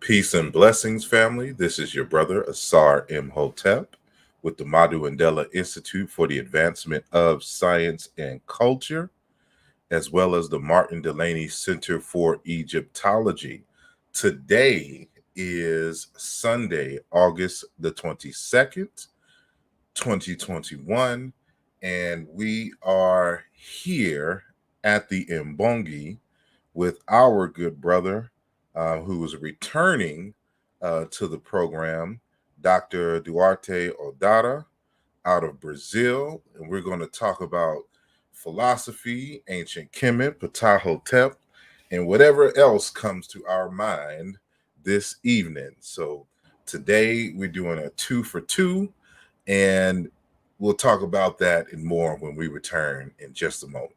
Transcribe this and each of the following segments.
Peace and blessings, family. This is your brother, Asar Imhotep, with the Madhu Mandela Institute for the Advancement of Science and Culture, as well as the Martin Delaney Center for Egyptology. Today is Sunday, August the 22nd, 2021, and we are here at the Mbongi with our good brother, who is returning to the program, Dr. Duarte Odará out of Brazil. And we're going to talk about philosophy, ancient Kemet, Ptah, Hotep, and whatever else comes to our mind this evening. So today we're doing a 2 for 2, and we'll talk about that and more when we return in just a moment.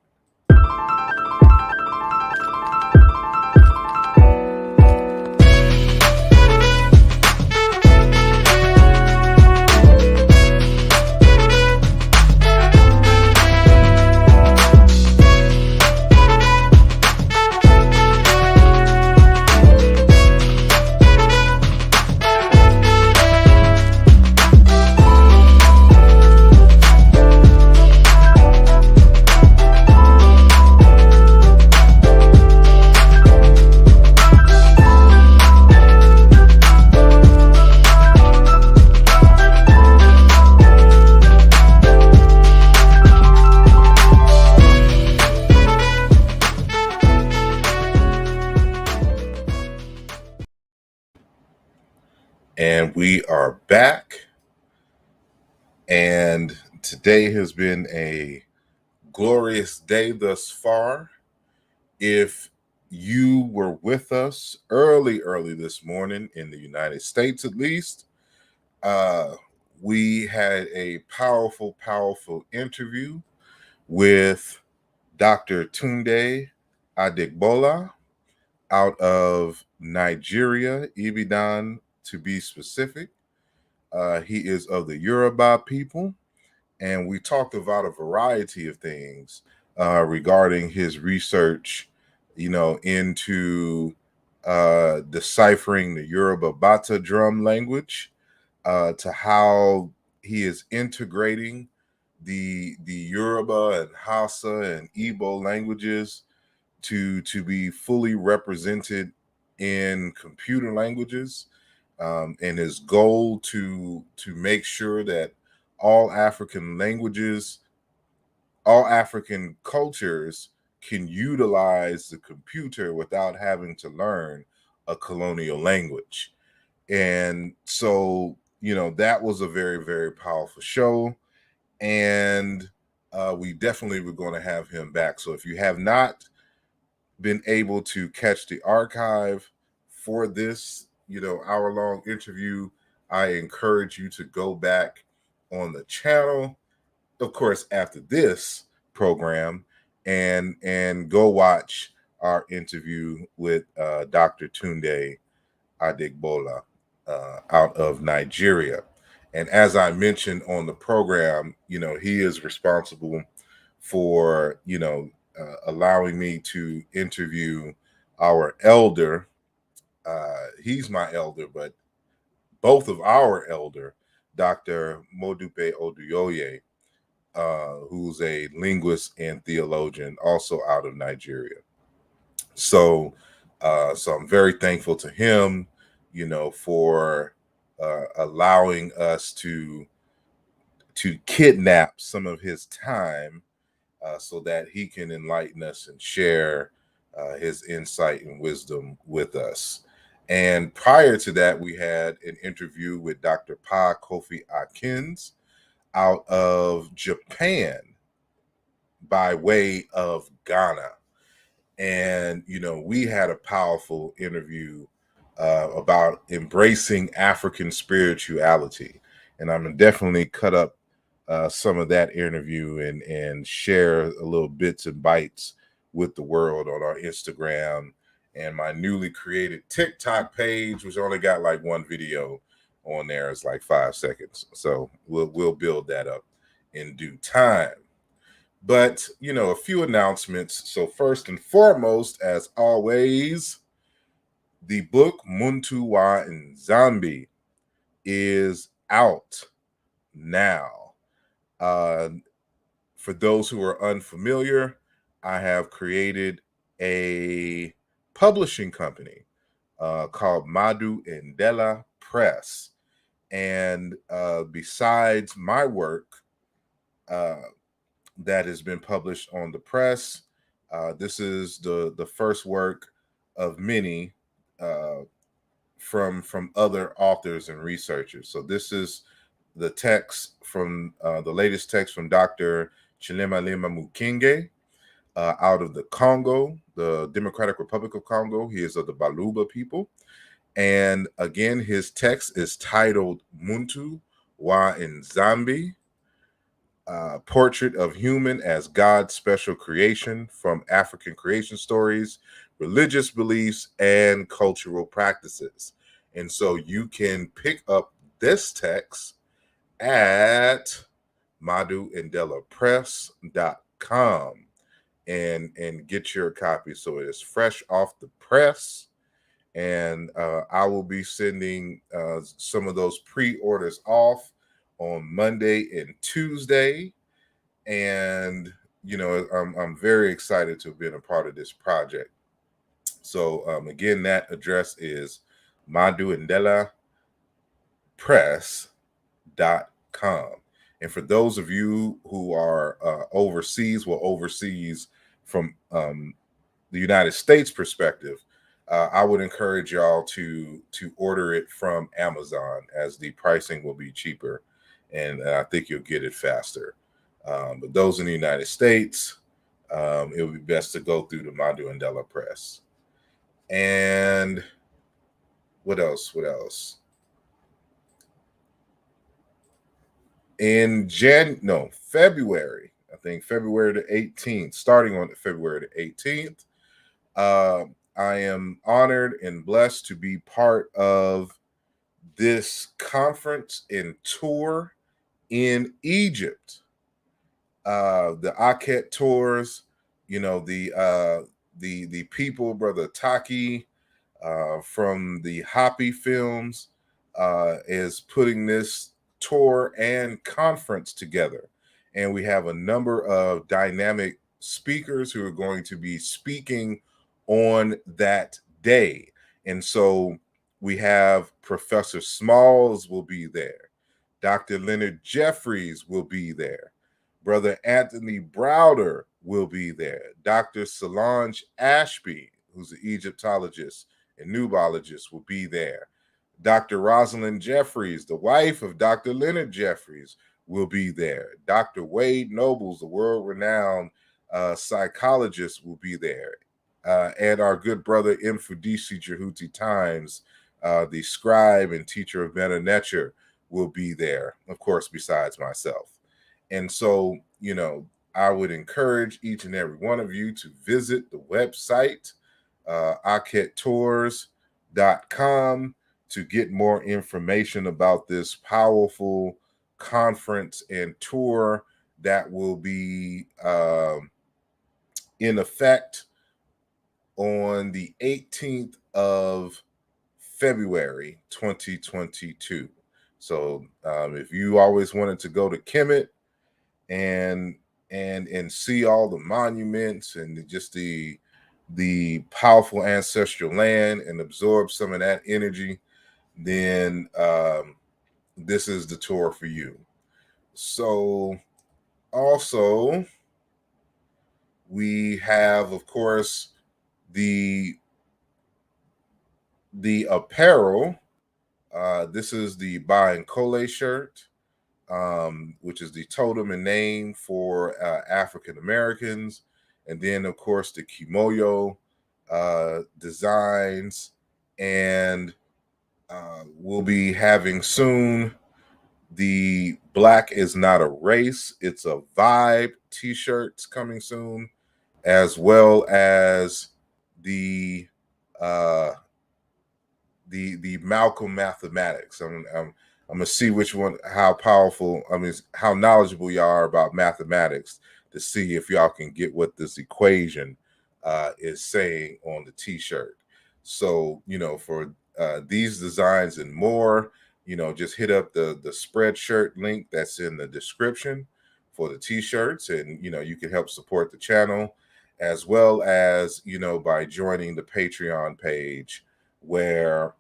And we are back, and today has been a glorious day thus far. If you were with us early this morning in the United States, at least, we had a powerful interview with Dr. Tunde Adigbola out of Nigeria, Ibadan to be specific. He is of the Yoruba people, and we talked about a variety of things regarding his research, into deciphering the Yoruba Bata drum language, to how he is integrating the Yoruba and Hausa and Igbo languages to be fully represented in computer languages, and his goal to make sure that all African languages, all African cultures can utilize the computer without having to learn a colonial language. And so, that was a very powerful show, and we definitely were going to have him back. So if you have not been able to catch the archive for this, hour-long interview, I encourage you to go back on the channel, of course, after this program, and go watch our interview with Dr. Tunde Adigbola out of Nigeria. And as I mentioned on the program, he is responsible for, allowing me to interview our elder. He's my elder, but both of our elder, Dr. Modupe Oduyoye, who's a linguist and theologian, also out of Nigeria. So I'm very thankful to him, for allowing us to kidnap some of his time, so that he can enlighten us and share his insight and wisdom with us. And prior to that, we had an interview with Dr. Pa Kofi Akins out of Japan by way of Ghana. And, we had a powerful interview about embracing African spirituality. And I'm definitely cut up some of that interview and share a little bits and bites with the world on our Instagram and my newly created TikTok page, which only got like one video on there. It's like 5 seconds. So we'll build that up in due time. But, a few announcements. So first and foremost, as always, The book Muntu wa Nzambi is out now. For those who are unfamiliar, I have created a publishing company called Madu Ndela Press. And besides my work that has been published on the press, this is the first work of many from other authors and researchers. So this is the text from the latest text from Dr. Chilemalema Mukinge out of the Congo, the Democratic Republic of Congo. He is of the Baluba people. And again, his text is titled Muntu wa Nzambi, Portrait of Human as God's Special Creation from African Creation Stories, Religious Beliefs, and Cultural Practices. And so you can pick up this text at madundelapress.com and get your copy. So it is fresh off the press. And I will be sending some of those pre-orders off on Monday and Tuesday. And, you know, I'm very excited to have been a part of this project. So, again, that address is madundelapress.com. And for those of you who are overseas from the United States perspective, I would encourage y'all to order it from Amazon, as the pricing will be cheaper, and I think you'll get it faster. But those in the United States, it would be best to go through the Madu Ndela Press. And what else? In February, I think February the 18th, starting on February the 18th, I am honored and blessed to be part of this conference and tour in Egypt. The Aket tours, you know, the people, Brother Taki from the Hoppy Films is putting this tour and conference together. And we have a number of dynamic speakers who are going to be speaking on that day. And so we have Professor Smalls will be there. Dr. Leonard Jeffries will be there. Brother Anthony Browder will be there. Dr. Solange Ashby, who's an Egyptologist and nubologist, will be there. Dr. Rosalind Jeffries, the wife of Dr. Leonard Jeffries, will be there. Dr. Wade Nobles, the world-renowned psychologist, will be there. And our good brother Mfudisi Jehuti Times, the scribe and teacher of Meta Nature, will be there, of course, besides myself. And so, you know, I would encourage each and every one of you to visit the website, akettours.com, to get more information about this powerful conference and tour that will be in effect on the 18th of February 2022. So if you always wanted to go to Kemet and see all the monuments and just the powerful ancestral land and absorb some of that energy, then this is the tour for you. So also we have, of course, the apparel. This is the Bankole shirt, which is the totem and name for African Americans. And then, of course, the kimoyo designs. And we'll be having soon the Black is Not a Race, It's a Vibe t-shirts coming soon, as well as the Malcolm mathematics. I'm gonna see which one, how powerful, how knowledgeable y'all are about mathematics, to see if y'all can get what this equation is saying on the t-shirt. So, for these designs and more, just hit up the Spreadshirt link that's in the description for the t-shirts, and you can help support the channel, as well as by joining the Patreon page, where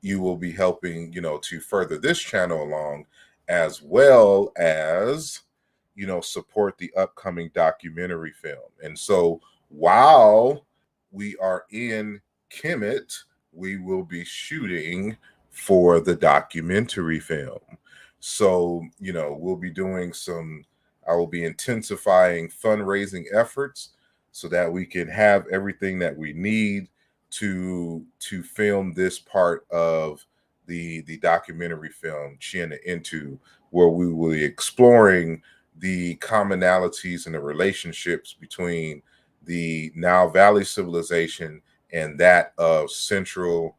you will be helping to further this channel along, as well as support the upcoming documentary film. And so while we are in Kemet, we will be shooting for the documentary film. So, we'll be doing I will be intensifying fundraising efforts so that we can have everything that we need to film this part of the documentary film Chin Into, where we will be exploring the commonalities and the relationships between the Nile Valley civilization and that of Central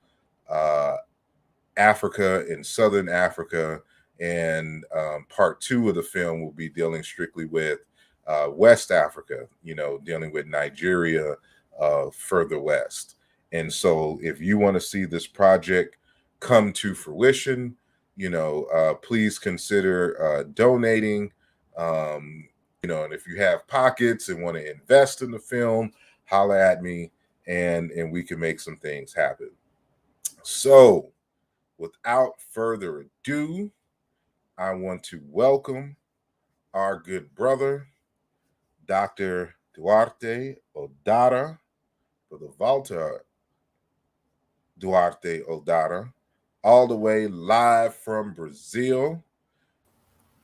Africa and Southern Africa. And part 2 of the film will be dealing strictly with West Africa, dealing with Nigeria further west. And so if you want to see this project come to fruition, please consider donating. And if you have pockets and want to invest in the film, holla at me, and we can make some things happen. So without further ado, I want to welcome our good brother, Dr. Duarte Odará, Brother Walter Duarte Odará, all the way live from Brazil.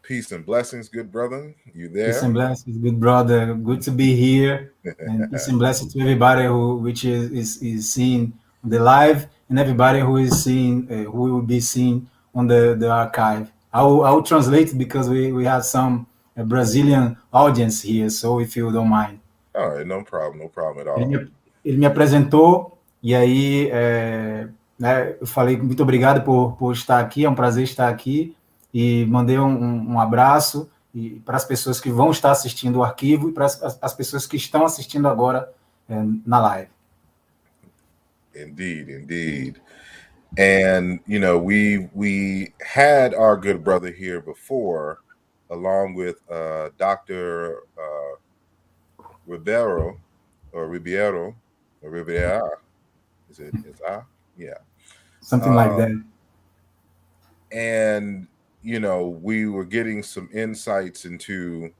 Peace and blessings, good brother. You there? Peace and blessings, good brother. Good to be here. And peace and blessings to everybody which is seeing the live, and everybody who is seeing who will be seeing on the archive. I will translate because we have some Brazilian audience here, so if you don't mind. All right, no problem at Ele all. ele me apresentou e aí né, eu falei muito obrigado por estar aqui, é um prazer estar aqui e mandei um abraço e para as pessoas que vão estar assistindo o arquivo e para as pessoas que estão assistindo agora na live. Indeed. And we had our good brother here before, along with Dr. Ribeiro or Ribeiro or Ribeira. Is I? Yeah. Something like that. And we were getting some insights into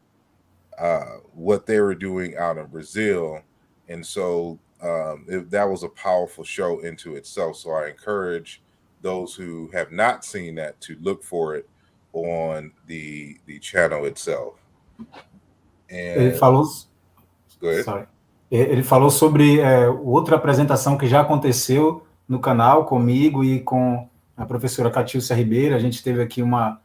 what they were doing out in Brazil, and so that was a powerful show into itself. So I encourage those who have not seen that to look for it on the channel itself. Ele And falou, go ahead. sorry. Ele falou sobre outra apresentação que já aconteceu no canal comigo e com a professora Catilcia Ribeiro. A gente teve aqui uma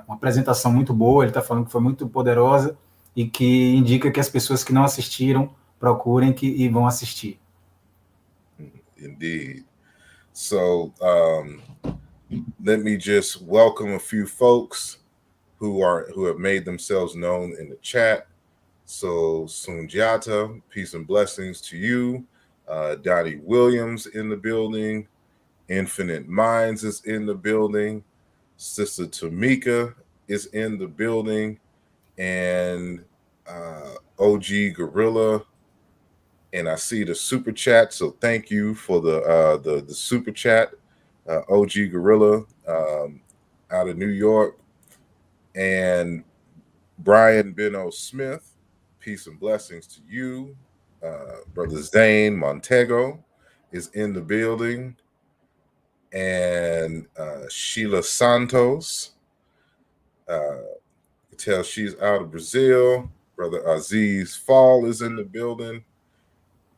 apresentação muito boa. Ele está falando que foi muito poderosa e que indica que as pessoas que não assistiram procurem e vão assistir. Indeed. So let me just welcome a few folks who have made themselves known in the chat. So Sunjata, peace and blessings to you. Dottie Williams in the building. Infinite Minds is in the building. Sister Tamika is in the building. And OG Gorilla. And I see the super chat, so thank you for the super chat, OG Gorilla out of New York. And Brian Beno Smith, peace and blessings to you. Brother Zane Montego is in the building. And Sheila Santos, you can tell she's out of Brazil. Brother Aziz Fall is in the building.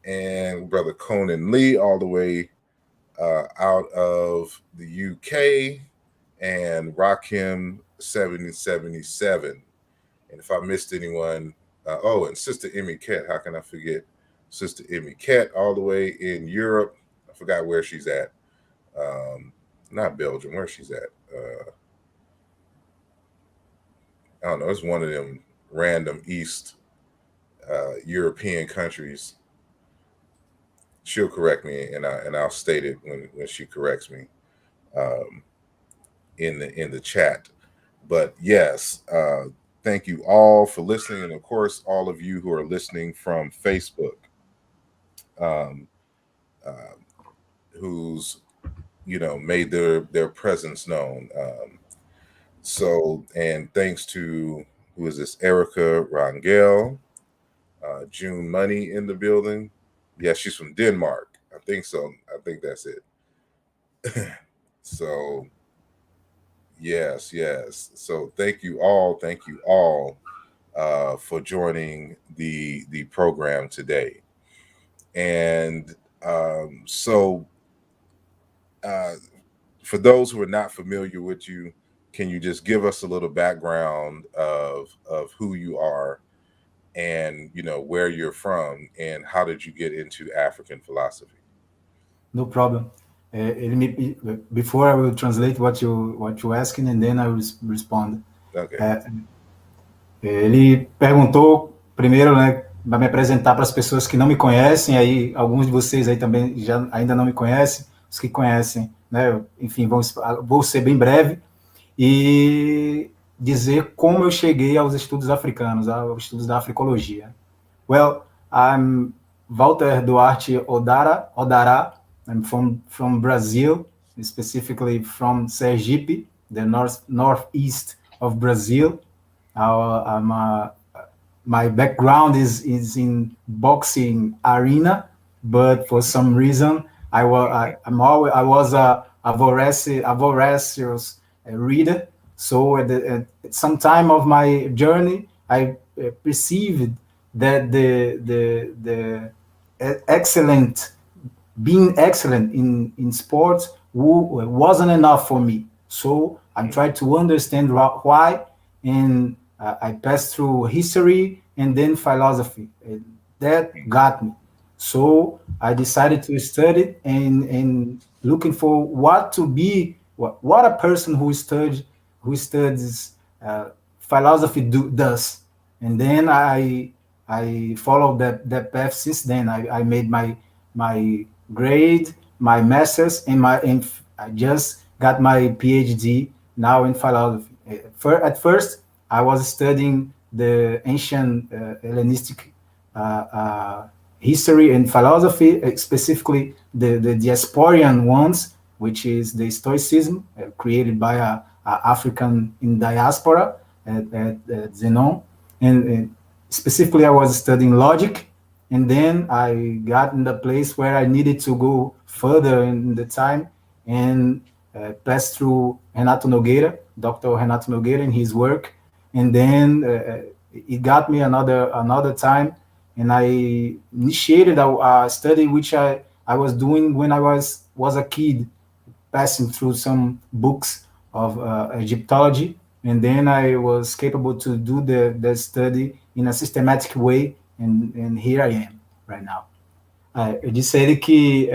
And Brother Conan Lee, all the way out of the UK. And Rakim 7077. And if I missed anyone, and Sister Emmy Ket, how can I forget Sister Emmy Ket, all the way in Europe? I forgot where she's at. Not Belgium, where she's at. I don't know. It's one of them random East European countries. she'll correct me, and I'll state it when she corrects me in the chat. But yes, thank you all for listening, and of course, all of you who are listening from Facebook, who's made their presence known. So, and thanks to who is this? Erica Rangel, June Money in the building. Yeah, she's from Denmark. I think so. I think that's it. So, yes. So, thank you all for joining the program today. And so, for those who are not familiar with you, can you just give us a little background of who you are, and where you're from, and how did you get into African philosophy? No problem. Before I will translate what you asking, and then I will respond. Okay. Ele perguntou primeiro, né, para me apresentar para as pessoas que não me conhecem. Aí alguns de vocês aí também ainda não me conhecem, os que conhecem, né? Enfim, vou ser bem breve e dizer como eu cheguei aos estudos africanos, aos estudos da africologia. Well, I'm Walter Duarte Odará. I'm from Brazil, specifically from Sergipe, the northeast of Brazil. My background is in boxing arena, but for some reason I was a voracious reader. So at some time of my journey, I perceived that the excellent being excellent in sports wasn't enough for me. So I tried to understand why, and I passed through history and then philosophy. That got me. So I decided to study and looking for what to be, what a person who studies philosophy does. And then I followed that path. Since then, I made my grade, my master's, and I just got my PhD now in philosophy. At first, I was studying the ancient Hellenistic history and philosophy, specifically the diasporian ones, which is the Stoicism created by a African in diaspora at Zenon. And specifically, I was studying logic. And then I got in the place where I needed to go further in the time and passed through Renato Nogueira, Dr. Renato Nogueira, and his work. And then it got me another time, and I initiated a study which I was doing when I was a kid, passing through some books of Egyptology. And then I was capable to do the study in a systematic way, and here I am right now. Eu disse a ele que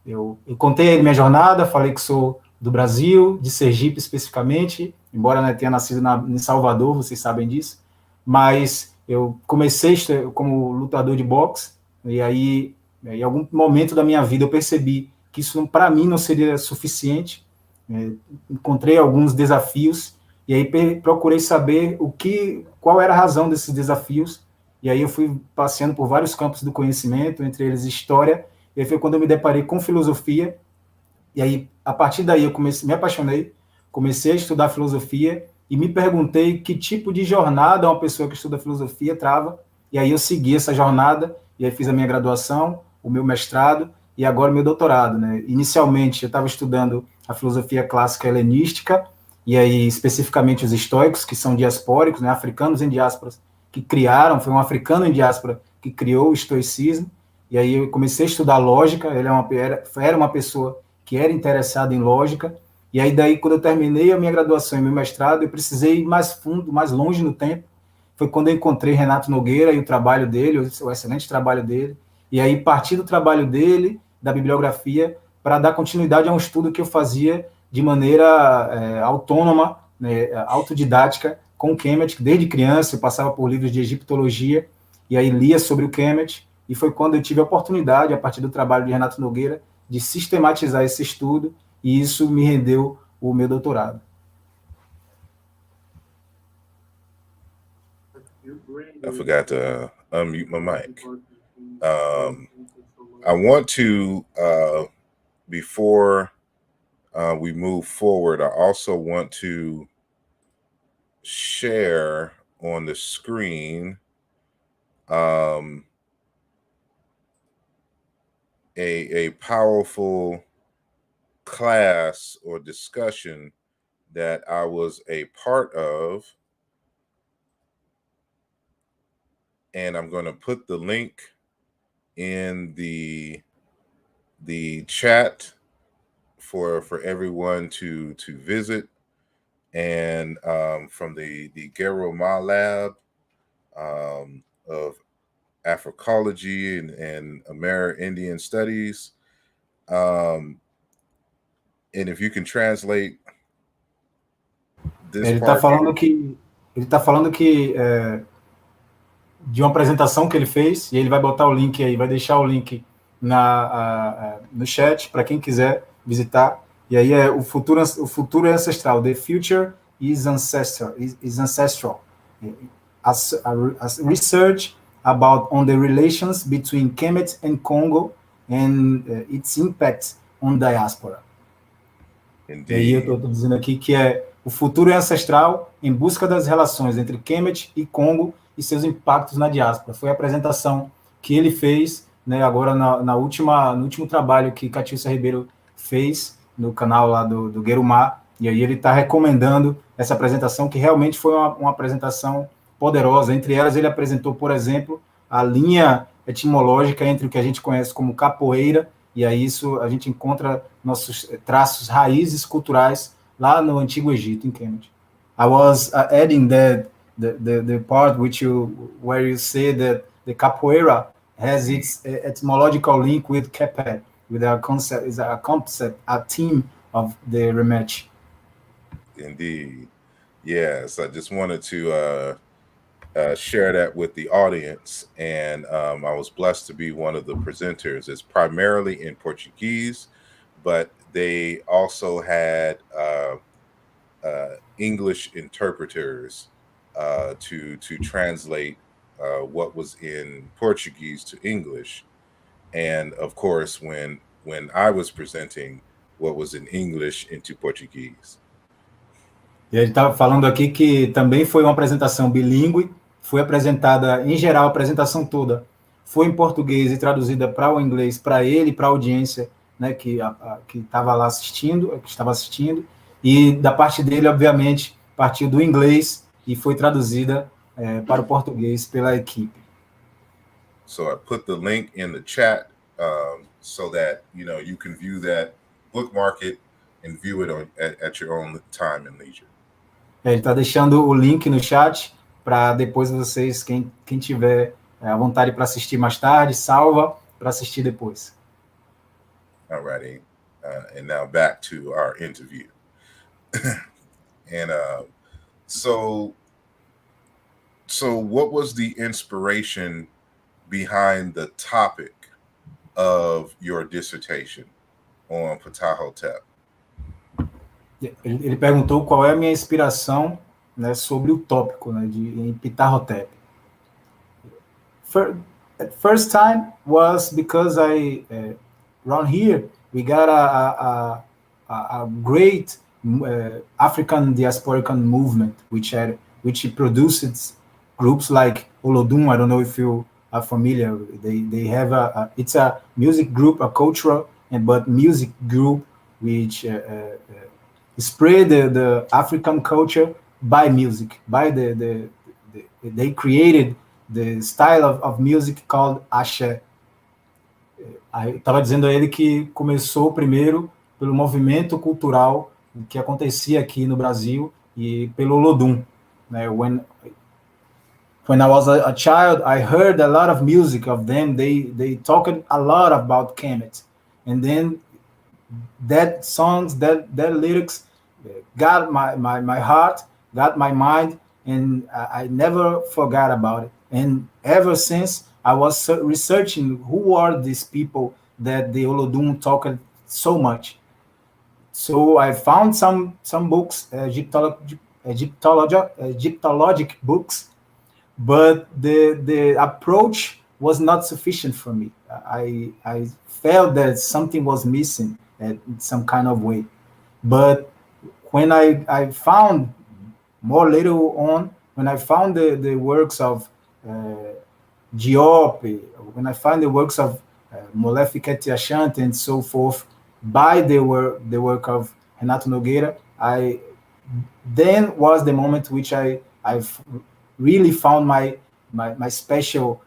eu contei a ele minha jornada, falei que sou do Brasil, de Sergipe especificamente, embora tenha nascido em Salvador, vocês sabem disso, mas eu comecei como lutador de boxe, e aí em algum momento da minha vida eu percebi que isso para mim não seria suficiente. Encontrei alguns desafios, e aí procurei saber qual era a razão desses desafios, e aí eu fui passeando por vários campos do conhecimento, entre eles história, e aí foi quando eu me deparei com filosofia, e aí a partir daí eu me apaixonei, comecei a estudar filosofia, e me perguntei que tipo de jornada uma pessoa que estuda filosofia trava, e aí eu segui essa jornada, e aí fiz a minha graduação, o meu mestrado, e agora o meu doutorado, né? Inicialmente eu estava estudando a filosofia clássica helenística, e aí especificamente os estoicos, que são diaspóricos, né, africanos em diásporas, que criaram, foi um africano em diáspora que criou o estoicismo, e aí eu comecei a estudar lógica. Ele era uma pessoa que era interessada em lógica, e aí daí quando eu terminei a minha graduação e meu mestrado, eu precisei ir mais fundo, mais longe no tempo. Foi quando eu encontrei Renato Nogueira e o trabalho dele, o excelente trabalho dele, e aí parti do trabalho dele, da bibliografia, para dar continuidade a um estudo que eu fazia de maneira autônoma, né, autodidática, com o Kemet. Desde criança eu passava por livros de egiptologia, e aí lia sobre o Kemet, e foi quando eu tive a oportunidade, a partir do trabalho de Renato Nogueira, de sistematizar esse estudo, e isso me rendeu o meu doutorado. I forgot to unmute my mic. I want to, before we move forward, I also want to share on the screen a powerful class or discussion that I was a part of. And I'm going to put the link in the chat for everyone to visit. And from the Geroma Lab of Africology and Amerindian Studies. And if you can translate this Ele part. Está falando que de uma apresentação que ele fez, e ele vai botar o link aí, vai deixar o link no chat para quem quiser visitar. E aí o futuro é ancestral. The future is ancestral. As research on the relations between Kemet and Congo and its impact on diaspora. Indeed. E aí eu estou dizendo aqui que o futuro é ancestral em busca das relações entre Kemet e Congo e seus impactos na diáspora. Foi a apresentação que ele fez, né, agora no último trabalho que Catilcia Ribeiro fez no canal lá do Geruma, e aí ele está recomendando essa apresentação, que realmente foi uma apresentação poderosa. Entre elas, ele apresentou, por exemplo, a linha etimológica entre o que a gente conhece como capoeira, e aí isso a gente encontra nossos traços, raízes culturais lá no Antigo Egito, em Kemet. I was adding that the part where you say that the capoeira has its etymological link with Kemet, with a concept, a theme of the rematch. Indeed. Yes, I just wanted to share that with the audience, and I was blessed to be one of the presenters. It's primarily in Portuguese, but they also had English interpreters to translate what was in Portuguese to English, and of course, when I was presenting, what was in English into Portuguese. E ele estava falando aqui que também foi uma apresentação bilíngue, foi apresentada, em geral, a apresentação toda foi em português e traduzida para o inglês, para ele, para a audiência, né, que estava lá assistindo, que estava assistindo, e da parte dele, obviamente, partiu do inglês e foi traduzida para o português pela equipe. So I put the link in the chat so that you can view that, bookmark it, and view it at your own time and leisure. Ele está deixando o link no chat para depois vocês, quem tiver à vontade para assistir mais tarde, salva para assistir depois. Alrighty, and now back to our interview. And so what was the inspiration behind the topic of your dissertation on Ptah Hotep? Ele perguntou qual é a minha inspiração, né, sobre o tópico, né, em Ptah Hotep. First time was because around here we got a great African diasporican movement, which produces groups like Olodum. I don't know if you are familiar. They have it's a music group, a cultural but music group which spread the African culture by music. They created the style of music called axé. Estava dizendo a ele que começou primeiro pelo movimento cultural que acontecia aqui no Brasil e pelo Olodum. Né? When I was a child, I heard a lot of music of them. They talked a lot about Kemet, and then that songs, that lyrics got my heart, got my mind, and I never forgot about it. And ever since, I was researching who are these people that the Olodum talked so much. So I found some books, Egyptologic books, but the approach was not sufficient for me. I felt that something was missing in some kind of way. But when I found more later on, when I found the works of Diop, when I find the works of Molefe Ketiachante and so forth, by the work of Renato Nogueira, I then was the moment which I really found my special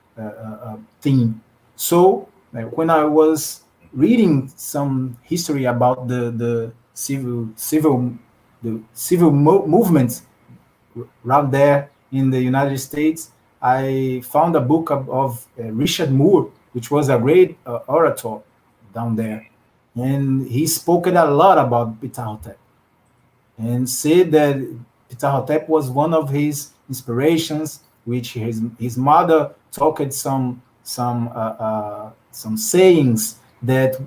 theme. So when I was reading some history about the civil movements around there in the United States, I found a book of Richard Moore, which was a great orator down there, and he spoke a lot about Ptah and said that Ptah was one of his inspirations, which his mother talked some sayings that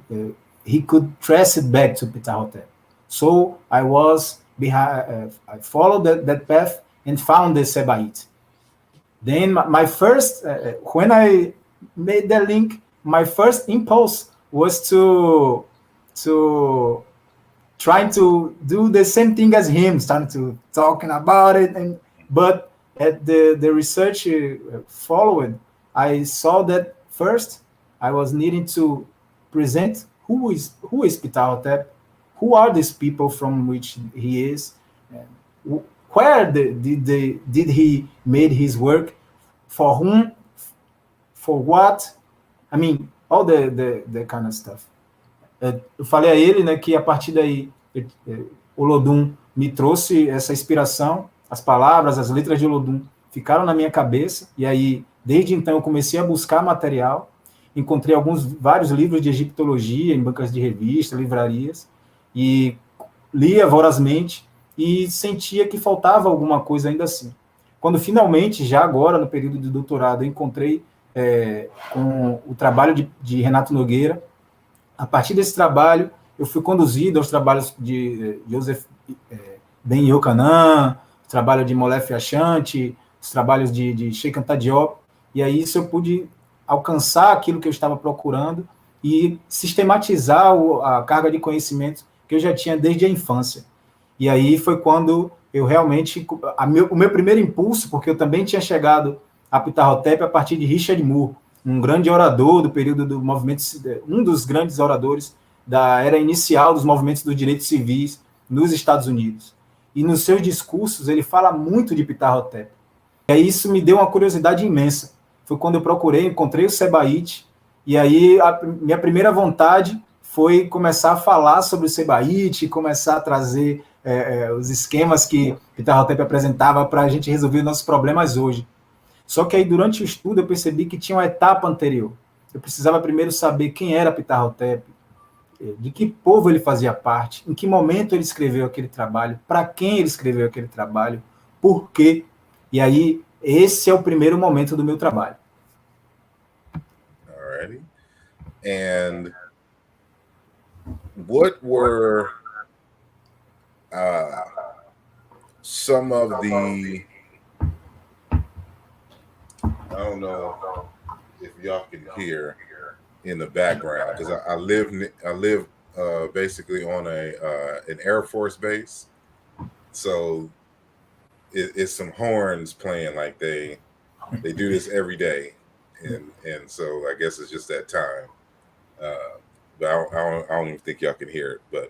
he could trace it back to Ptah. So I was behind. I followed that path and found the Sebaite. Then my first, when I made the link, my first impulse was to trying to do the same thing as him, starting to talking about it. And but at the research followed, I saw that first I was needing to present who is Ptah, who are these people from which he is, where did he made his work, for whom, for what, I mean, all the kind of stuff. Eu falei a ele, né, que a partir daí o Olodum me trouxe essa inspiração, as palavras, as letras de Olodum ficaram na minha cabeça, e aí, desde então, eu comecei a buscar material, encontrei vários livros de egiptologia em bancas de revista, livrarias, e lia vorazmente, e sentia que faltava alguma coisa ainda assim. Quando finalmente, já agora, no período de doutorado, eu encontrei com o trabalho de Renato Nogueira, a partir desse trabalho, eu fui conduzido aos trabalhos de Joseph Ben Yochanan, o trabalho de Molefe Achante, os trabalhos de Sheikh Anta Diop, e aí isso eu pude alcançar aquilo que eu estava procurando e sistematizar a carga de conhecimento que eu já tinha desde a infância. E aí foi quando eu realmente, o meu primeiro impulso, porque eu também tinha chegado a Ptah a partir de Richard Moore, um grande orador do período do movimento, um dos grandes oradores da era inicial dos movimentos dos direitos civis nos Estados Unidos. E nos seus discursos ele fala muito de Ptah. E aí isso me deu uma curiosidade imensa. Foi quando eu encontrei o Sebaite, e aí a minha primeira vontade foi começar a falar sobre o Sebaite, começar a trazer os esquemas que Ptah apresentava para a gente resolver nossos problemas hoje. Só que aí, durante o estudo, eu percebi que tinha uma etapa anterior. Eu precisava primeiro saber quem era Ptah, de que povo ele fazia parte, em que momento ele escreveu aquele trabalho, para quem ele escreveu aquele trabalho, por quê. E aí, esse é o primeiro momento do meu trabalho. Alrighty. And what were some of the, I don't know if y'all can hear in the background, because I live basically on an Air Force base, so it's some horns playing, like they do this every day, and so I guess it's just that time. But I don't even think y'all can hear it. But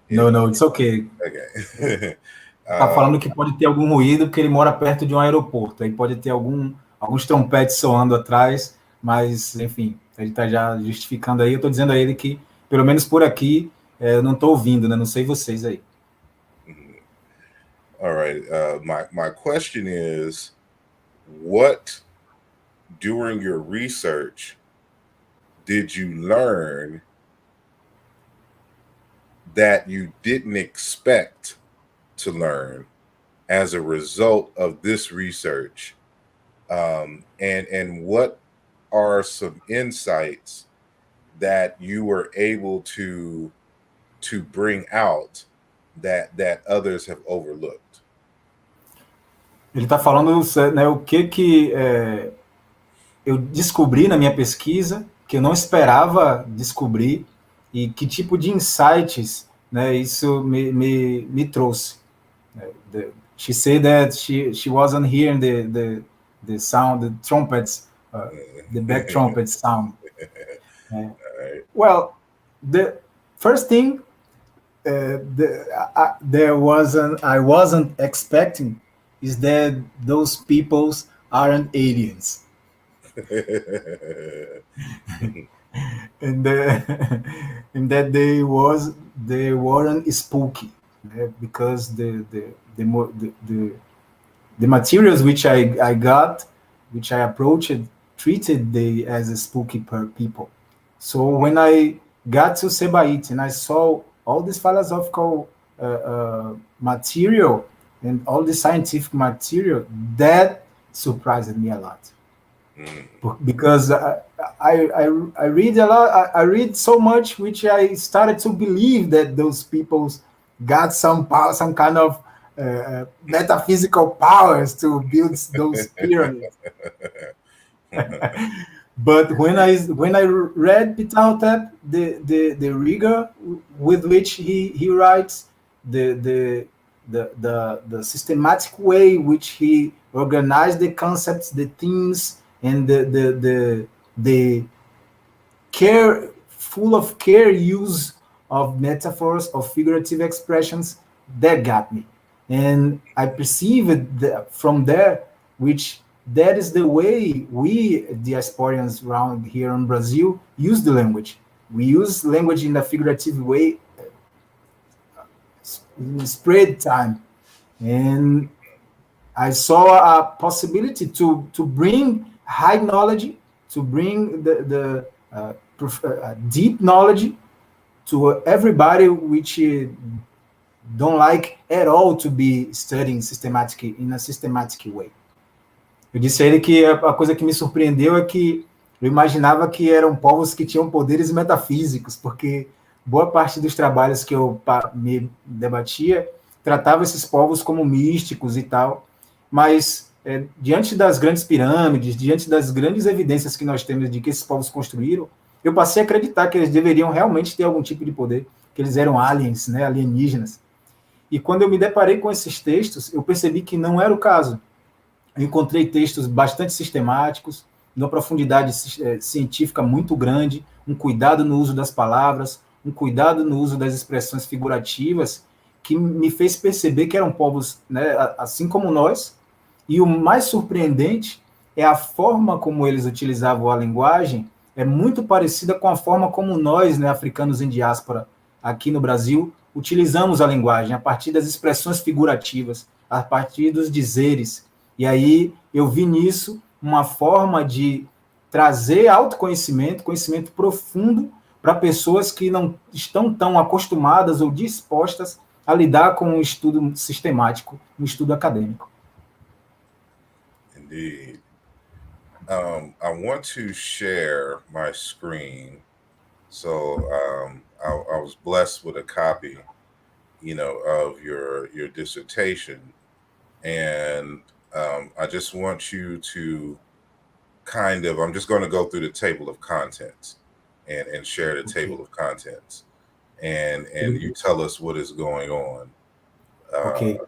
anyway. No, it's okay. Okay. Tá falando que pode ter algum ruído porque ele mora perto de um aeroporto. Aí pode ter alguns trompetes soando atrás, mas, enfim, ele está já justificando aí. Eu estou dizendo a ele que, pelo menos por aqui, eu não estou ouvindo, né? Não sei vocês aí. All right. My question is, what, during your research, did you learn that you didn't expect to learn as a result of this research, and what are some insights that you were able to bring out that others have overlooked? Ele está falando, né, o que eu descobri na minha pesquisa, que eu não esperava descobrir, e que tipo de insights, né, isso me trouxe. She said that she wasn't hearing the sound, the trumpets, the back trumpet sound. Right. Well, the first thing I wasn't expecting is that those peoples aren't aliens. and and that they weren't spooky, because the materials which I got, which I approached, treated they as a spooky people. So when I got to Sebait and I saw all this philosophical material and all the scientific material, that surprised me a lot. Because I read a lot. I read so much, which I started to believe that those people got some power, some kind of metaphysical powers to build those pyramids. But when I read Ptah, the rigor with which he writes, the systematic way which he organized the concepts, the themes, and the care, full of care use of metaphors, of figurative expressions, that got me. And I perceived from there, which that is the way we diasporians around here in Brazil use the language. We use language in a figurative way, spread time. And I saw a possibility to bring high knowledge, to bring the deep knowledge to everybody which don't like at all to be studying in a systematic way. Eu disse a ele que a coisa que me surpreendeu é que eu imaginava que eram povos que tinham poderes metafísicos, porque boa parte dos trabalhos que eu me debatia tratava esses povos como místicos e tal, mas diante das grandes pirâmides, diante das grandes evidências que nós temos de que esses povos construíram, eu passei a acreditar que eles deveriam realmente ter algum tipo de poder, que eles eram aliens, né, alienígenas. E quando eu me deparei com esses textos, eu percebi que não era o caso. Eu encontrei textos bastante sistemáticos, de uma profundidade científica muito grande, um cuidado no uso das palavras, um cuidado no uso das expressões figurativas, que me fez perceber que eram povos, né, assim como nós, e o mais surpreendente é a forma como eles utilizavam a linguagem, é muito parecida com a forma como nós, né, africanos em diáspora, aqui no Brasil, utilizamos a linguagem, a partir das expressões figurativas, a partir dos dizeres. E aí eu vi nisso uma forma de trazer autoconhecimento, conhecimento profundo para pessoas que não estão tão acostumadas ou dispostas a lidar com um estudo sistemático, um estudo acadêmico. Indeed. I want to share my screen. So I was blessed with a copy, of your dissertation, and I just want you to I'm just going to go through the table of contents and share the table of contents, and you tell us what is going on. Ok.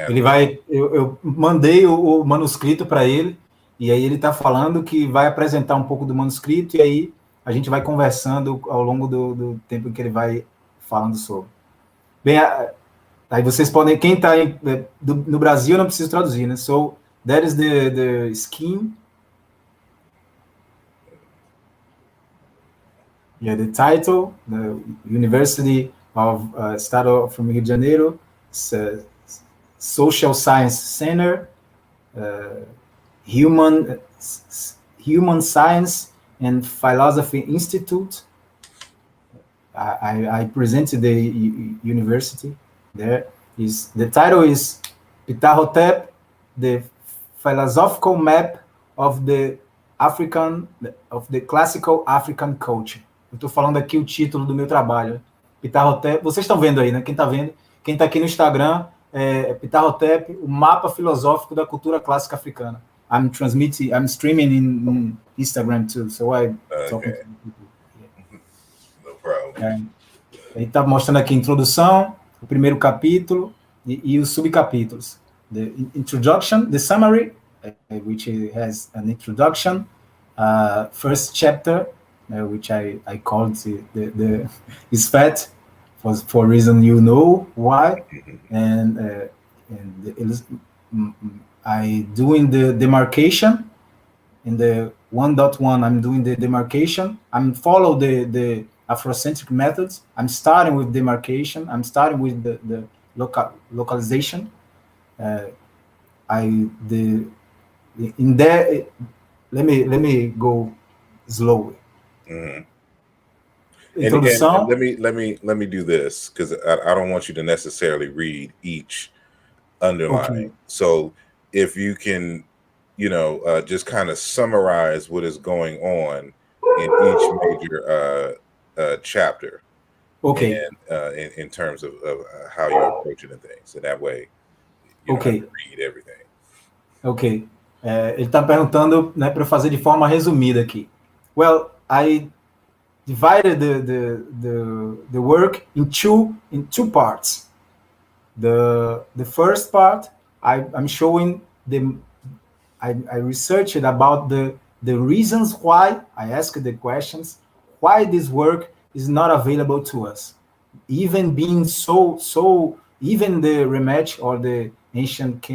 Ele vai, eu mandei o manuscrito para ele, e aí ele está falando que vai apresentar um pouco do manuscrito, e aí a gente vai conversando ao longo do tempo que ele vai falando sobre. Bem, aí vocês podem, quem está no Brasil, eu não preciso traduzir, né? So, that is the scheme. Yeah, the title, the University of Estado from Rio de Janeiro, Social Science Center, Human Science and Philosophy Institute. I presented the university there. The title is Ptah Hotep, the philosophical map of the of the classical African culture. Eu estou falando aqui o título do meu trabalho. Ptah Hotep, vocês estão vendo aí, né? Quem está vendo? Quem está aqui no Instagram é Ptah Hotep, o mapa filosófico da cultura clássica africana. I'm streaming in Instagram too, so I'm talking to people. No problem. Ele está mostrando aqui a introdução, o primeiro capítulo e os subcapítulos. The introduction, the summary, which has an introduction, first chapter, which I called the is fat for reason you know why, and I doing the demarcation. In the 1.1, I'm doing the demarcation. I'm follow the Afrocentric methods. I'm starting with demarcation. I'm starting with the localization. In there, let me go slowly. Mm-hmm. And let me do this, because I don't want you to necessarily read each underline. Okay. So if you can, just kind of summarize what is going on in each major chapter. Okay. And in terms of how you're approaching the things, so that way you don't have to read everything. Ok. Ele está perguntando, né, para eu fazer de forma resumida aqui. Well, I divided the work in two parts. The first part, I'm showing I researched about the reasons why. I asked the questions why this work is not available to us, even being so even the Remet or the ancient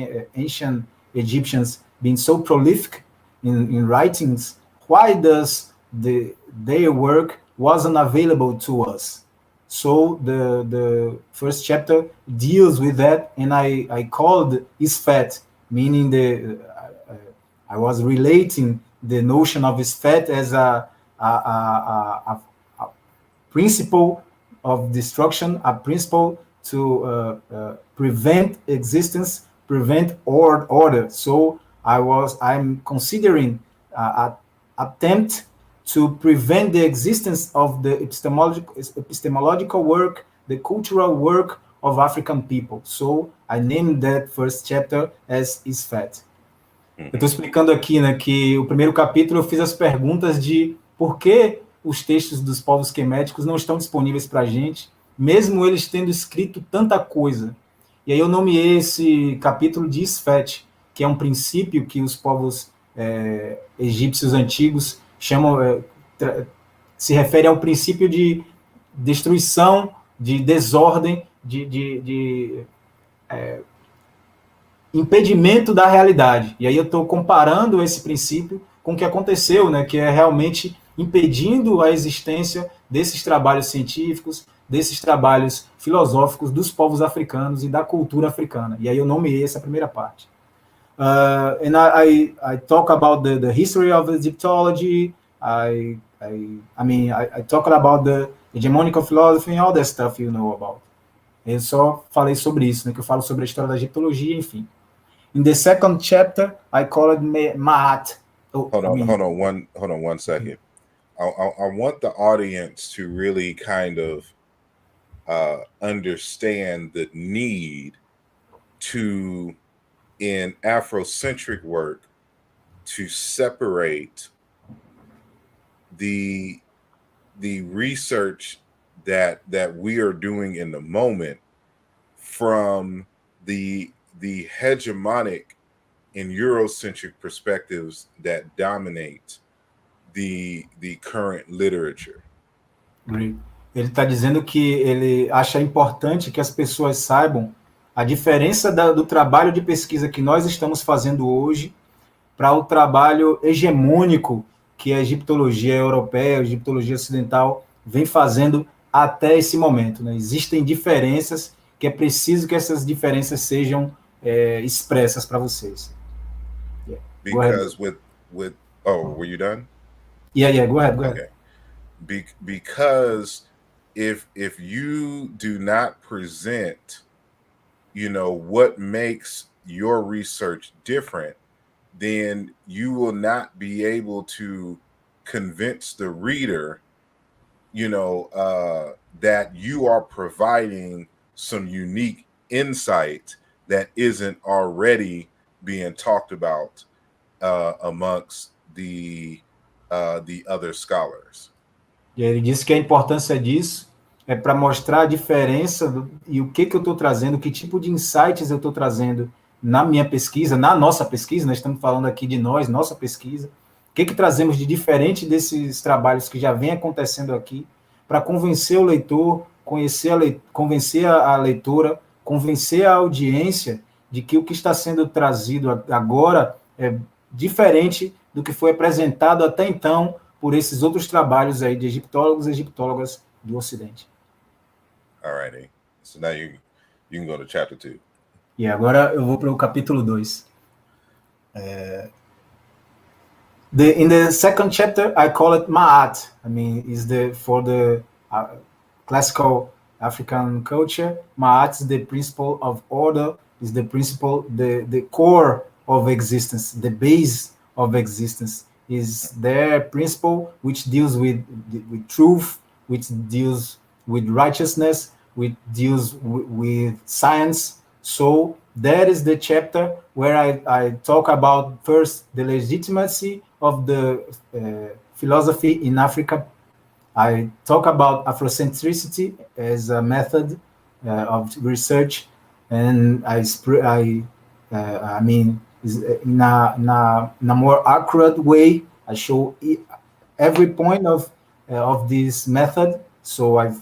Egyptians being so prolific in writings. Why does their work wasn't available to us? So the first chapter deals with that, and I called Isfet, meaning I was relating the notion of Isfet as a principle of destruction, a principle to prevent existence, prevent order. So I'm considering an attempt to prevent the existence of the epistemological work, the cultural work of African people. So I named that first chapter as Isfet. Eu estou explicando aqui, né, que o primeiro capítulo eu fiz as perguntas de por que os textos dos povos queméticos não estão disponíveis para a gente, mesmo eles tendo escrito tanta coisa. E aí eu nomeei esse capítulo de Isfet, que é um princípio que os povos egípcios antigos chamam, se refere ao princípio de destruição, de desordem, de impedimento da realidade. E aí eu estou comparando esse princípio com o que aconteceu, né, que é realmente impedindo a existência desses trabalhos científicos, desses trabalhos filosóficos dos povos africanos e da cultura africana. E aí eu nomeei essa primeira parte. And I talk about the history of Egyptology. I talk about the hegemonical philosophy and all that stuff you know about. Eu só falei sobre isso, né, que eu falo sobre a história da egiptologia, enfim. In the second chapter, I call it Ma'at. Hold on one second. I want the audience to really kind of understand the need to, in Afrocentric work, to separate the research that we are doing in the moment from the hegemonic and Eurocentric perspectives that dominate the current literature. Ele está dizendo que ele acha importante que as pessoas saibam a diferença do trabalho de pesquisa que nós estamos fazendo hoje para o trabalho hegemônico que a egiptologia europeia, a egiptologia ocidental vem fazendo até esse momento, né? Existem diferenças que é preciso que essas diferenças sejam expressas para vocês. Yeah. Because with were you done? Yeah, go ahead. Okay. Because if you do not present, what makes your research different, then you will not be able to convince the reader, that you are providing some unique insight that isn't already being talked about amongst the other scholars. E ele disse que a importância disso é para mostrar a diferença e o que eu estou trazendo, que tipo de insights eu estou trazendo na minha pesquisa, na nossa pesquisa, nós estamos falando aqui de nós, nossa pesquisa, o que trazemos de diferente desses trabalhos que já vem acontecendo aqui, para convencer o leitor, convencer a leitora, convencer a audiência de que o que está sendo trazido agora é diferente do que foi apresentado até então por esses outros trabalhos aí de egiptólogos e egiptólogas do Ocidente. Alrighty. So now you can go to chapter 2. E agora eu vou para o capítulo 2. In the second chapter, I call it Ma'at. I mean, for the classical African culture, Ma'at is the principle of order, is the principle, the core of existence, the base of existence. Is their principle which deals with truth, which deals with righteousness, which deals with science. So that is the chapter where I talk about first the legitimacy of the philosophy in Africa. I talk about Afrocentricity as a method of research, and I mean, in a more accurate way, I show every point of this method. So I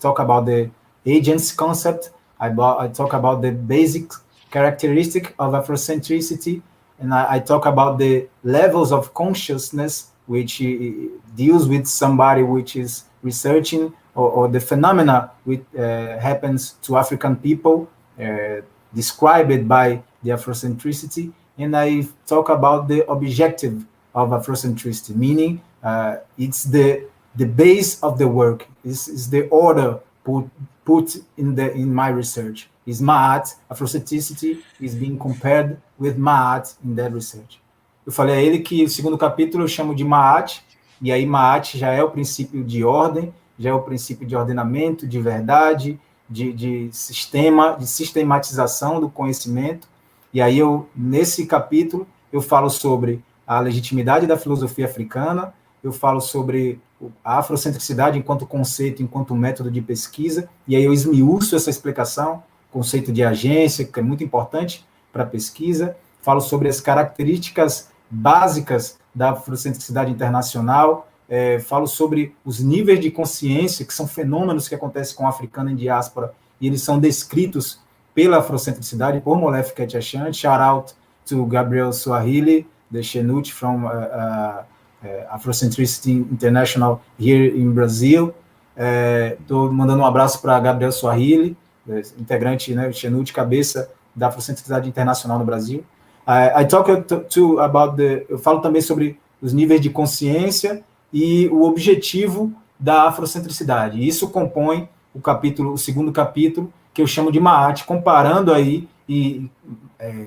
talk about the agents concept. I talk about the basic characteristic of Afrocentricity, and I talk about the levels of consciousness which deals with somebody which is researching or the phenomena which happens to African people, described by the Afrocentricity, and I talk about the objective of Afrocentricity, meaning it's the base of the work, is the order put in my research. Is Ma'at, Afrocentricity is being compared with Ma'at in that research. Eu falei a ele que o segundo capítulo eu chamo de Ma'at, e aí Ma'at já é o princípio de ordem, já é o princípio de ordenamento, de verdade, de sistema, de sistematização do conhecimento. E aí nesse capítulo eu falo sobre a legitimidade da filosofia africana, eu falo sobre a afrocentricidade enquanto conceito, enquanto método de pesquisa, e aí eu esmiuço essa explicação, conceito de agência, que é muito importante para a pesquisa, falo sobre as características básicas da afrocentricidade internacional, falo sobre os níveis de consciência, que são fenômenos que acontecem com o africano em diáspora, e eles são descritos pela afrocentricidade, por Molefe Ketchachan. Shout out to Gabriel Swahili, the Chenut from Afrocentricity International here in Brazil. Estou mandando um abraço para Gabriel Swahili, integrante, né, Chenut, cabeça da Afrocentricidade Internacional no Brasil. I talk about eu falo também sobre os níveis de consciência e o objetivo da afrocentricidade. Isso compõe o segundo capítulo, que eu chamo de Ma'at, comparando aí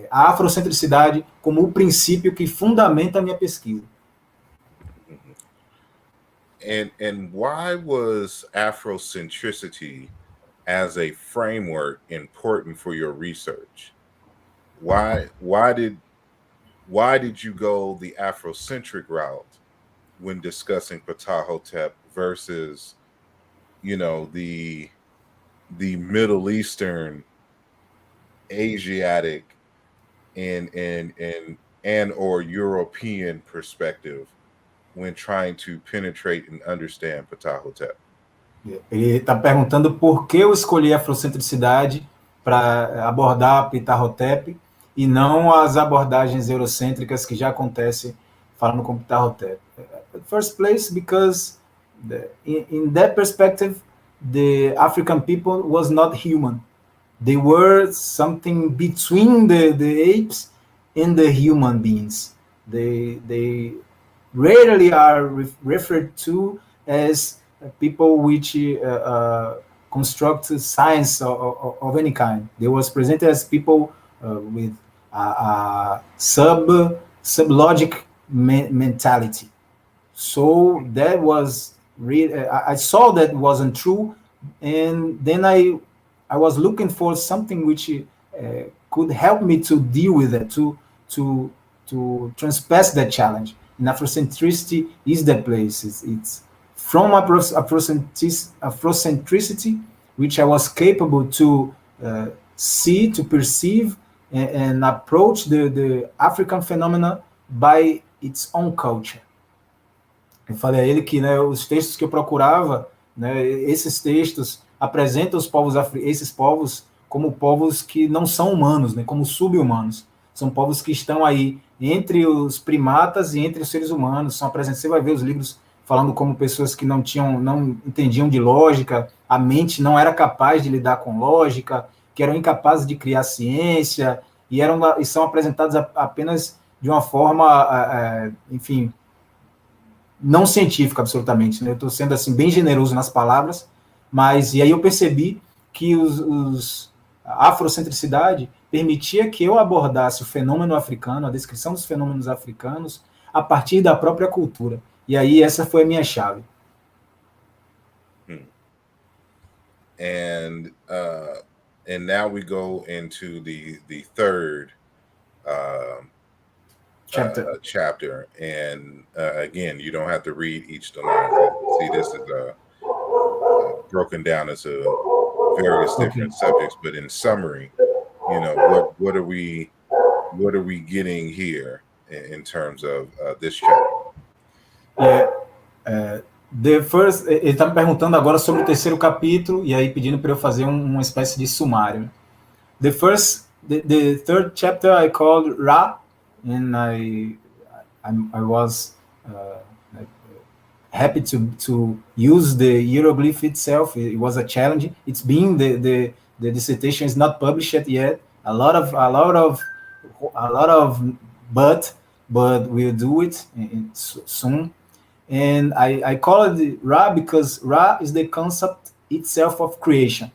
a afrocentricidade como o princípio que fundamenta a minha pesquisa. And why was Afrocentricity as a framework important for your research? Why did you go the Afrocentric route when discussing Ptah Hotep versus, the Middle Eastern, Asiatic, and or European perspective when trying to penetrate and understand Ptah Hotep? Ele está perguntando por que eu escolhi a afrocentricidade para abordar Ptah Hotep e não as abordagens eurocêntricas que já acontecem falando com Ptah Hotep. First place, because in that perspective, the African people was not human. They were something between the apes and the human beings. They rarely are referred to as people which construct science of any kind. They was presented as people with a sublogic mentality. So that was I saw that wasn't true, and then I was looking for something which could help me to deal with it, to transpass that challenge. And Afrocentricity is the place. It's from Afrocentricity, which I was capable to see, to perceive, and approach the African phenomena by its own culture. Eu falei a ele que, né, os textos que eu procurava, né, esses textos apresentam esses povos como povos que não são humanos, né, como sub-humanos. São povos que estão aí entre os primatas e entre os seres humanos. São apresentados, você vai ver os livros falando como pessoas que não entendiam de lógica, a mente não era capaz de lidar com lógica, que eram incapazes de criar ciência, e são apresentados apenas de uma forma, enfim, não científica, absolutamente, né? Eu estou sendo assim bem generoso nas palavras, mas e aí eu percebi que a afrocentricidade permitia que eu abordasse o fenômeno africano, a descrição dos fenômenos africanos, a partir da própria cultura. E aí essa foi a minha chave. And now we go into the third chapter. And again, you don't have to read each line. See, this is broken down into various different subjects, but in summary, you know, what are we getting here in terms of this chapter? The first, ele está me perguntando agora sobre o terceiro capítulo e aí pedindo para eu fazer uma espécie de sumário. The third chapter I called Ra, and I was happy to use the hieroglyph itself. It was a challenge. It's being the dissertation is not published yet. A lot of but we'll do it soon. And I call it Ra because Ra is the concept itself of creation.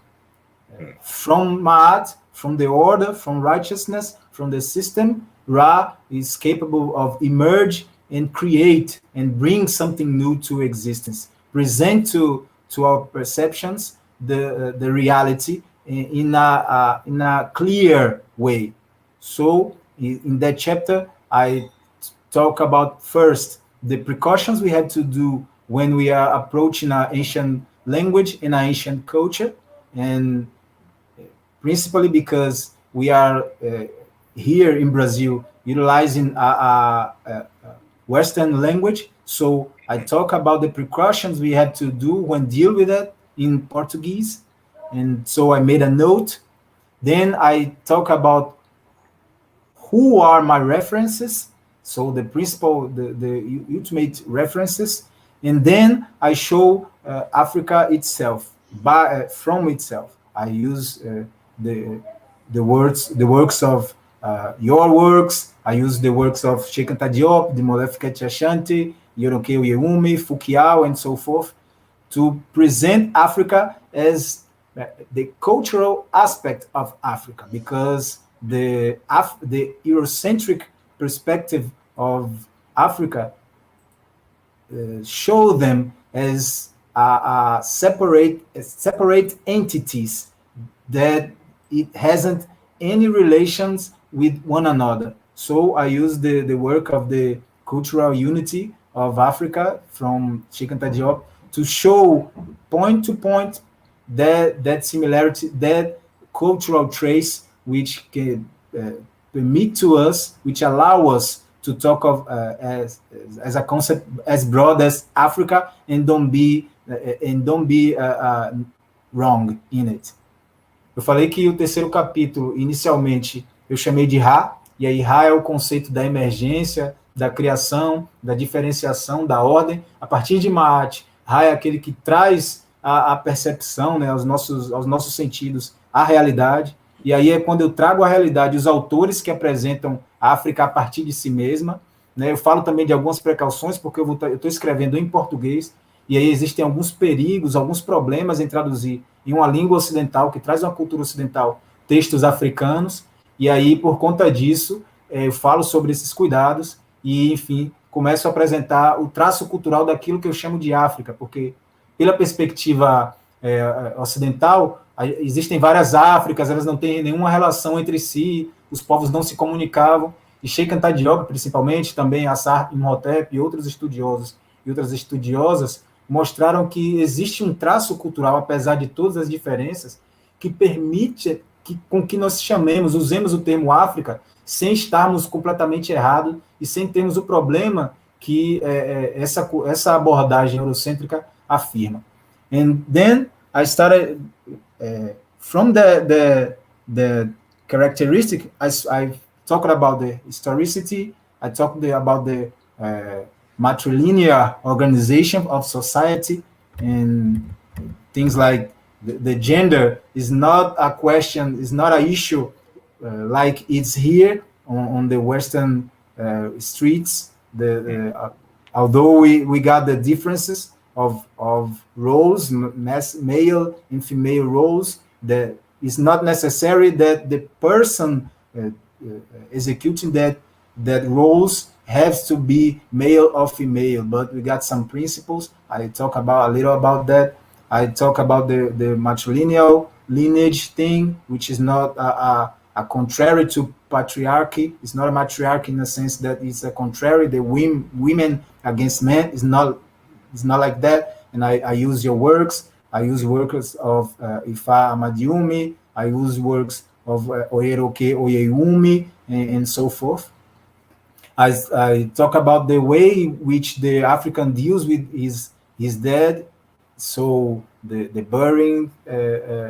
From Ma'at, from the order, from righteousness, from the system, Ra is capable of emerge and create and bring something new to existence, present to our perceptions the reality in a clear way. So in that chapter, I talk about first the precautions we had to do when we are approaching an ancient language and an ancient culture, and principally because we are here in Brazil utilizing a Western language. So I talk about the precautions we had to do when deal with it in Portuguese. And so I made a note. Then I talk about who are my references. So the principal, the ultimate references. And then I show Africa itself, from itself. I use the works of your works. I use the works of Cheikh Anta Diop, the Molefe Ashanti, Yoronke Oyewumi, Fukiao, and so forth, to present Africa as the cultural aspect of Africa, because the Eurocentric perspective of Africa show them as separate entities that it hasn't any relations with one another. So I use the work of the cultural unity of Africa from Cheikh Anta Diop to show point to point that similarity, that cultural trace, which can permit to us, which allow us to talk of as a concept as broad as Africa, and don't be wrong in it. Eu falei que o terceiro capítulo, inicialmente, eu chamei de Ra, e aí Ra é o conceito da emergência, da criação, da diferenciação, da ordem. A partir de Ma'at, Ra é aquele que traz a percepção, né, aos nossos sentidos, a realidade. E aí é quando eu trago a realidade, os autores que apresentam a África a partir de si mesma. Né? Eu falo também de algumas precauções, porque eu estou escrevendo em português, e aí existem alguns perigos, alguns problemas em traduzir em uma língua ocidental, que traz uma cultura ocidental, textos africanos. E aí, por conta disso, eu falo sobre esses cuidados e, enfim, começo a apresentar o traço cultural daquilo que eu chamo de África, porque, pela perspectiva ocidental, existem várias Áfricas, elas não têm nenhuma relação entre si, os povos não se comunicavam, e Sheikh Anta Diop, principalmente, também Asar Imhotep e outros estudiosos e outras estudiosas, mostraram que existe um traço cultural, apesar de todas as diferenças, que permite com que nós chamemos, usemos o termo África, sem estarmos completamente errados e sem termos o problema que essa abordagem eurocêntrica afirma. And then I started from the characteristic. I talked about the historicity. I talked about the matrilinear organization of society, and things like the gender is not a question, is not an issue like it's here on the Western streets. Although we got the differences of roles, male and female roles, that it's not necessary that the person executing that roles has to be male or female, but we got some principles. I talk about a little about that. I talk about the matrilineal lineage thing, which is not a contrary to patriarchy. It's not a matriarchy in the sense that it's a contrary. The women against men is not like that. And I use your works. I use works of Ifa Amadiumi. I use works of Oyeroke Oyeumi and so forth. I talk about the way which the African deals with his dead. So the burying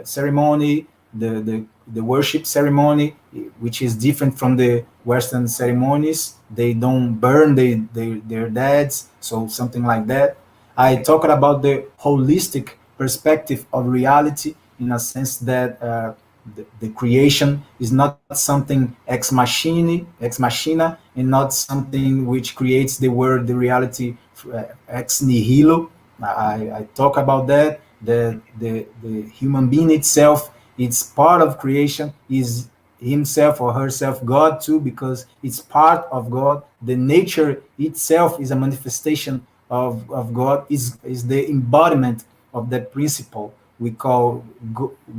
ceremony, the worship ceremony, which is different from the Western ceremonies. They don't burn their deads, so something like that. I talked about the holistic perspective of reality in a sense that the creation is not something ex machina, and not something which creates the world, the reality ex nihilo. I talk about that. The human being itself, it's part of creation, is himself or herself God too, because it's part of God. The nature itself is a manifestation of God, is the embodiment of that principle we call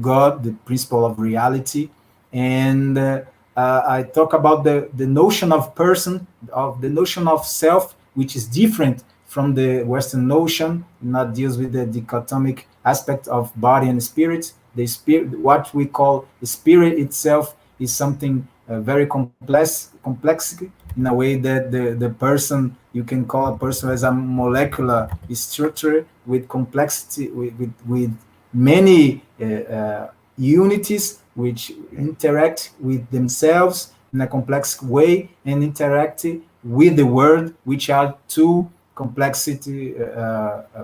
God, the principle of reality. And I talk about the notion of person, of the notion of self, which is different from the Western notion, not deals with the dichotomic aspect of body and spirit. The spirit, what we call the spirit itself, is something very complex in a way that the person, you can call a person as a molecular structure with complexity, with many unities which interact with themselves in a complex way and interact with the world, which are two complexity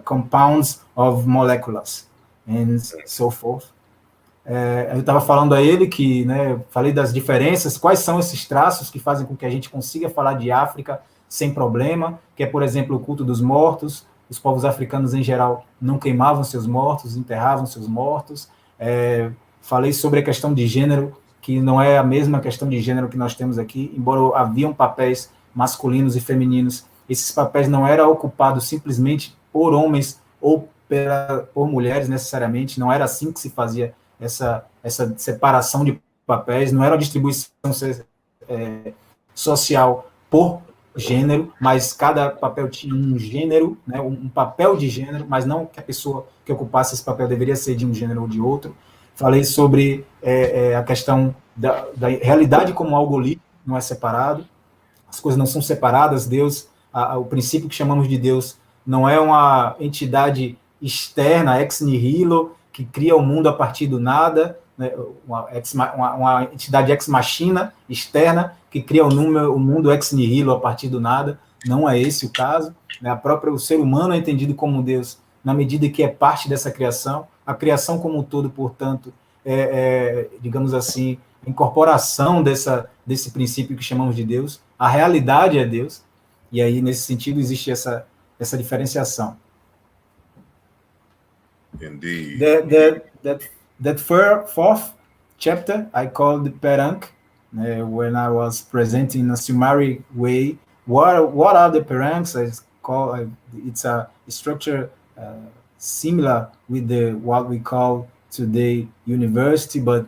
compounds of molecules and so forth. Eu estava falando a ele que, né, falei das diferenças, quais são esses traços que fazem com que a gente consiga falar de África sem problema, que é, por exemplo, o culto dos mortos. Os povos africanos, em geral, não queimavam seus mortos, enterravam seus mortos. Falei sobre a questão de gênero, que não é a mesma questão de gênero que nós temos aqui, embora haviam papéis masculinos e femininos, esses papéis não eram ocupados simplesmente por homens ou por mulheres, necessariamente, não era assim que se fazia essa separação de papéis, não era uma distribuição social por gênero, mas cada papel tinha um gênero, né, um papel de gênero, mas não que a pessoa que ocupasse esse papel deveria ser de um gênero ou de outro. Falei sobre a questão da realidade como algo líquido, não é separado, as coisas não são separadas. Deus, o princípio que chamamos de Deus, não é uma entidade externa, ex nihilo, que cria o mundo a partir do nada, né, uma entidade ex machina, externa, que cria o mundo ex nihilo a partir do nada. Não é esse o caso. Né? O ser humano é entendido como Deus na medida que é parte dessa criação. A criação como um todo, portanto, digamos assim, a incorporação desse princípio que chamamos de Deus. A realidade é Deus. E aí, nesse sentido, existe essa diferenciação. Indeed. That fourth chapter I call the Perank, when I was presenting in a summary way what are the parangs. It's a structure similar with the what we call today university, but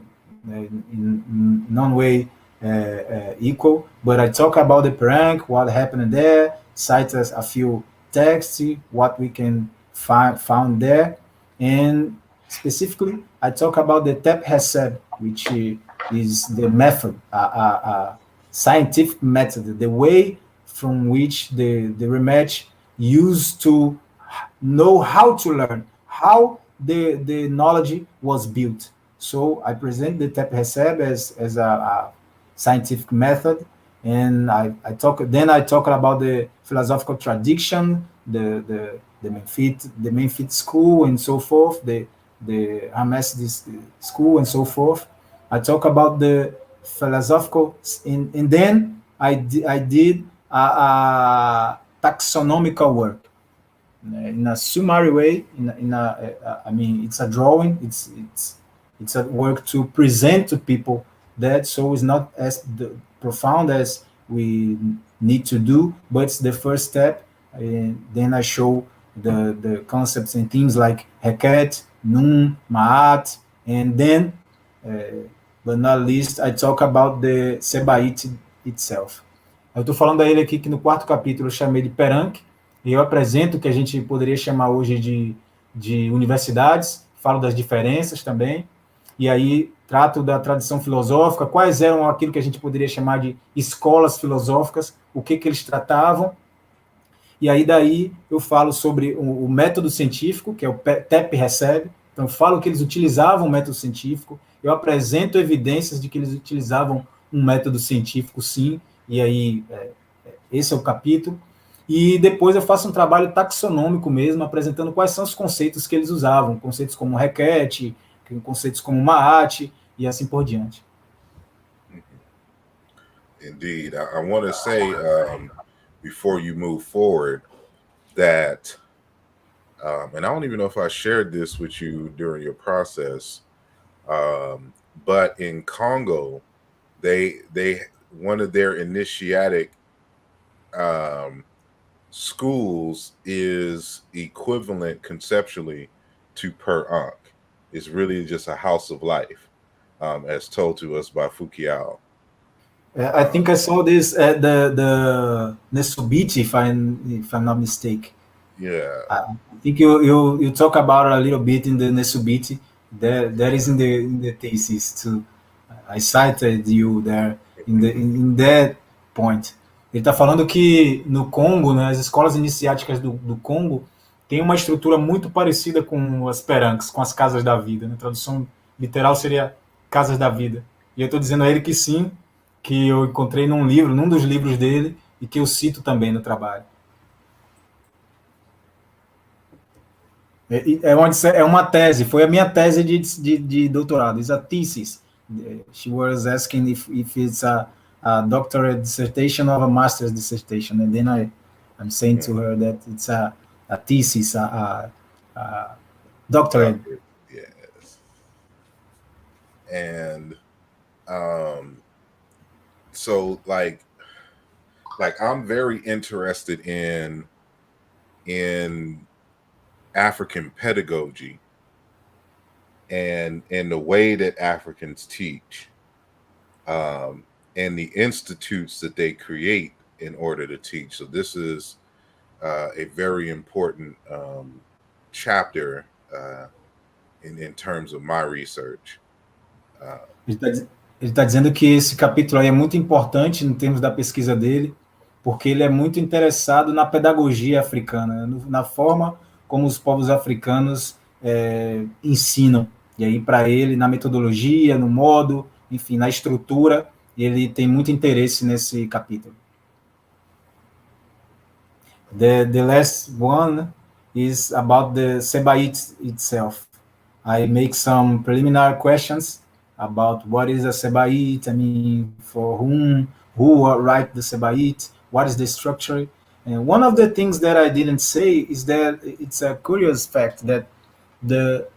in none way equal. But I talk about the parang, what happened there, cite us a few texts, what we can found there, and specifically I talk about the tep hesed, which is the method, scientific method, the way from which the rematch used to know how to learn, how the knowledge was built. So I present the Tep Heseb as a scientific method, and I talk about the philosophical tradition, the Memphis school and so forth, the Hamas school and so forth. I talk about the philosophical, and then I did a taxonomical work in a summary way. I mean, it's a drawing. It's a work to present to people that, so it's not as profound as we need to do, but it's the first step. And then I show the concepts and things like Heket, Nun, Ma'at, and then, but not least, I talk about the Sebait itself. Eu estou falando a ele aqui que no quarto capítulo eu chamei de Perank, e eu apresento o que a gente poderia chamar hoje de universidades, falo das diferenças também, e aí trato da tradição filosófica, quais eram aquilo que a gente poderia chamar de escolas filosóficas, o que eles tratavam, e aí daí eu falo sobre o método científico, que é o TEP recebe, então eu falo que eles utilizavam o método científico, eu apresento evidências de que eles utilizavam um método científico, sim, e aí esse é o capítulo. E depois eu faço um trabalho taxonômico mesmo, apresentando quais são os conceitos que eles usavam, conceitos como requete, conceitos como maat, e assim por diante. Indeed. I want to say, before you move forward, that, and I don't even know if I shared this with you during your process, but in Congo, they one of their initiatic schools is equivalent conceptually to Per Ankh. It's really just a house of life, as told to us by Foucault. I think I saw this at the Nesubiti, if I'm not mistaken. Yeah, I think you talk about it a little bit in the Nesubiti. That is in the thesis too. I cited you there in that point. Ele está falando que no Congo, né, as escolas iniciáticas do Congo têm uma estrutura muito parecida com as peranques, com as casas da vida. Né? A tradução literal seria casas da vida. E eu estou dizendo a ele que sim, que eu encontrei num dos livros dele, e que eu cito também no trabalho. É uma tese, foi a minha tese de doutorado. It's a thesis. She was asking if it's a doctorate dissertation or a master's dissertation, and then I'm saying to her that it's a thesis, a doctorate. Yes. And so like I'm very interested in African pedagogy and the way that Africans teach, and the institutes that they create in order to teach. So this is a very important chapter in terms of my research. Ele está dizendo que esse capítulo aí é muito importante em termos da pesquisa dele, porque ele é muito interessado na pedagogia africana, na forma como os povos africanos ensinam. E aí, para ele, na metodologia, no modo, enfim, na estrutura, ele tem muito interesse nesse capítulo. The last one is about the Sebait itself. I make some preliminary questions about what is a Sebait, I mean, for who write the Sebait, what is the structure. And one of the things that I didn't say is that it's a curious fact that the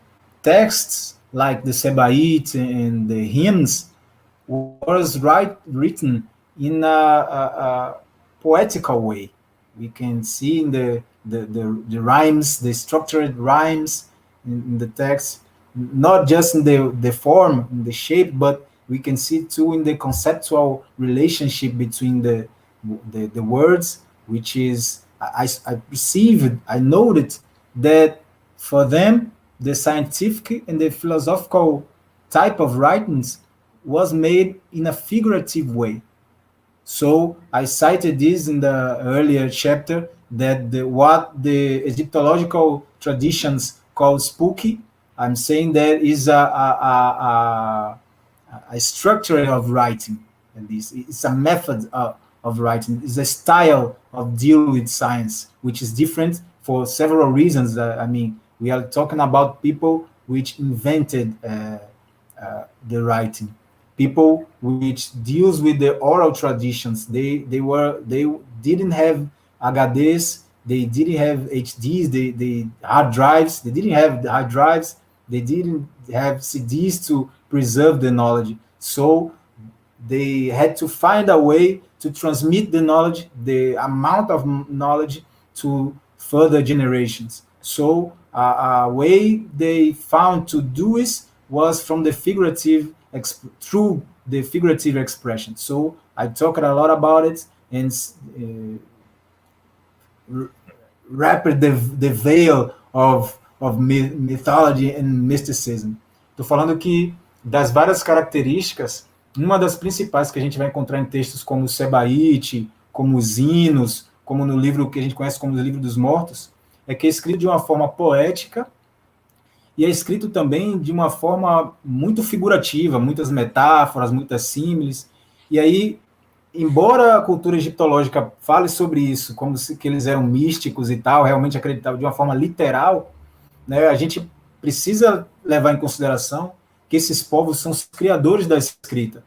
texts like the Sebait and the hymns was written in a poetical way. We can see in the rhymes, the structured rhymes in the text, not just in the form, in the shape, but we can see too in the conceptual relationship between the words, which is I perceived, I noted that for them the scientific and the philosophical type of writings was made in a figurative way. So I cited this in the earlier chapter that what the Egyptological traditions call spooky, I'm saying that is a structure of writing, and this it's a method of writing. It's a style of deal with science, which is different for several reasons. I mean, we are talking about people which invented the writing, people which deals with the oral traditions. They didn't have HDs, they didn't have HDs, they hard drives, they didn't have the hard drives, they didn't have CDs to preserve the knowledge. So they had to find a way to transmit the knowledge, the amount of knowledge, to further generations. So a way they found to do this was from the figurative, through the figurative expression. So I talked a lot about it and wrapped the veil of mythology and mysticism. Estou falando que das várias características, uma das principais que a gente vai encontrar em textos como o Sebaíte, como os hinos, como no livro que a gente conhece como o Livro dos Mortos, é que é escrito de uma forma poética e é escrito também de uma forma muito figurativa, muitas metáforas, muitas símiles. E aí, embora a cultura egiptológica fale sobre isso, como se que eles eram místicos e tal, realmente acreditavam de uma forma literal, né, a gente precisa levar em consideração que esses povos são os criadores da escrita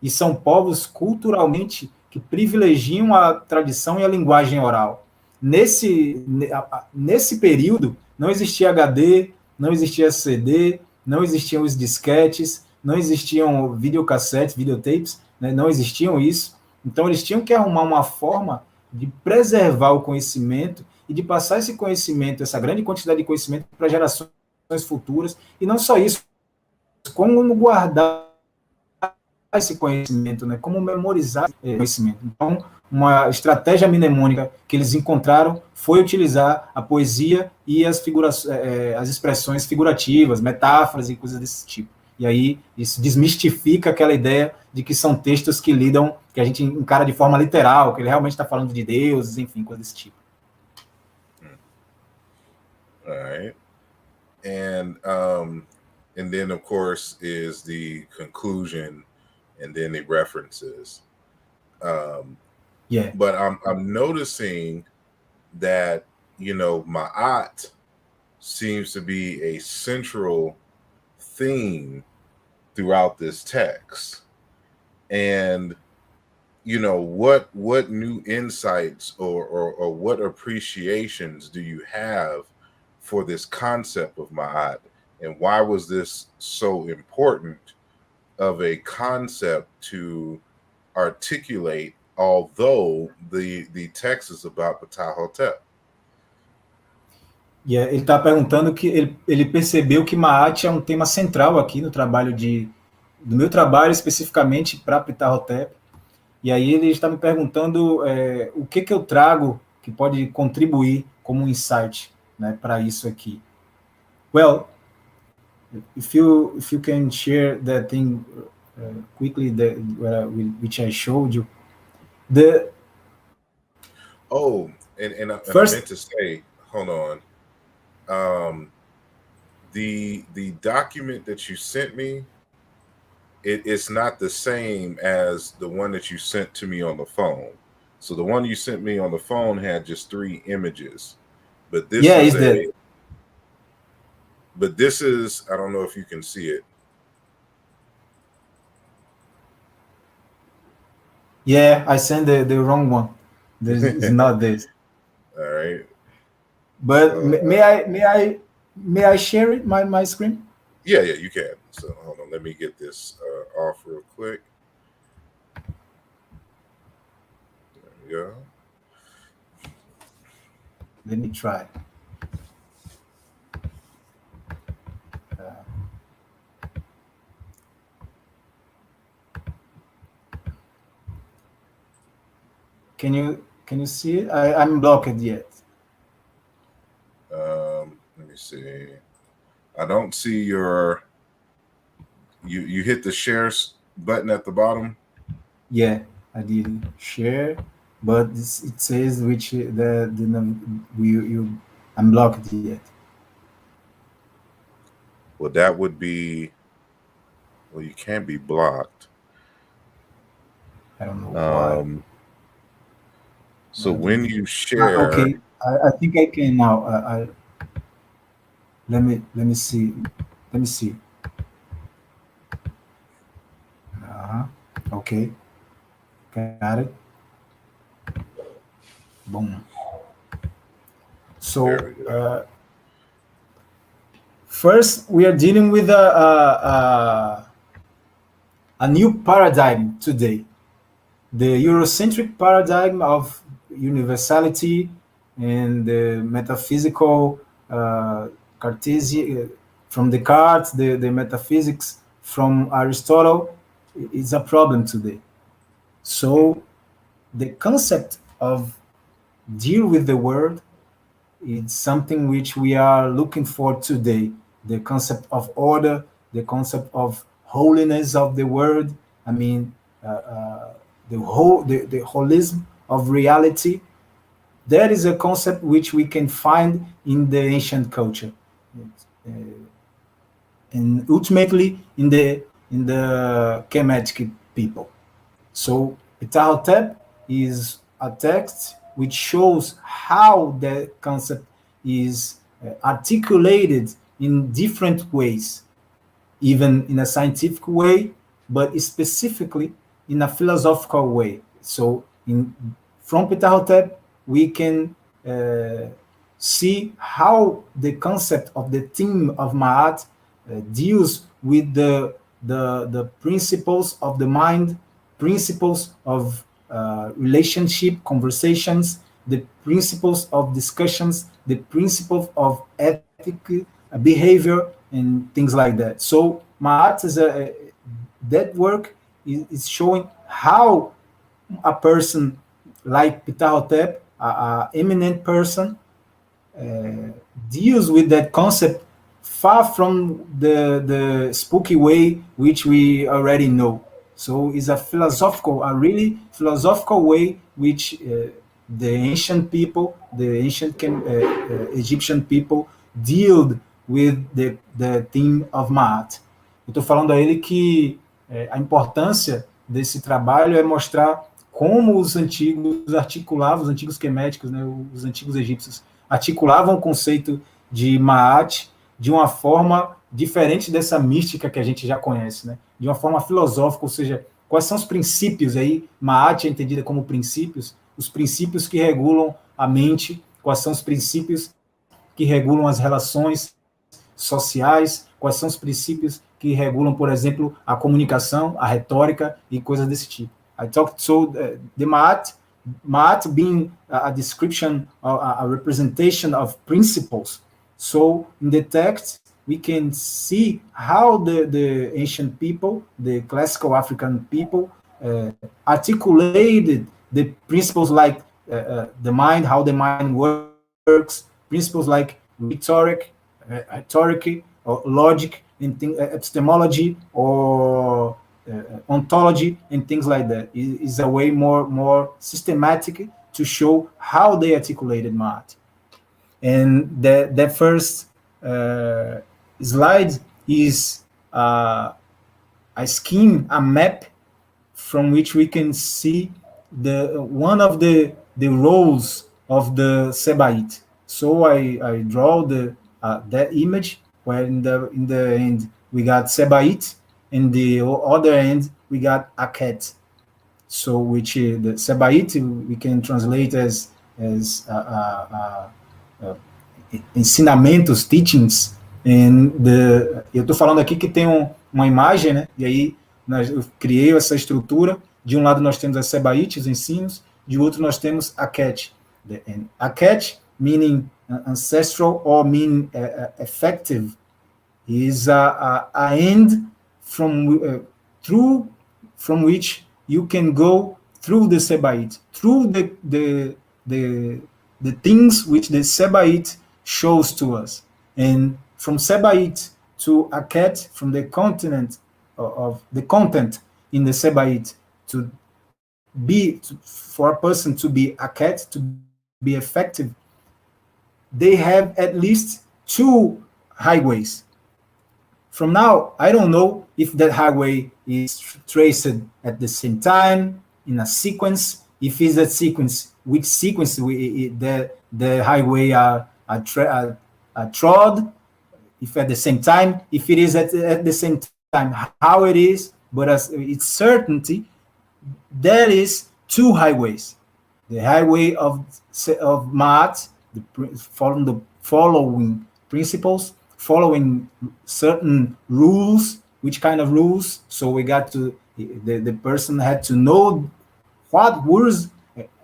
e são povos culturalmente que privilegiam a tradição e a linguagem oral. Nesse período, não existia HD, não existia CD, não existiam os disquetes, não existiam videocassetes, videotapes, né, não existiam isso. Então, eles tinham que arrumar uma forma de preservar o conhecimento e de passar esse conhecimento, essa grande quantidade de conhecimento, para gerações futuras. E não só isso, como guardar esse conhecimento, né? Como memorizar esse conhecimento. Então, uma estratégia mnemônica que eles encontraram foi utilizar a poesia e as expressões figurativas, metáforas e coisas desse tipo. E aí isso desmistifica aquela ideia de que são textos que lidam, que a gente encara de forma literal, que ele realmente está falando de deuses, enfim, coisas desse tipo. All right. And then of course is the conclusion and then the references. Yeah. But I'm noticing that, you know, Ma'at seems to be a central theme throughout this text. And, you know, what new insights or what appreciations do you have for this concept of Ma'at? And why was this so important of a concept to articulate, although the text is about Ptah Hotep? Yeah, ele está perguntando que ele percebeu que Ma'at é um tema central aqui no trabalho do meu trabalho, especificamente para Ptah Hotep. E aí ele está me perguntando o que eu trago que pode contribuir como um insight, né, para isso aqui. Well, if you can share that thing quickly, which I showed you. And I meant to say, hold on. The document that you sent me, it's not the same as the one that you sent to me on the phone. So the one you sent me on the phone had just 3 images, but this is I don't know if you can see it. Yeah, I sent the wrong one. It's not this. All right. But so, may I share it, my screen? Yeah, you can. So hold on, let me get this off real quick. Yeah. Let me try. Can you see it? I'm blocked yet. Let me see. I don't see your. You hit the share button at the bottom. Yeah, I did share, but it says which I'm blocked yet. Well, that would be. Well, you can't be blocked. I don't know why. So when you share, okay, I think I can now. Let me see. Let me see. Okay, got it. Boom. So first, we are dealing with a new paradigm today, the Eurocentric paradigm of universality and the metaphysical Cartesian from Descartes, the metaphysics from Aristotle is a problem today. So the concept of deal with the world is something which we are looking for today. The concept of order, the concept of holiness of the world. I mean, the holism of reality. That is a concept which we can find in the ancient culture, and ultimately in the Kemetic people. So Ptah is a text which shows how the concept is articulated in different ways, even in a scientific way, but specifically in a philosophical way. So from Ptah we can see how the concept of the theme of Ma'at deals with the principles of the mind, principles of relationship, conversations, the principles of discussions, the principles of ethic behavior, and things like that. So Ma'at is that work is showing how a person like Ptah, a eminent person, deals with that concept far from the spooky way which we already know. So it's a really philosophical way which the ancient people, the ancient Egyptian people dealt with the theme of Ma'at. Eu estou falando a ele que a importância desse trabalho é mostrar como os antigos articulavam, os antigos queméticos, né, os antigos egípcios, articulavam o conceito de Ma'at de uma forma diferente dessa mística que a gente já conhece, né? De uma forma filosófica, ou seja, quais são os princípios aí, Ma'at é entendida como princípios, os princípios que regulam a mente, quais são os princípios que regulam as relações sociais, quais são os princípios que regulam, por exemplo, a comunicação, a retórica e coisas desse tipo. I talked so the Ma'at being a description, a representation of principles. So in the text, we can see how the ancient people, the classical African people, articulated the principles like the mind, how the mind works, principles like rhetoric, or logic, and epistemology, or ontology, and things like that. It is a way more systematic to show how they articulated Ma'at. And the first slide is a scheme, a map from which we can see one of the roles of the Sebait. So I draw that image where in the end we got Sebait, and the other end we got Aket. So which the Sebait we can translate as ensinamentos, teachings. Eu estou falando aqui que tem uma imagem, né? E aí eu criei essa estrutura. De um lado nós temos as Sebait, os ensinos, de outro nós temos Aket. Aket, meaning ancestral or meaning effective, is a end from which you can go through the Sebait, through the things which the Sebait shows to us. And from Sebait to Aket, from the continent of the content in the Sebait to for a person to be Aket, to be effective, they have at least two highways. From now, I don't know if that highway is traced at the same time, in a sequence, if it's a sequence, which sequence the highway are trod, if at the same time, if it is at the same time, how it is, but as it's certainty, there is two highways. The highway of Maat, following the following principles, following certain rules. Which kind of rules? So we got to, the person had to know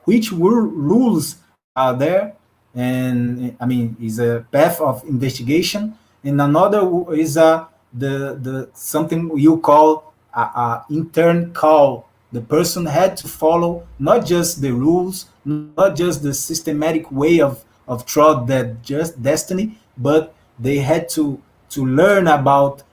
which rules are there, and I mean, is a path of investigation, and another is the something you call a intern call. The person had to follow not just the rules, not just the systematic way of trod that just destiny, but they had to learn about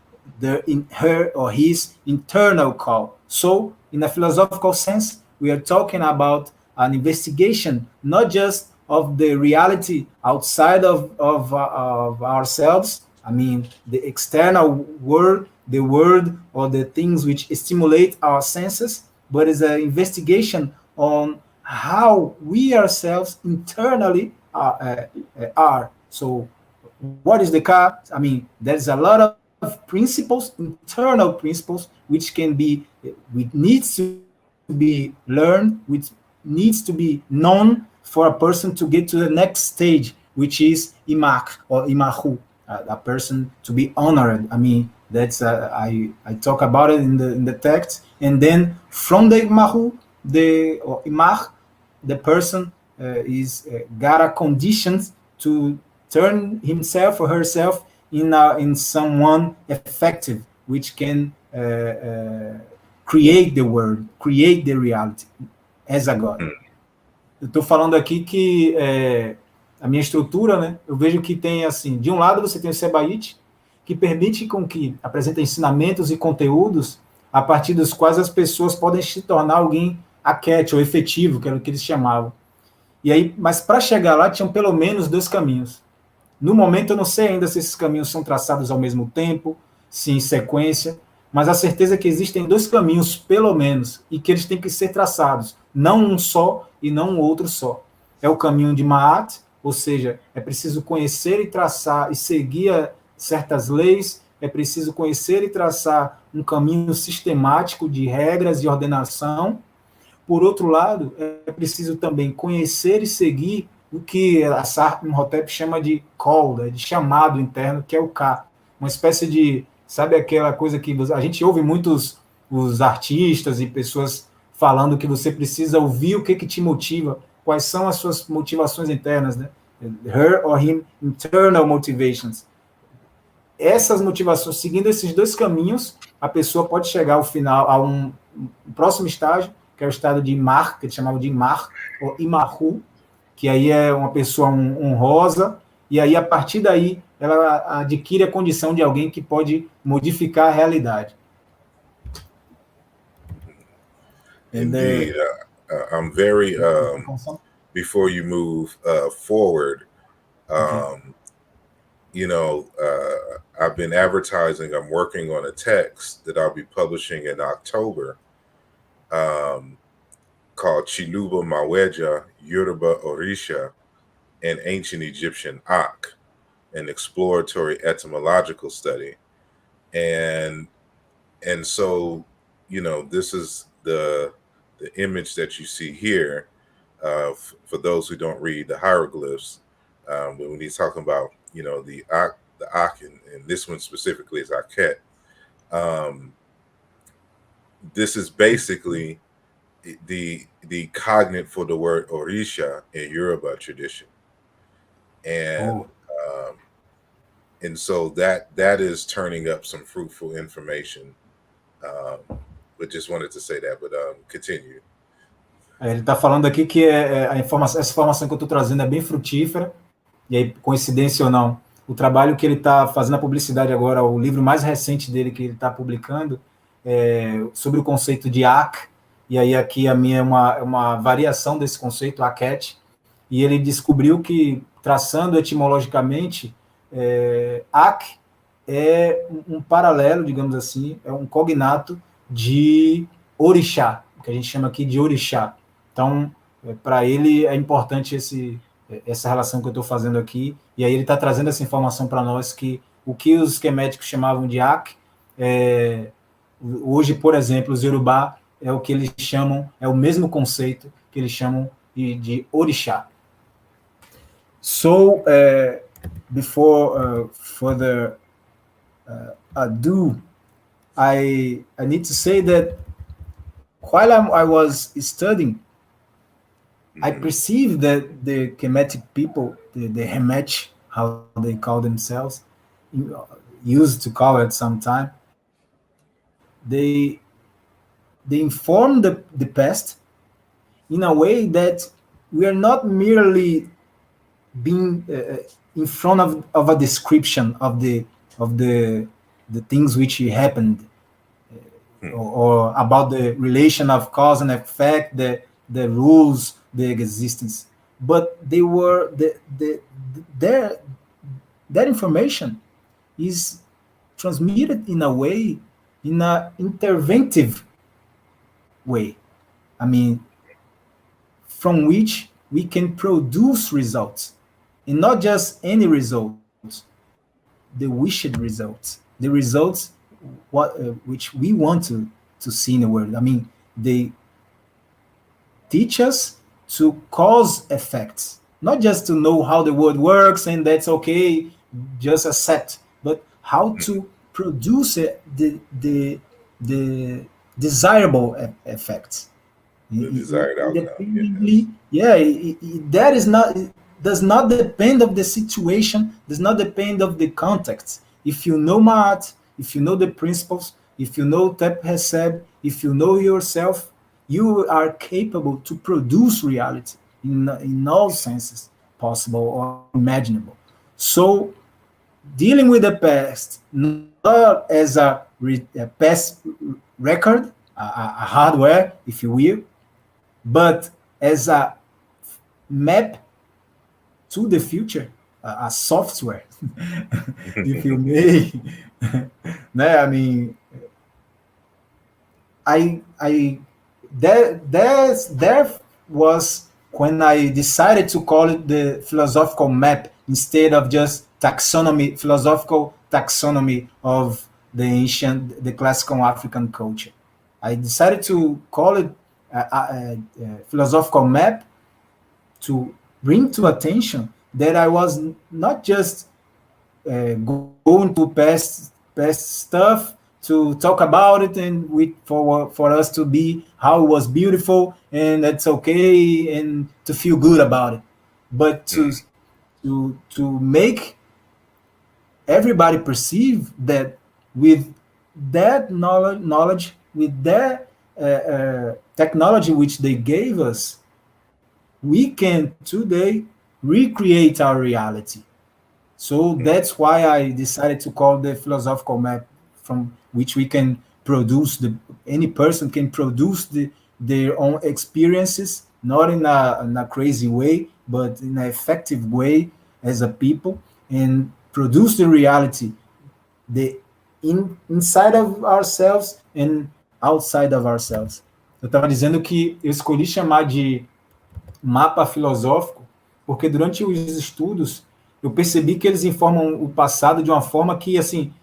her or his internal call. So, in a philosophical sense, we are talking about an investigation, not just of the reality outside of ourselves. I mean, the external world, the world or the things which stimulate our senses, but it's an investigation on how we ourselves internally are. So, what is the car? I mean, there's a lot of principles, internal principles, which can be, which needs to be learned, which needs to be known for a person to get to the next stage, which is imak or imahu, a person to be honored. I mean, that's I talk about it in the text, and then from the imahu, the or imach, the person is got a conditions to turn himself or herself in someone effective, which can create the world, create the reality as a God. Eu estou falando aqui que a minha estrutura, né, eu vejo que tem assim, de um lado você tem o Sebaite, que permite com que apresenta ensinamentos e conteúdos a partir dos quais as pessoas podem se tornar alguém aquete ou efetivo, que era o que eles chamavam. E aí, mas para chegar lá tinham pelo menos dois caminhos. No momento eu não sei ainda se esses caminhos são traçados ao mesmo tempo, se em sequência, mas a certeza é que existem dois caminhos, pelo menos, e que eles têm que ser traçados, não um só e não um outro só. É o caminho de Ma'at, ou seja, é preciso conhecer e traçar e seguir certas leis, é preciso conhecer e traçar um caminho sistemático de regras e ordenação. Por outro lado, é preciso também conhecer e seguir o que Asar Imhotep chama de call, né, de chamado interno, que é o K. Uma espécie de, sabe aquela coisa que a gente ouve muitos os artistas e pessoas falando que você precisa ouvir o que te motiva, quais são as suas motivações internas, né? Her or him internal motivations. Essas motivações, seguindo esses dois caminhos, a pessoa pode chegar ao final, a um próximo estágio, que é o estado de Imar, que eles chamavam de Imar, ou Imahu, que aí é uma pessoa honrosa, e aí, a partir daí, ela adquire a condição de alguém que pode modificar a realidade. Indeed. I'm very, before you move forward, you know, I've been advertising, I'm working on a text that I'll be publishing in October, called Chiluba Maweja, Yoruba Orisha, and Ancient Egyptian Ak, an exploratory etymological study. And so, you know, this is the image that you see here, for those who don't read the hieroglyphs, when he's talking about, you know, the Ak, and this one specifically is Aket. This is basically, the cognate for the word Orisha in Yoruba tradition, and and so that is turning up some fruitful information. But just wanted to say that. But continue. Ele está falando aqui que essa informação que eu estou trazendo é bem frutífera, e aí, coincidência ou não, o trabalho que ele está fazendo a publicidade agora, o livro mais recente dele que ele está publicando, sobre o conceito de Ak, e aí aqui a minha é uma variação desse conceito, Aket, e ele descobriu que, traçando etimologicamente, Ak é um paralelo, digamos assim, é um cognato de Orixá, que a gente chama aqui de Orixá. Então, para ele é importante essa relação que eu estou fazendo aqui, e aí ele está trazendo essa informação para nós que o que os queméticos chamavam de Ak, hoje, por exemplo, os Yorubá é o que eles chamam, é o mesmo conceito que eles chamam de Orixá. So, before further ado, I need to say that while I was studying, I perceived that the Kemetic people, the Hemech, how they call themselves, used to call it sometime, they inform the past in a way that we are not merely being in front of a description of the things which happened, or about the relation of cause and effect, the rules, the existence, but they were that information is transmitted in a way, in an interventive way. I mean, from which we can produce results, and not just any results, the wished results, the results which we want to see in the world. I mean, they teach us to cause effects, not just to know how the world works and that's okay, just accept, but how to produce the desirable effects. The desired outcome. That is not, it does not depend of the situation, does not depend of the context. If you know math, if you know the principles, if you know Tep Heseb, if you know yourself, you are capable to produce reality in all senses possible or imaginable. So, dealing with the past, not as a past record, a hardware, if you will, but as a map to the future, a software, if you may. I mean, there was when I decided to call it the philosophical map instead of just philosophical taxonomy of the classical African culture. I decided to call it a philosophical map to bring to attention that I was not just going to past stuff to talk about it and for us to be how it was beautiful and that's okay and to feel good about it, but to make everybody perceive that with that knowledge, with that technology which they gave us, we can today recreate our reality. So that's why I decided to call the philosophical map, from which we can produce, any person can produce their own experiences, not in a crazy way, but in an effective way as a people, and produce the reality, inside of ourselves and outside of ourselves. Eu estava dizendo que eu escolhi chamar de mapa filosófico porque durante os estudos eu percebi que eles informam o passado de uma forma que, assim,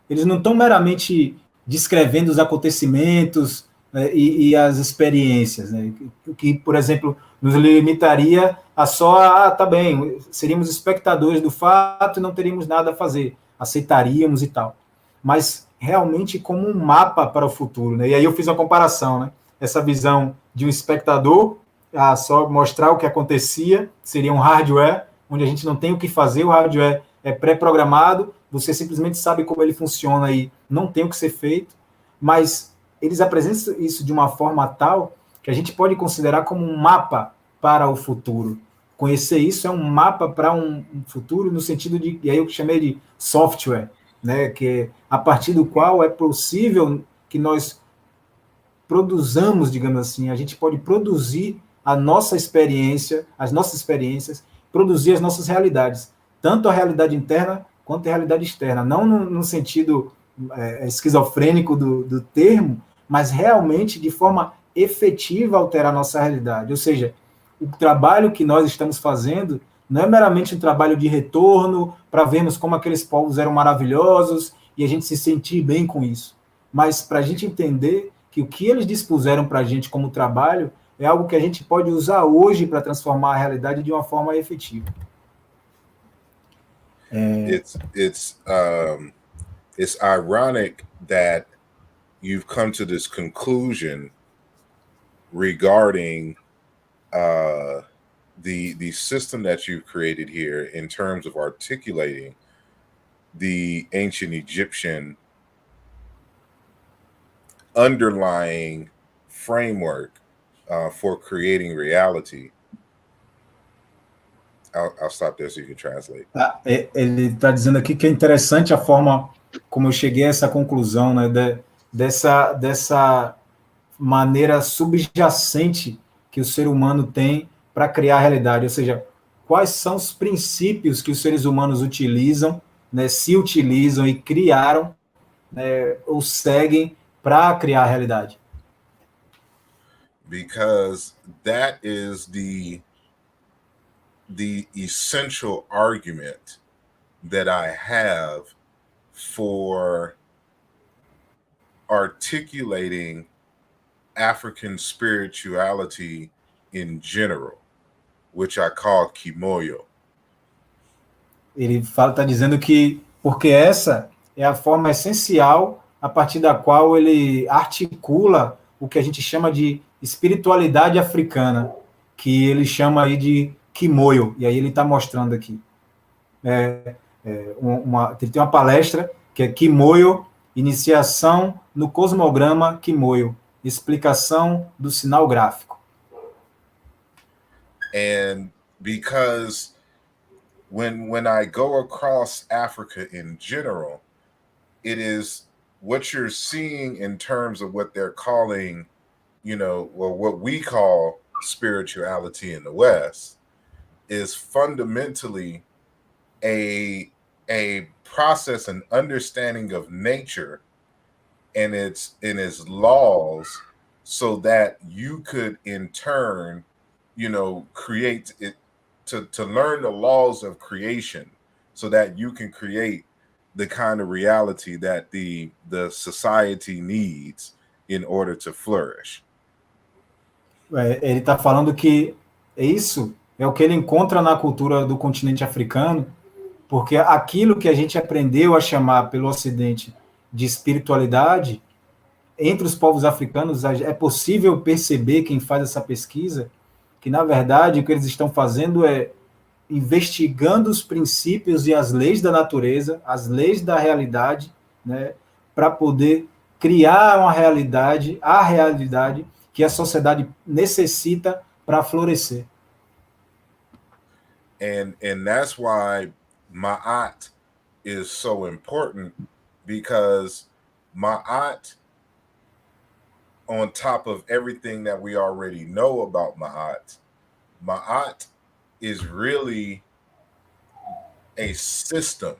eles não estão meramente descrevendo os acontecimentos e as experiências, né? Que, por exemplo, nos limitaria a só, tá bem, seríamos espectadores do fato e não teríamos nada a fazer, aceitaríamos e tal. Mas realmente como um mapa para o futuro, né? E aí eu fiz uma comparação, né? Essa visão de um espectador a só mostrar o que acontecia, seria um hardware, onde a gente não tem o que fazer, o hardware é pré-programado, você simplesmente sabe como ele funciona e não tem o que ser feito, mas eles apresentam isso de uma forma tal que a gente pode considerar como um mapa para o futuro. Conhecer isso é um mapa para um futuro no sentido de, e aí eu chamei de software, né, que é a partir do qual é possível que nós produzamos, digamos assim, a gente pode produzir a nossa experiência, as nossas experiências, produzir as nossas realidades, tanto a realidade interna quanto a realidade externa, não no sentido esquizofrênico do termo, mas realmente de forma efetiva alterar a nossa realidade. Ou seja, o trabalho que nós estamos fazendo não é meramente um trabalho de retorno para vermos como aqueles povos eram maravilhosos e a gente se sentir bem com isso, mas para a gente entender que o que eles dispuseram para a gente como trabalho é algo que a gente pode usar hoje para transformar a realidade de uma forma efetiva. It's ironic that you've come to this conclusion regarding the system that you've created here in terms of articulating the ancient Egyptian underlying framework for creating reality. I'll stop there so you can translate. Ele está dizendo aqui que é interessante a forma como eu cheguei a essa conclusão, né, dessa maneira subjacente que o ser humano tem para criar a realidade, ou seja, quais são os princípios que os seres humanos utilizam, né, se utilizam e criaram, né, ou seguem para criar a realidade. Because that is the essential argument that I have for articulating African spirituality in general, which I call kimoyo. Ele está dizendo que, porque essa é a forma essencial a partir da qual ele articula o que a gente chama de espiritualidade africana, que ele chama aí de kimoyo, e aí ele está mostrando aqui. Ele tem uma palestra que é Kimoyo, iniciação no cosmograma Kimoyo, explicação do sinal gráfico. And because when I go across Africa in general, it is what you're seeing in terms of what they're calling, what we call spirituality in the West is fundamentally a process and understanding of nature and its laws, so that you could in turn, create it to learn the laws of creation, so that you can create the kind of reality that the society needs in order to flourish. Ele está falando que isso é o que ele encontra na cultura do continente africano, porque aquilo que a gente aprendeu a chamar pelo Ocidente de espiritualidade, entre os povos africanos é possível perceber, quem faz essa pesquisa, que na verdade o que eles estão fazendo é investigando os princípios e as leis da natureza, as leis da realidade, né, para poder criar uma realidade, a realidade que a sociedade necessita para florescer. And that's why Ma'at is so important, because Ma'at, on top of everything that we already know about Ma'at is really a system,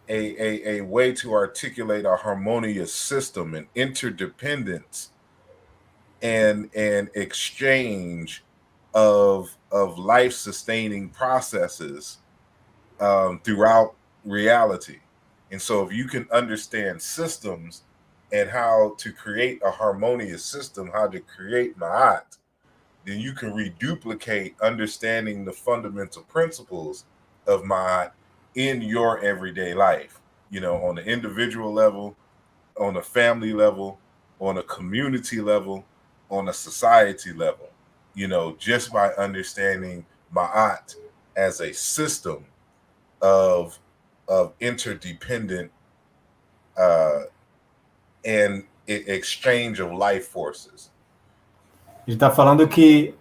a way to articulate a harmonious system and interdependence and exchange of life-sustaining processes throughout reality. And so if you can understand systems and how to create a harmonious system, how to create Ma'at, then you can reduplicate understanding the fundamental principles of Ma'at in your everyday life, on the individual level, on a family level, on a community level, on a society level, just by understanding Ma'at as a system of interdependent and exchange of life forces. A gente está falando que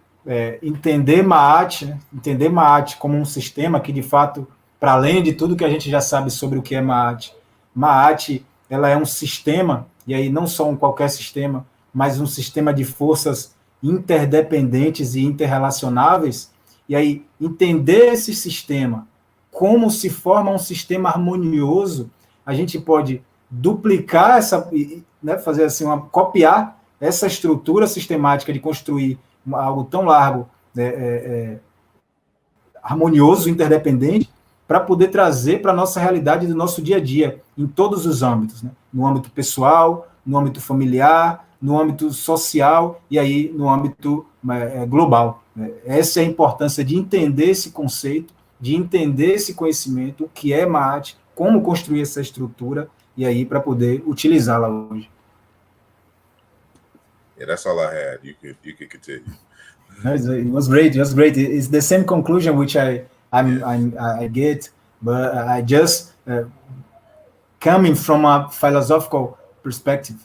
entender Ma'at, né? Entender Ma'at como um sistema que, de fato, para além de tudo que a gente já sabe sobre o que é Ma'at, Ma'at, ela é um sistema, e aí não só um qualquer sistema, mas um sistema de forças interdependentes e interrelacionáveis, e aí entender esse sistema, como se forma um sistema harmonioso, a gente pode duplicar essa, né, fazer assim, copiar essa estrutura sistemática de construir algo tão largo, harmonioso, interdependente, para poder trazer para a nossa realidade do nosso dia a dia, em todos os âmbitos, né? No âmbito pessoal, no âmbito familiar, no âmbito social e aí no âmbito global. Essa é a importância de entender esse conceito, de entender esse conhecimento, o que é Ma'at, como construir essa estrutura e aí para poder utilizá-la hoje. Yeah, that's all I had. You could continue. No, it was great. It was great. It's the same conclusion which I get, but I just coming from a philosophical perspective.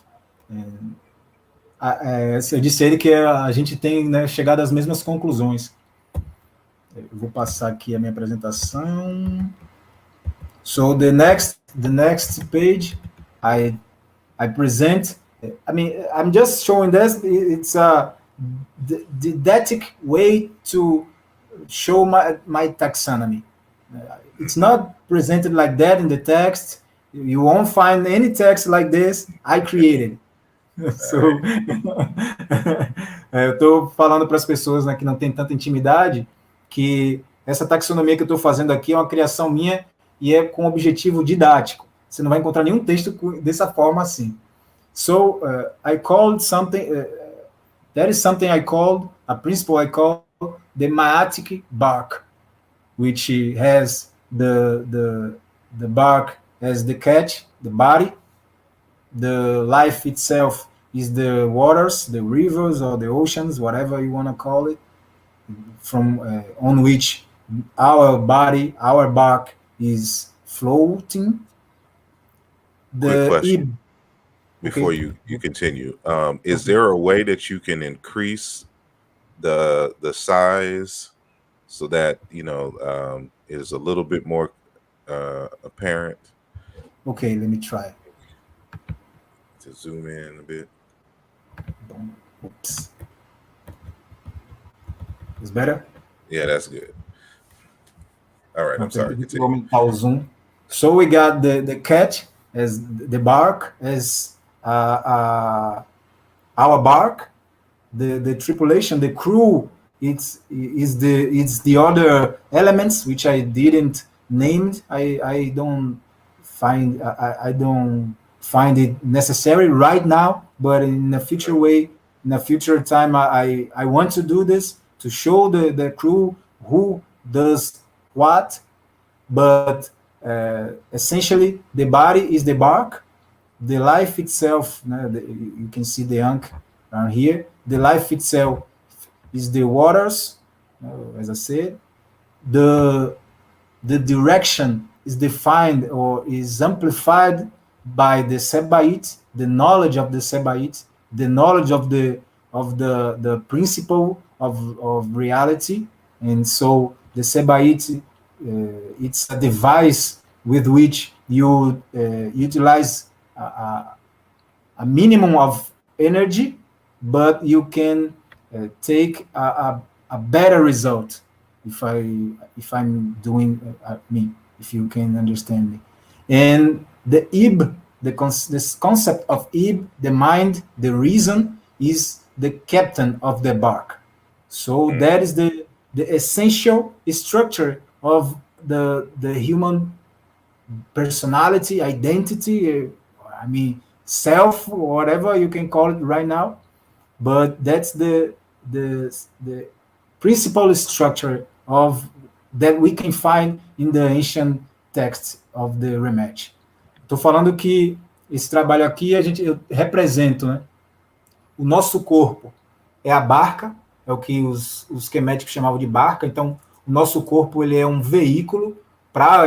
Eu disse a ele que a gente tem, né, chegado às mesmas conclusões. Eu vou passar aqui a minha apresentação. So the next page, I present. I mean, I'm just showing this. It's a didactic way to show my taxonomy. It's not presented like that in the text. You won't find any text like this. I created. So, eu estou falando para as pessoas, né, que não tem tanta intimidade, que essa taxonomia que eu estou fazendo aqui é uma criação minha e é com objetivo didático. Você não vai encontrar nenhum texto dessa forma assim. So I called something. That is something I called a principle I call the Ma'atic bark, which has the bark as the catch, the body. The life itself is the waters, the rivers or the oceans, whatever you want to call it, from on which our body, our bark is floating. Quick question. Before you continue, is there a way that you can increase the size so that is a little bit more apparent? Okay, let me try to zoom in a bit. Oops. Is better? Yeah, that's good. All right, I'm sorry. Zoom. So we got the catch as the bark as our bark, the tripulation, the crew. It's the other elements which I didn't name. I don't find it necessary right now, but in a future way, in a future time, I want to do this to show the crew who does what, but essentially the body is the bark, the life itself, you can see the unk around here, the life itself is the waters, as I said, the direction is defined or is amplified by the Sebait, the knowledge of the Sebait, the knowledge of the principle of reality. And so the Sebait, it's a device with which you utilize a minimum of energy, but you can take a better result. If I'm doing if you can understand me. And the Ib, this concept of Ib, the mind, the reason, is the captain of the bark. So that is the essential structure of the human personality, identity, self, whatever you can call it right now. But that's the principal structure of that we can find in the ancient texts of the rematch. Estou falando que esse trabalho aqui eu represento, né, o nosso corpo. é a barca, é o que os queméticos chamavam de barca. Então, o nosso corpo ele é um veículo para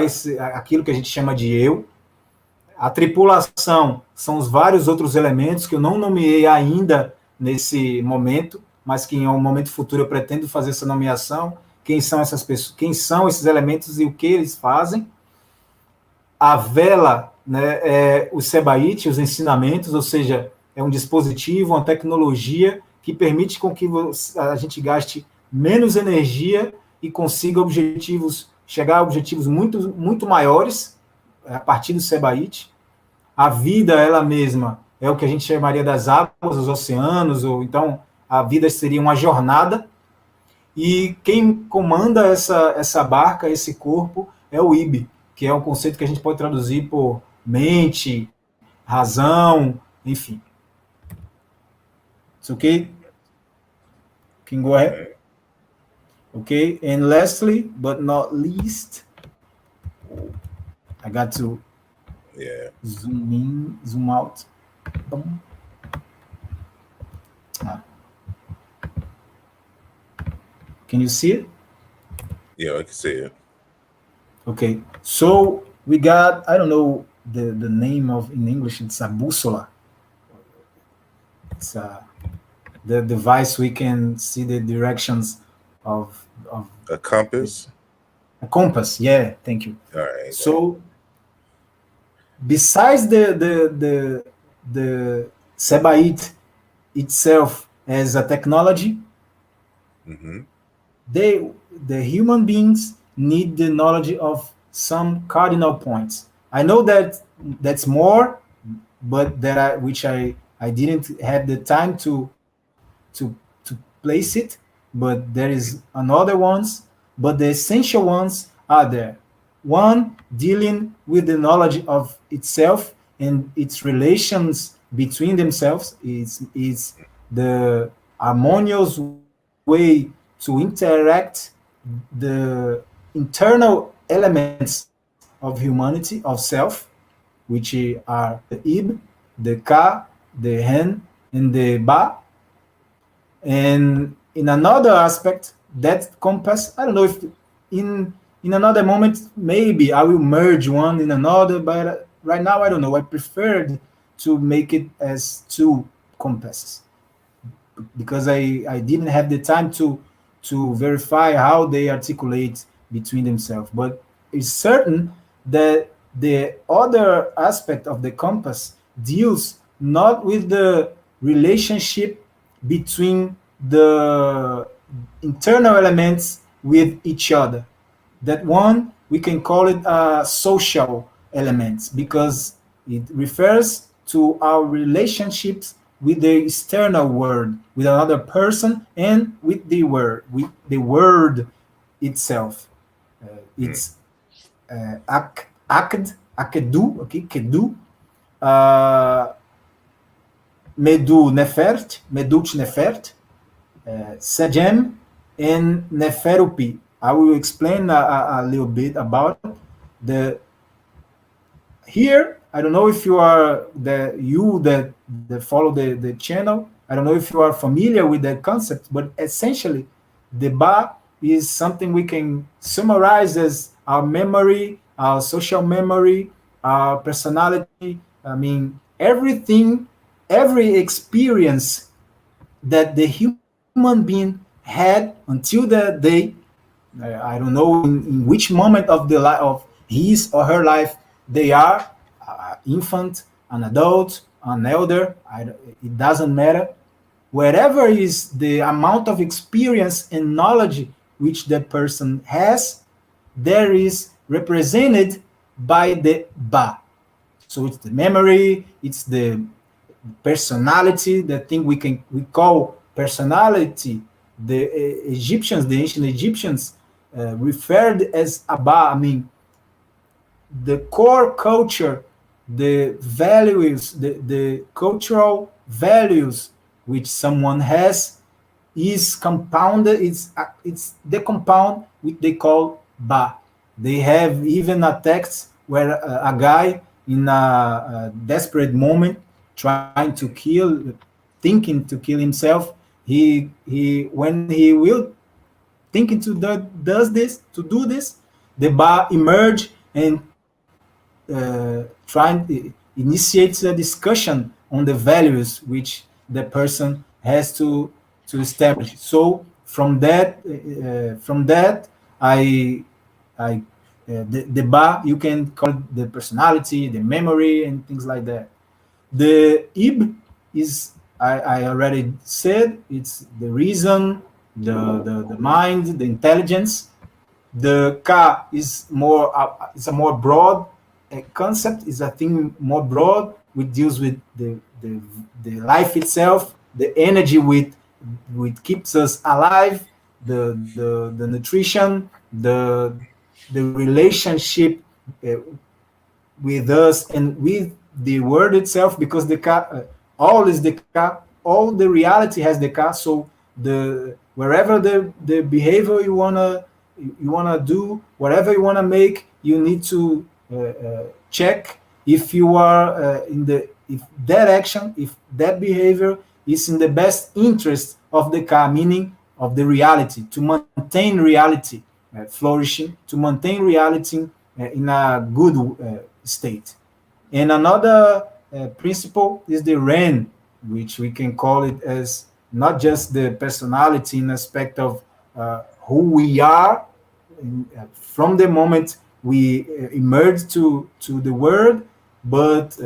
aquilo que a gente chama de eu. A tripulação são os vários outros elementos que eu não nomeei ainda nesse momento, mas que em um momento futuro eu pretendo fazer essa nomeação. Quem são essas pessoas? Quem são esses elementos e o que eles fazem? A vela, né, é o sebaite, os ensinamentos, ou seja, é um dispositivo, uma tecnologia que permite com que a gente gaste menos energia e consiga chegar a objetivos muito maiores a partir do sebaite. A vida, ela mesma, é o que a gente chamaria das águas, os oceanos, ou então a vida seria uma jornada, e quem comanda essa barca, esse corpo, é o Ibe, que é um conceito que a gente pode traduzir por mente, razão, enfim. It's okay? Can go ahead? Okay, and lastly, but not least, I got to zoom in, zoom out. Can you see it? Yeah, I can see it. Okay, so we got, I don't know the name of, in English, it's a bússola. It's the device we can see the directions of a compass. A compass, yeah, thank you. All right. So besides the Sebaid itself as a technology, the human beings need the knowledge of some cardinal points. I know that that's more, but which I didn't have the time to place it, but there is another ones, but the essential ones are there. One, dealing with the knowledge of itself and its relations between themselves is the harmonious way to interact the internal elements of humanity, of self, which are the Ib, the Ka, the Hen, and the Ba. And in another aspect, that compass, I don't know if in another moment, maybe I will merge one in another, but right now, I don't know. I preferred to make it as two compasses because I didn't have the time to verify how they articulate between themselves. But it's certain that the other aspect of the compass deals not with the relationship between the internal elements with each other. That one, we can call it social elements because it refers to our relationships with the external world, with another person, and with the word itself. It's akedu, okay, kedu, medu nefert, medut nefert, sejem, and neferupi. I will explain a little bit about the. Here, I don't know if you are that follow the channel. I don't know if you are familiar with that concept, but essentially, the Ba is something we can summarize as our memory, our social memory, our personality. I mean, everything, every experience that the human being had until that day. I don't know in which moment of the life of his or her life they are, infant, an adult, an elder, it doesn't matter. Wherever is the amount of experience and knowledge which that person has, there is represented by the Ba. So it's the memory, it's the personality, the thing we call personality. The Egyptians, the ancient Egyptians, referred as Aba. I mean, the core culture, the values, the cultural values which someone has is compounded. It's the compound which they call Ba. They have even a text where a guy in a desperate moment trying to kill, thinking to kill himself, when he will thinking to do this, the Ba emerge and initiates a discussion on the values which the person has to establish. So from that, the Ba, you can call it the personality, the memory, and things like that. The Ib is, I already said, it's the reason, the mind, the intelligence. The Ka is more, it's a more broad concept, is a thing more broad, which deals with the life itself, the energy which keeps us alive, the nutrition, the relationship with us and with the world itself, because the Ka, all is the Ka, all the reality has the Ka. So the wherever the behavior you wanna do, whatever you wanna make, you need to check if you are if that action, if that behavior is in the best interest of the Ka, meaning of the reality, to maintain reality flourishing, to maintain reality in a good state. And another principle is the Ren, which we can call it as not just the personality in aspect of who we are from the moment we emerge to the world, but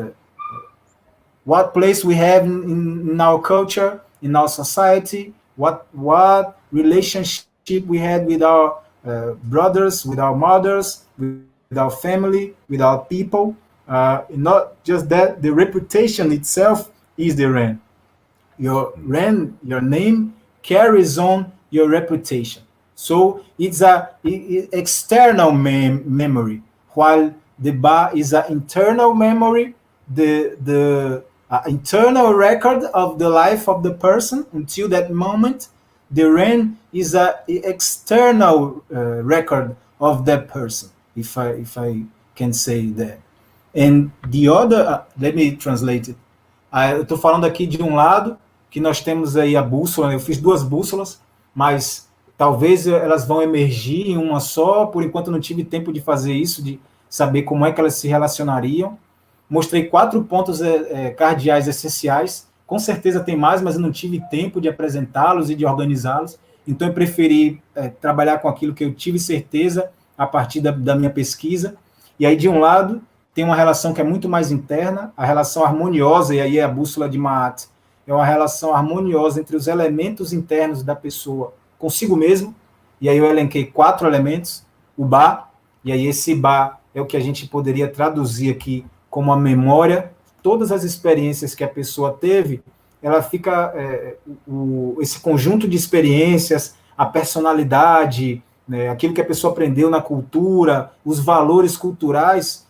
what place we have in our culture, in our society, what relationship we had with our brothers, with our mothers, with our family, with our people. Not just that, the reputation itself is the Ren. Your name carries on your reputation. So it's a external memory, while the Ba is an internal memory, the internal record of the life of the person until that moment. The Ren is an external record of that person, if I can say that. And the other, let me translate it. Eu estou falando aqui de um lado, que nós temos aí a bússola, eu fiz 2 bússolas, mas talvez elas vão emergir em uma só, por enquanto não tive tempo de fazer isso, de saber como é que elas se relacionariam. Mostrei 4 pontos cardeais essenciais, com certeza tem mais, mas eu não tive tempo de apresentá-los e de organizá-los, então eu preferi trabalhar com aquilo que eu tive certeza a partir da minha pesquisa. E aí, de um lado, tem uma relação que é muito mais interna, a relação harmoniosa, e aí é a bússola de Maat, é uma relação harmoniosa entre os elementos internos da pessoa consigo mesmo, e aí eu elenquei 4 elementos, o Ba, e aí esse Ba é o que a gente poderia traduzir aqui como a memória, todas as experiências que a pessoa teve, ela fica, esse conjunto de experiências, a personalidade, né, aquilo que a pessoa aprendeu na cultura, os valores culturais,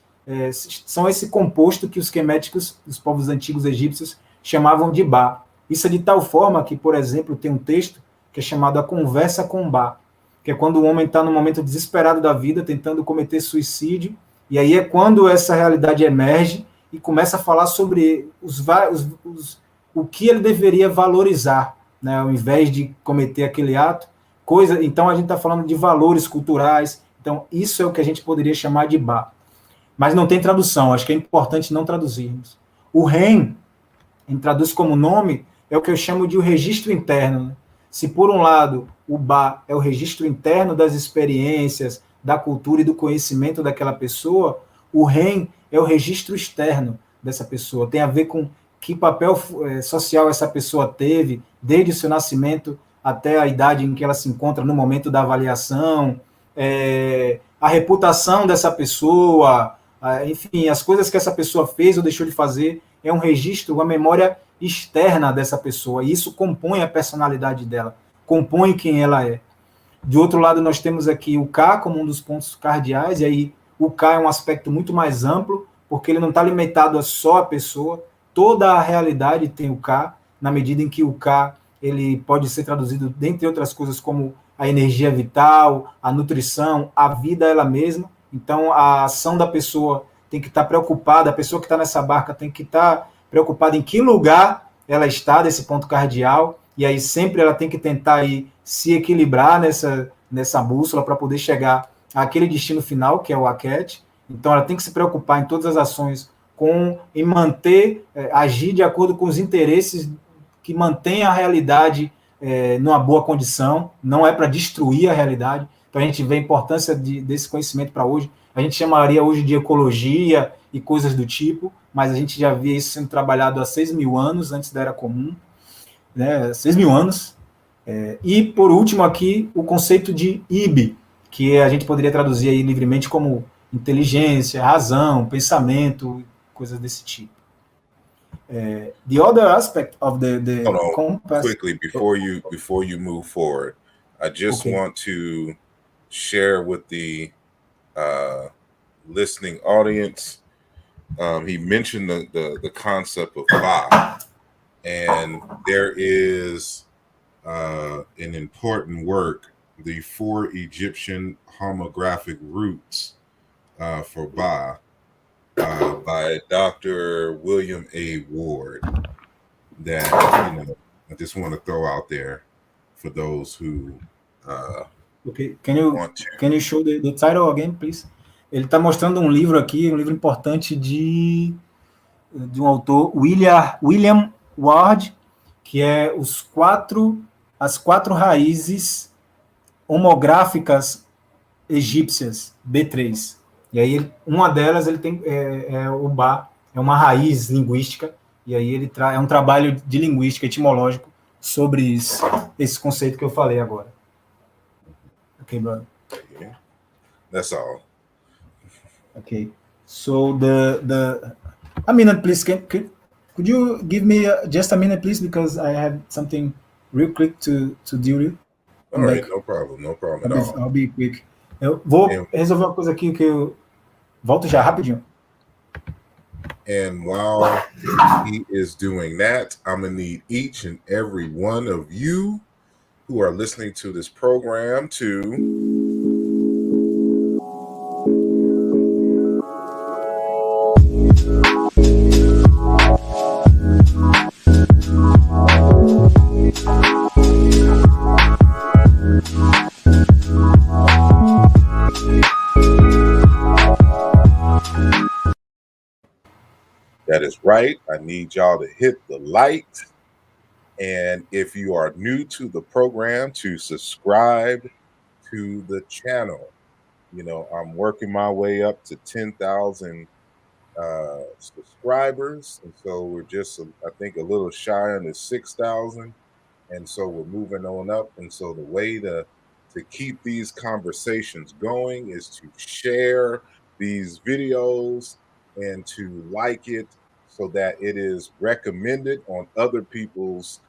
são esse composto que os queméticos, os povos antigos egípcios, chamavam de Ba. Isso é de tal forma que, por exemplo, tem um texto que é chamado A Conversa com Ba, que é quando o homem está num momento desesperado da vida, tentando cometer suicídio, e aí é quando essa realidade emerge e começa a falar sobre o que ele deveria valorizar, né, ao invés de cometer aquele ato. Então, a gente está falando de valores culturais, então isso é o que a gente poderia chamar de Ba. Mas não tem tradução, acho que é importante não traduzirmos. O Ren, em traduz como nome, é o que eu chamo de o registro interno. Né? Se, por um lado, o Ba é o registro interno das experiências, da cultura e do conhecimento daquela pessoa, o Ren é o registro externo dessa pessoa. Tem a ver com que papel social essa pessoa teve, desde o seu nascimento até a idade em que ela se encontra no momento da avaliação, a reputação dessa pessoa, enfim, as coisas que essa pessoa fez ou deixou de fazer, é um registro, uma memória externa dessa pessoa, e isso compõe a personalidade dela, compõe quem ela é. De outro lado, nós temos aqui o Ka como um dos pontos cardeais, e aí o Ka é um aspecto muito mais amplo, porque ele não está limitado a só a pessoa, toda a realidade tem o Ka, na medida em que o Ka ele pode ser traduzido, dentre outras coisas, como a energia vital, a nutrição, a vida ela mesma. Então, a ação da pessoa tem que estar preocupada, a pessoa que está nessa barca tem que estar preocupada em que lugar ela está, desse ponto cardeal, e aí sempre ela tem que tentar aí se equilibrar nessa bússola para poder chegar àquele destino final, que é o Aket. Então ela tem que se preocupar em todas as ações em manter, agir de acordo com os interesses que mantém a realidade numa boa condição, não é para destruir a realidade. Então a gente vê a importância desse conhecimento para hoje. A gente chamaria hoje de ecologia e coisas do tipo, mas a gente já via isso sendo trabalhado há 6.000 anos, antes da Era Comum, né? 6.000 anos. E, por último, aqui, o conceito de IB, que a gente poderia traduzir aí livremente como inteligência, razão, pensamento, coisas desse tipo. The other aspect of the compass... Quickly, before you move forward, I just want to share with the listening audience. He mentioned the concept of Ba, and there is an important work, the 4 Egyptian homographic roots for Ba, by Dr. William A. Ward, that I just want to throw out there for those who Can you show the title again, please? Ele está mostrando um livro aqui, um livro importante de um autor, William Ward, que é as 4 raízes homográficas egípcias, B3. E aí, uma delas ele tem o Ba, é uma raiz linguística, e aí ele é um trabalho de linguística etimológico sobre esse conceito que eu falei agora. Okay, brother. Okay. That's all. Okay. So a minute, please. Could you give me just a minute, please, because I have something real quick to deal with. All right, no problem at all. I'll be quick. Eu vou resolver uma coisa aqui que eu volto já rapidinho. And while he is doing that, I'm going to need each and every one of you who are listening to this program to That is right. I need y'all to hit the like. And if you are new to the program, to subscribe to the channel. I'm working my way up to 10,000 subscribers. And so we're just, I think, a little shy on the 6,000. And so we're moving on up. And so the way to keep these conversations going is to share these videos and to like it so that it is recommended on other people's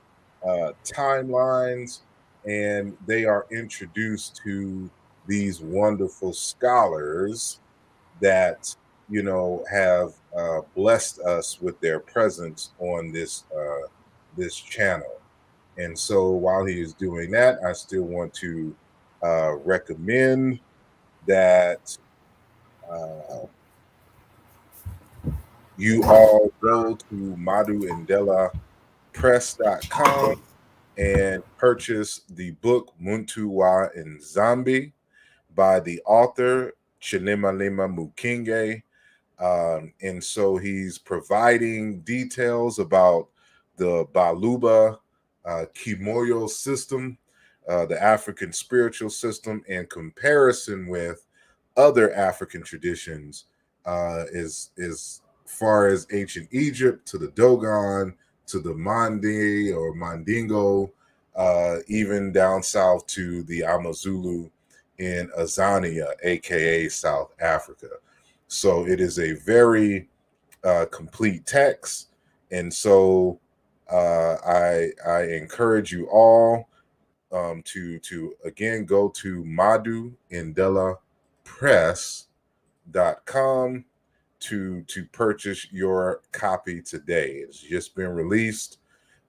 timelines, and they are introduced to these wonderful scholars that have blessed us with their presence on this channel. And so while he is doing that, I still want to recommend that you all go to maduindelapress.com and purchase the book Muntu Wa Nzambi by the author Chinemalema Mukinge. And so he's providing details about the Baluba Kimoyo system, the African spiritual system, in comparison with other African traditions, as far as ancient Egypt, to the Dogon, to the Mandi or Mandingo, even down south to the Amazulu in Azania, aka South Africa. So it is a very complete text. And so I encourage you all to again go to maduindelapress.com to purchase your copy today. It's just been released,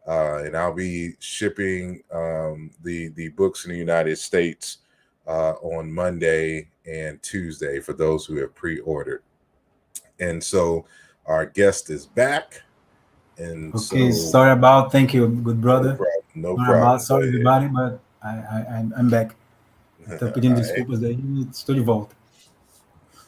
and I'll be shipping the books in the United States on Monday and Tuesday for those who have pre-ordered. And so our guest is back. And okay, sorry about. Thank you, good brother. No Normal, problem. Go sorry ahead. everybody, but I'm back. Estou pedindo All right. desculpas aí, estou de volta.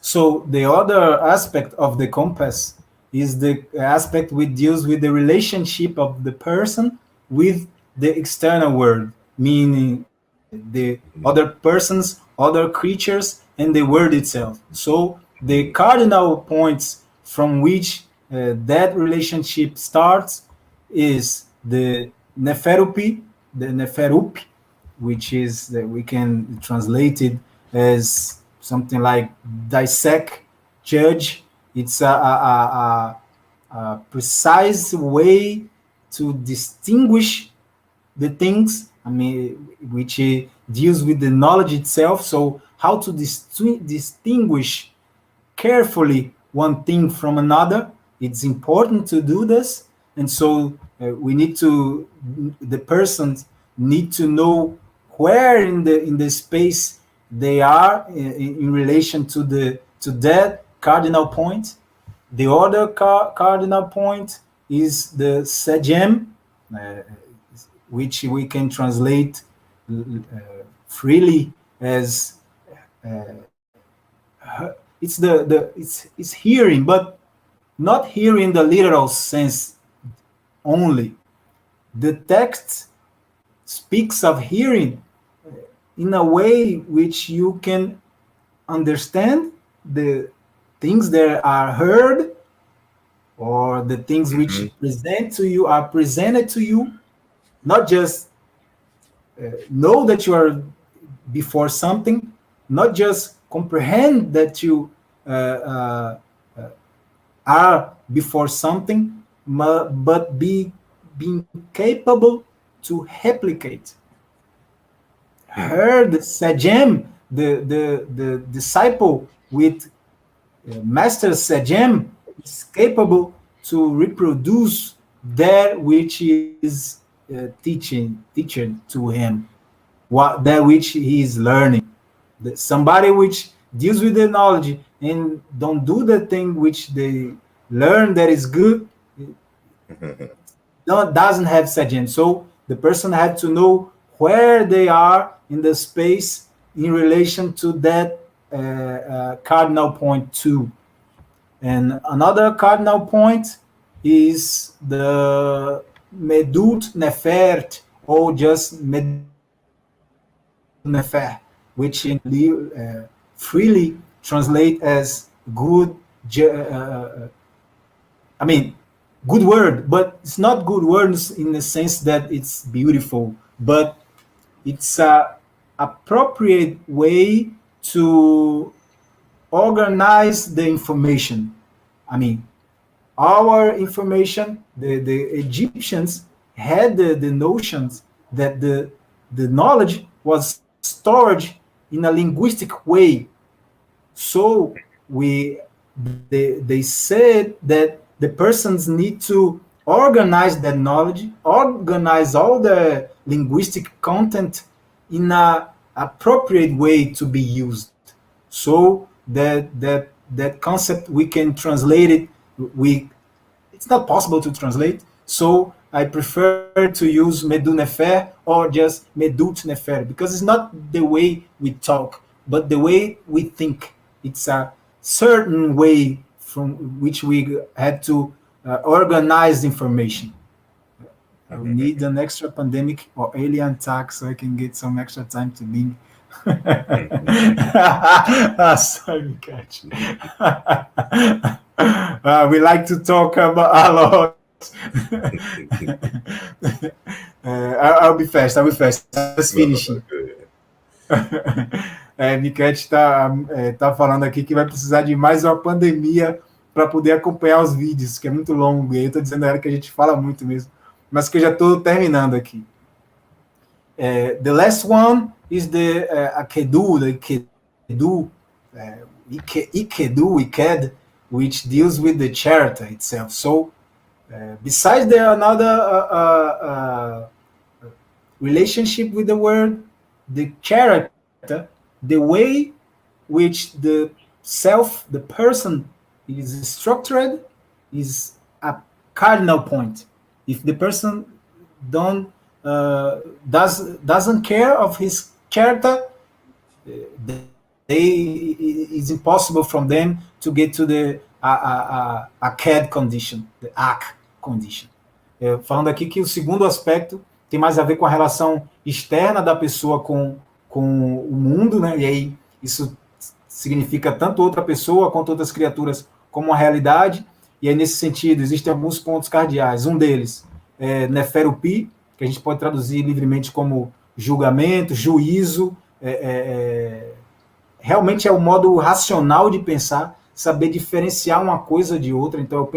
So the other aspect of the compass is the aspect which deals with the relationship of the person with the external world, meaning the other persons, other creatures, and the world itself. So the cardinal points from which that relationship starts is the neferupi, the neferup, which is that we can translate it as something like dissect, judge. It's a precise way to distinguish the things. I mean, which deals with the knowledge itself. So how to distinguish carefully one thing from another. It's important to do this, and so we need to the persons need to know where in the space they are in relation to that cardinal point. The other cardinal point is the segem, uh, which we can translate freely as it's hearing, but not hearing the literal sense only. The text speaks of hearing in a way which you can understand the things that are heard, or the things which present to you are presented to you, not just know that you are before something, not just comprehend that you are before something, but being capable to replicate. Her, the Sajem, the disciple with Master Sajem, is capable to reproduce that which is teaching to him, what that which he is learning. Somebody which deals with the knowledge and don't do the thing which they learn that is good doesn't have Sajen. So the person had to know where they are in the space in relation to that cardinal point too. And another cardinal point is the Medut Nefert, or just Medut Nefer, which in freely translate as good. I mean, good word, but it's not good words in the sense that it's beautiful, but it's a appropriate way to organize the information. I mean, our information, the Egyptians had the notions that the knowledge was stored in a linguistic way. So they said that the persons need to organize that knowledge, organize all the linguistic content in a appropriate way to be used. So that concept we can translate it. It's not possible to translate. So I prefer to use Medu Nefer or just Medut Nefer, because it's not the way we talk, but the way we think. It's a certain way from which we had to organize information. I will need an extra pandemic or alien tax so I can get some extra time to think. Sorry, catch. We like to talk about a lot. I'll be fast. I'll be fast. I'm just finishing. Miquete tá falando aqui que vai precisar de mais uma pandemia para poder acompanhar os vídeos, que é muito longo. E aí eu tô dizendo a ela que a gente fala muito mesmo. Mas que eu já estou terminando aqui. The last one is the Akedu, Iked, which deals with the character itself. So, besides there another relationship with the word, the character, the way which the self, the person is structured, is a cardinal point. If the person don't doesn't care of his character. It's impossible from them to get to the CAD condition, the AC condition. Falando aqui que o segundo aspecto tem mais a ver com a relação externa da pessoa com o mundo, né? E aí isso significa tanto outra pessoa quanto outras criaturas como a realidade. E aí, nesse sentido, existem alguns pontos cardeais. Um deles é Neferupi, que a gente pode traduzir livremente como julgamento, juízo, realmente é o modo racional de pensar, saber diferenciar uma coisa de outra. Então,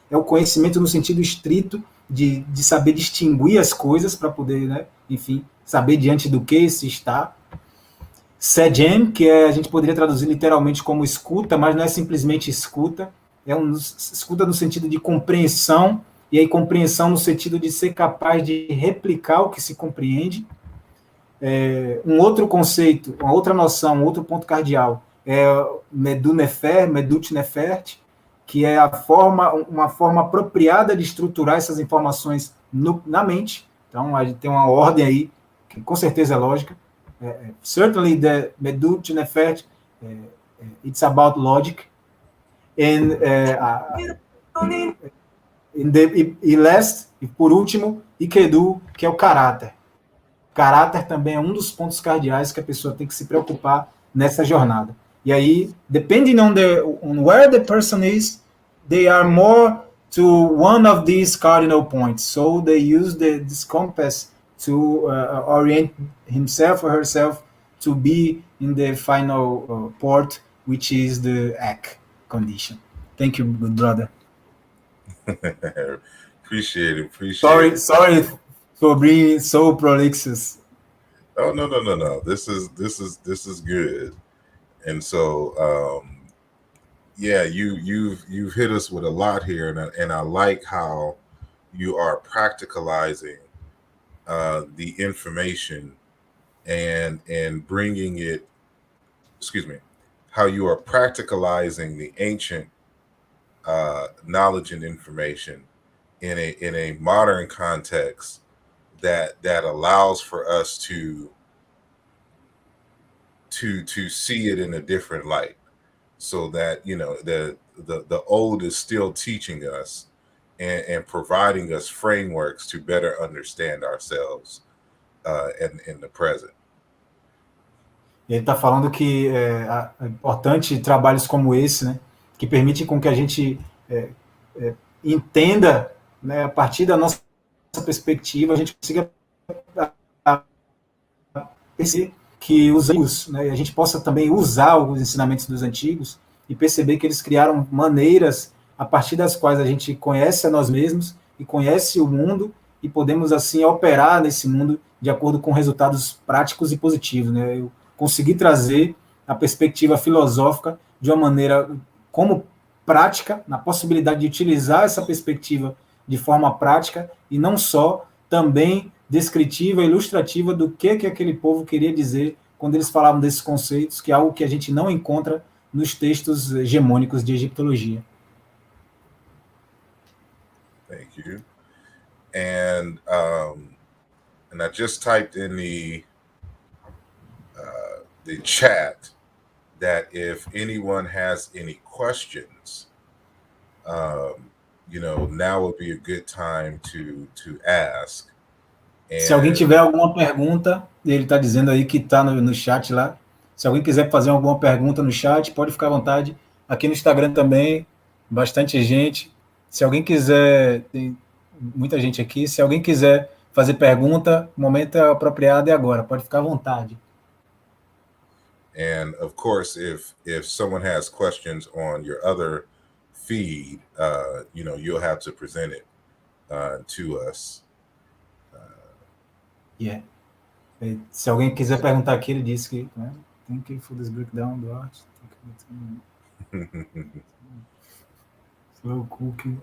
é o conhecimento no sentido estrito de saber distinguir as coisas para poder, né, enfim, saber diante do que se está. Sedem, que a gente poderia traduzir literalmente como escuta, mas não é simplesmente escuta, escuta no sentido de compreensão, e aí compreensão no sentido de ser capaz de replicar o que se compreende. Um outro conceito, uma outra noção, um outro ponto cardeal é Medu Nefer, Medut Nefert, que é uma forma apropriada de estruturar essas informações na mente. Então, a gente tem uma ordem aí, que com certeza é lógica. Certainly, the Medut Nefert, it's about logic. And e por último, Ikedu, que é o caráter. Caráter também é um dos pontos cardeais que a pessoa tem que se preocupar nessa jornada. E aí, depending on where the person is, they are more to one of these cardinal points. So they use this compass to orient himself or herself to be in the final port, which is the ACK condition. Thank you, good brother. Appreciate it. Sorry for being so prolixous. Oh no. This is good. And so yeah, you've hit us with a lot here, and I like how you are practicalizing the information and bringing it. Excuse me, how you are practicalizing the ancient knowledge and information in a modern context that allows for us to see it in a different light, so that, you know, the old is still teaching us and providing us frameworks to better understand ourselves in the present. Ele está falando que é importante trabalhos como esse, né, que permitem com que a gente entenda, né, a partir da nossa perspectiva, a gente consiga perceber que usamos, né, a gente possa também usar os ensinamentos dos antigos e perceber que eles criaram maneiras a partir das quais a gente conhece a nós mesmos e conhece o mundo, e podemos assim operar nesse mundo de acordo com resultados práticos e positivos, né? Eu consegui trazer a perspectiva filosófica de uma maneira como prática, na possibilidade de utilizar essa perspectiva de forma prática e não só, também descritiva, ilustrativa do que aquele povo queria dizer quando eles falavam desses conceitos, que é algo que a gente não encontra nos textos hegemônicos de egiptologia. Thank you. And I just typed in the chat that if anyone has any questions, you know, now would be a good time to ask. Se alguém tiver alguma pergunta, ele está dizendo aí que está no chat lá. Se alguém quiser fazer alguma pergunta no chat, pode ficar à vontade. Aqui no Instagram também, bastante gente. Se alguém quiser, tem muita gente aqui. Se alguém quiser fazer pergunta, o momento é apropriado e agora. Pode ficar à vontade. And of course, if someone has questions on your other feed, you know, you'll have to present it to us. Yeah. Se alguém quiser perguntar aqui, ele disse que, né, thank you for this breakdown, Duarte. Slow cooking.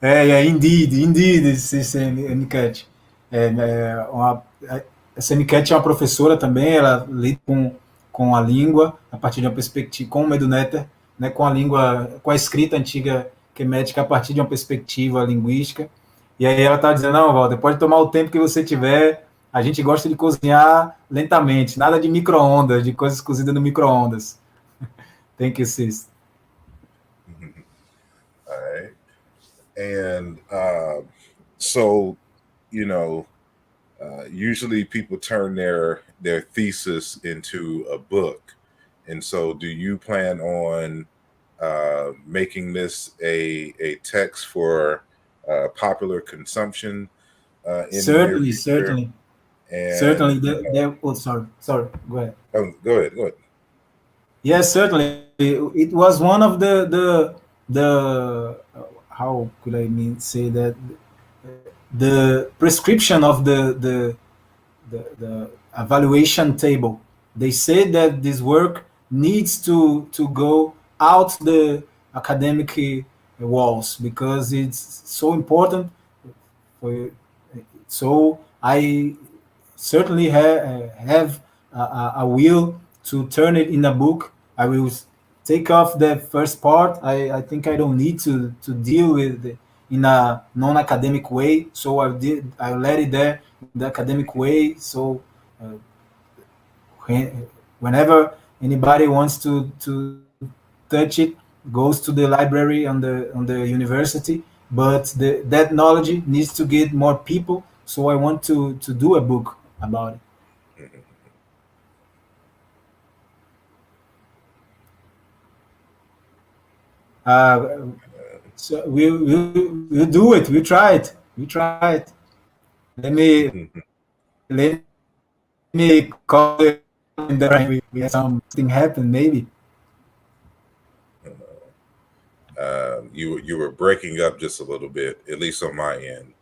Indeed, esse MCAT. Essa MCAT é uma professora também, ela lida com a língua, a partir de uma perspectiva, com o Meduneter, né, com a língua, com a escrita antiga quemética, a partir de uma perspectiva linguística. E aí ela estava dizendo, não, Walter, pode tomar o tempo que você tiver, a gente gosta de cozinhar lentamente, nada de micro-ondas, de coisas cozidas no micro-ondas. Thank you, sis. All right. And so, you know, usually people turn their thesis into a book. And so do you plan on making this a text for popular consumption in the near Certainly, future? certainly. And Certainly. Oh, sorry. Go ahead. go ahead. Yes, certainly. It was one of the how could I mean say that the prescription of the evaluation table. They said that this work needs to go out the academic walls because it's so important. For, so I certainly have a will to turn it in a book. I will take off the first part. I think I don't need to deal with it in a non-academic way. So I let it there in the academic way. So uh, whenever anybody wants to touch it, goes to the library on the university. But that knowledge needs to get more people. So I want to do a book about it. So we'll do it. We try it. We try it. Let me call it in the we have something happen maybe. You were breaking up just a little bit, at least on my end.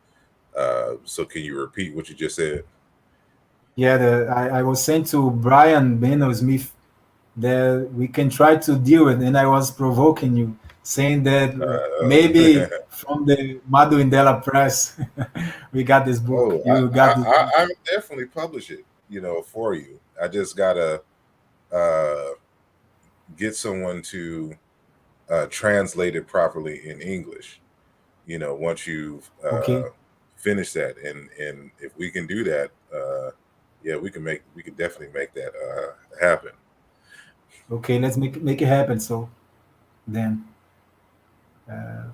So can you repeat what you just said? Yeah, I was saying to Brian Beno Smith that we can try to deal with, and I was provoking you, saying that maybe from the Madu Indela Press, we got this book. Oh, You got this book. I definitely publish it, for you. I just gotta uh, get someone to translate it properly in English. Once you've Okay. finished that, and if we can do that, yeah, we can definitely make that happen. Okay, let's make it happen. So then, uh,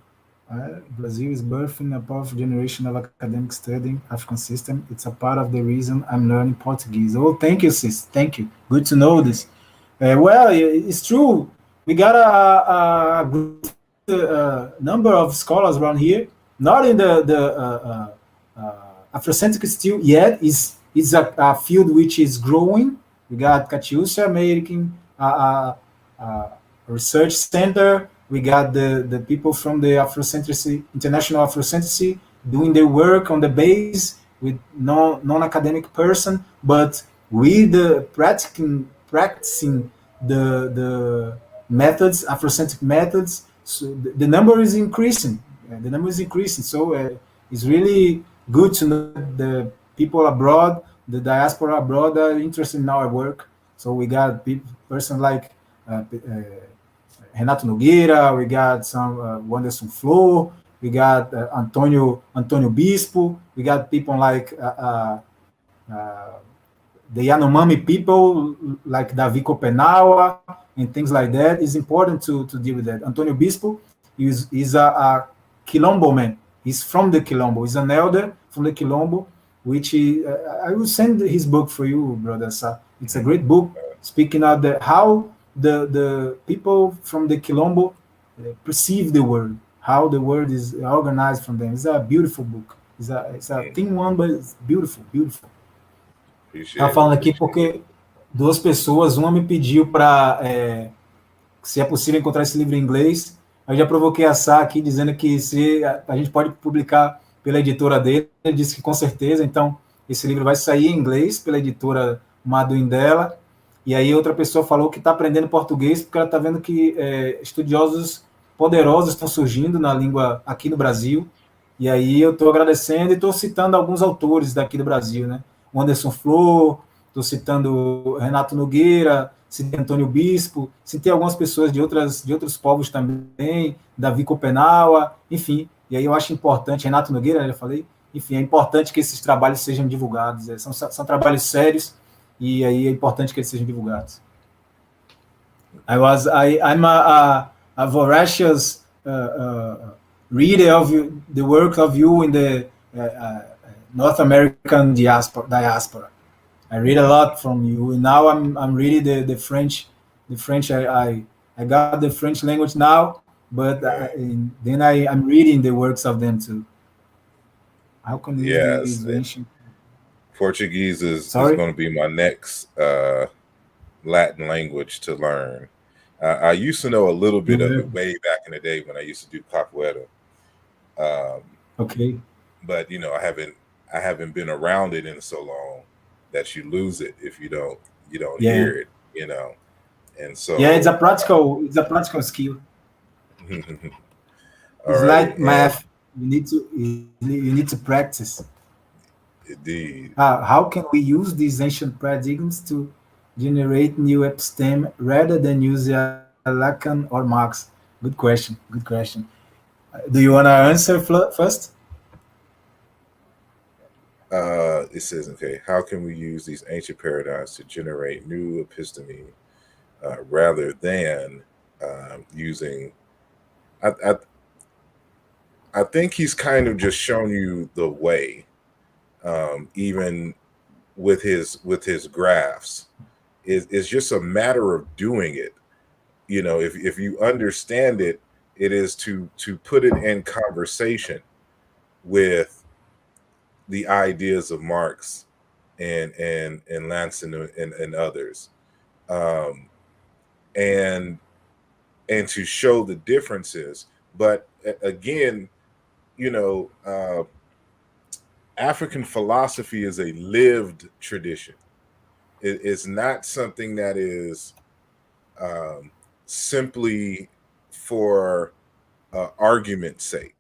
Brazil is birthing a powerful generation of academic studying African system. It's a part of the reason I'm learning Portuguese. Oh, thank you, sis. Thank you. Good to know this. Well, it's true. We got a good number of scholars around here. Not in the Afrocentric still yet. Is a field which is growing. We got Catiúcia making a research center. We got the people from the Afrocentricity, International Afrocentricity, doing their work on the base with non-academic person, but with the practicing the methods, Afrocentric methods. So the number is increasing. The number is increasing. So it's really good to know the people abroad, the diaspora abroad, are interested in our work. So we got person like Renato Nogueira, we got some Wanderson Flo, we got Antonio Bispo, we got people like the Yanomami people like Davi Copenaua and things like that. It's important to deal with that. Antonio Bispo is a Quilombo man. He's from the Quilombo. He's an elder from the Quilombo, which I will send his book for you, brother. It's a great book speaking of how the people from the Quilombo perceive the world, how the world is organized from them. It's a beautiful book. It's a thin one, but it's beautiful, beautiful. Estava falando aqui porque duas pessoas, uma me pediu para se é possível encontrar esse livro em inglês. Eu já provoquei a Sá aqui dizendo que se a gente pode publicar pela editora dele. Ele disse que com certeza. Então esse livro vai sair em inglês pela editora Maduin dela. E aí outra pessoa falou que está aprendendo português porque ela está vendo que estudiosos poderosos estão surgindo na língua aqui no Brasil. E aí eu estou agradecendo e estou citando alguns autores daqui do Brasil, né? O Anderson Flor, estou citando Renato Nogueira, citei Antônio Bispo, citei algumas pessoas de outros povos também, Davi Copenaua, enfim, E aí eu acho importante, Renato Nogueira, né, eu falei, enfim, é importante que esses trabalhos sejam divulgados. São trabalhos sérios e aí é importante que eles sejam divulgados. I'm a voracious reader of the work of you in the North American diaspora. I read a lot from you, and now I'm reading the French. The French I got the French language now, but then I'm reading the works of them too. How can we use Yes, these ancient? Portuguese is Sorry. going to be my next Latin language to learn. I used to know a little bit of it way back in the day when I used to do capoeira. Okay. But I haven't been around it in so long that you lose it if you don't hear it, And so it's a practical skill. It's right, like math. You need to practice. Indeed. How can we use these ancient paradigms to generate new episteme rather than use Lacan or Marx? Good question. Good question. Do you want to answer first? It says, okay, how can we use these ancient paradigms to generate new episteme rather than using? I think he's kind of just shown you the way, even with his graphs. It's just a matter of doing it. If you understand it, it is to put it in conversation with the ideas of Marx and Lanson and others, and to show the differences. But again, African philosophy is a lived tradition. It's not something that is simply for argument's sake.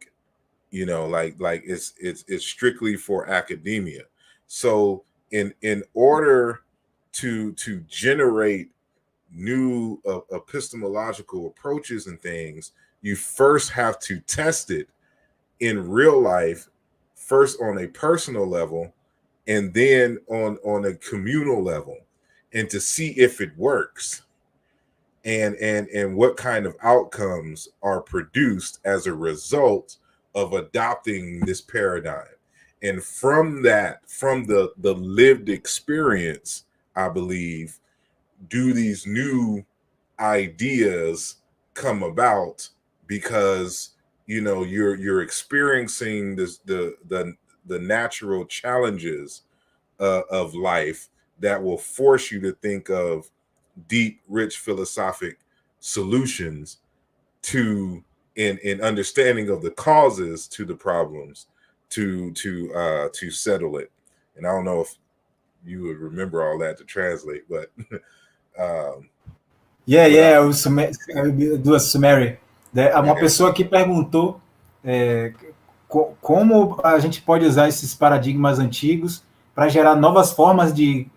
Like it's strictly for academia. So in order to generate new epistemological approaches and things, you first have to test it in real life, first on a personal level, and then on a communal level, and to see if it works, and what kind of outcomes are produced as a result of adopting this paradigm. And from the lived experience, I believe, do these new ideas come about, because you're experiencing the natural challenges of life that will force you to think of deep, rich philosophic solutions to in understanding of the causes to the problems to settle it. And I don't know if you would remember all that to translate, but Eu do a summary. Uma pessoa que perguntou como a gente pode usar esses paradigmas antigos para gerar novas formas de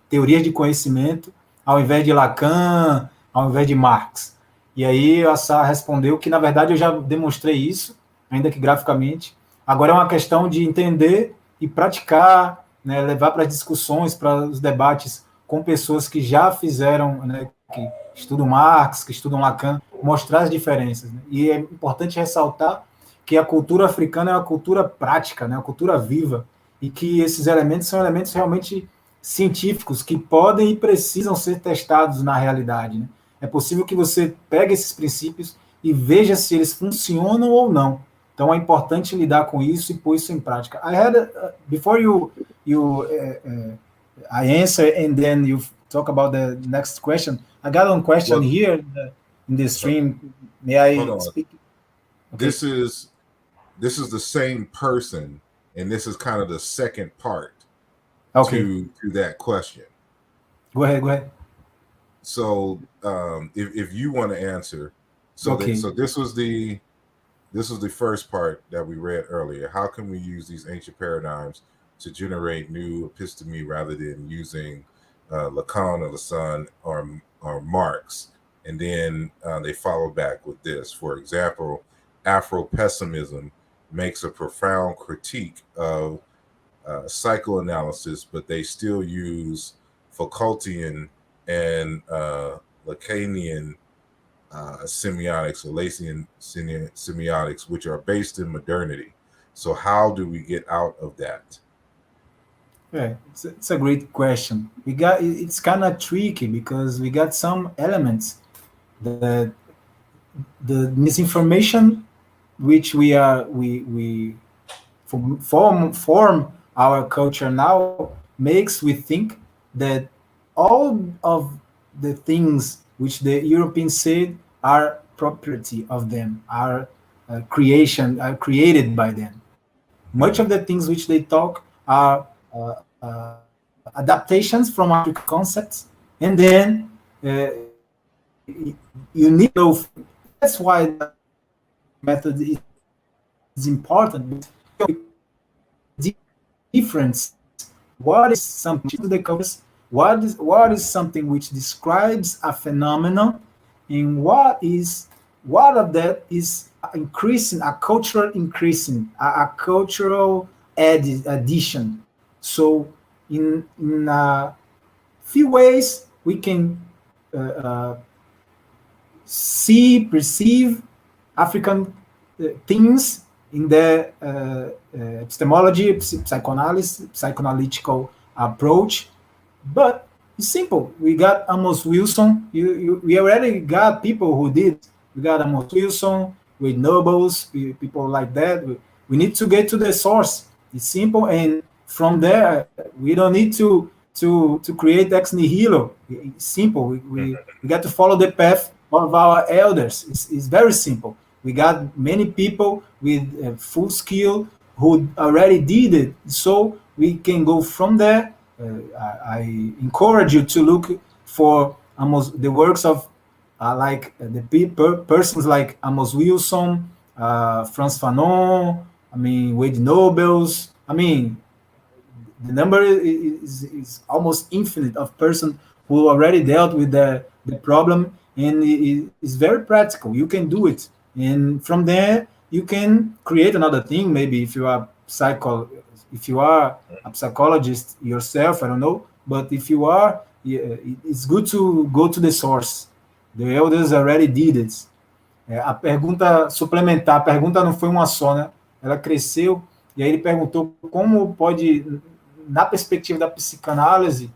teorias de conhecimento, ao invés de Lacan, ao invés de Marx. E aí a Asar respondeu que, na verdade, eu já demonstrei isso, ainda que graficamente. Agora é uma questão de entender e praticar, né, levar para as discussões, para os debates com pessoas que já fizeram, né, que estudam Marx, que estudam Lacan, mostrar as diferenças. Né? E é importante ressaltar que a cultura africana é uma cultura prática, né, uma cultura viva, e que esses elementos são elementos realmente científicos que podem e precisam ser testados na realidade. Né? É possível que você pegue esses princípios e veja se eles funcionam ou não. Então é importante lidar com isso e pôr isso em prática. Before I answer and then you talk about the next question, I got one question here in the stream. May I speak? Okay. This is the same person, and this is kind of the second part to that question. Go ahead. So if you want to answer, so this was the first part that we read earlier. How can we use these ancient paradigms to generate new episteme rather than using Lacan or Lasson or Marx? And then they follow back with this. For example, Afro-pessimism makes a profound critique of psychoanalysis, but they still use Foucaultian and Lacanian semiotics or Lacan semiotics, which are based in modernity. So how do we get out of that? Yeah, it's a great question. It's kind of tricky because we got some elements that the misinformation which we form our culture now makes we think that all of the things which the Europeans said are property of them, are created by them. Much of the things which they talk are adaptations from African concepts, and then you need to know. That's why the African method is important. Difference. What is something to the cultures? What is something which describes a phenomenon, and what of that is increasing a cultural increasing a cultural addition. So in a few ways we can uh, uh, see perceive African things in the epistemology, psychoanalysis, psychoanalytical approach. But it's simple. We got Amos Wilson. We already got people who did. We got Amos Wilson, with Nobles, people like that. We need to get to the source. It's simple, and from there we don't need to create ex nihilo. It's simple. We got to follow the path of our elders. It's very simple. We got many people with full skill who already did it, so we can go from there. I encourage you to look for the works of persons like Amos Wilson, Frantz Fanon. I mean, Wade Nobles. I mean, the number is almost infinite of persons who already dealt with the problem, and it's very practical. You can do it, and from there you can create another thing. Maybe if you are a psychologist yourself, I don't know, but if you are, yeah, it's good to go to the source. The elders already did it. A pergunta suplementar, a pergunta não foi uma só, né? Ela cresceu, e aí ele perguntou como pode, na perspectiva da psicanálise,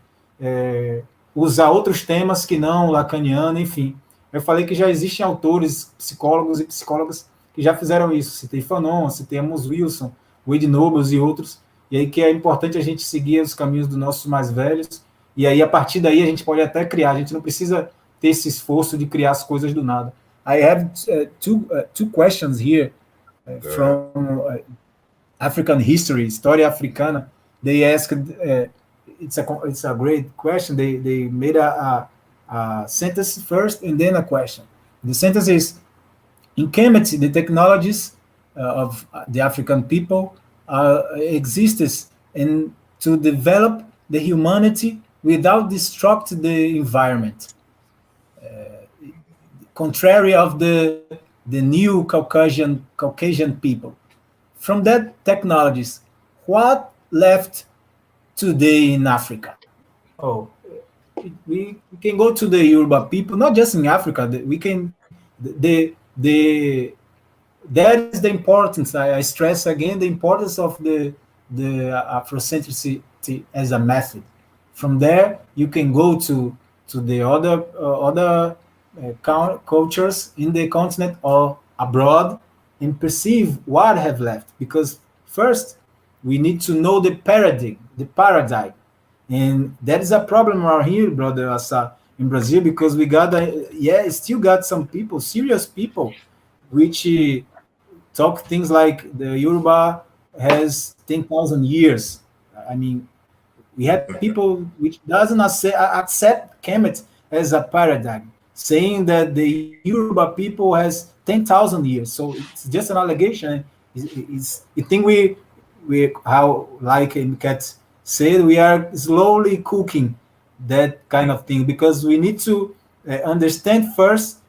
usar outros temas que não lacaniano, enfim. Eu falei que já existem autores, psicólogos e psicólogas que já fizeram isso. Citei Fanon, citei Amos Wilson, Wade Nobles e outros. E aí que é importante a gente seguir os caminhos dos nossos mais velhos. E aí, a partir daí, a gente pode até criar. A gente não precisa ter esse esforço de criar as coisas do nada. I have two questions here from African history, história africana. They asked, it's a great question. They made a sentence first and then a question. The sentence is, in Kemet, the technologies of the African people exists in to develop the humanity without destruct the environment. Contrary of the new Caucasian people. From that technologies, what left today in Africa? Oh, we can go to the Yoruba people, not just in Africa. We can that is the importance. I stress again the importance of the Afrocentricity as a method. From there, you can go to the other cultures in the continent or abroad and perceive what have left. Because first, we need to know the paradigm, and that is a problem around here, brother Asar, in Brazil, because we got still got some people, serious people, which talk things like the Yoruba has 10,000 years. I mean, we have people which doesn't accept Kemet as a paradigm, saying that the Yoruba people has 10,000 years. So it's just an allegation. I think we how like Kat said, we are slowly cooking that kind of thing, because we need to understand first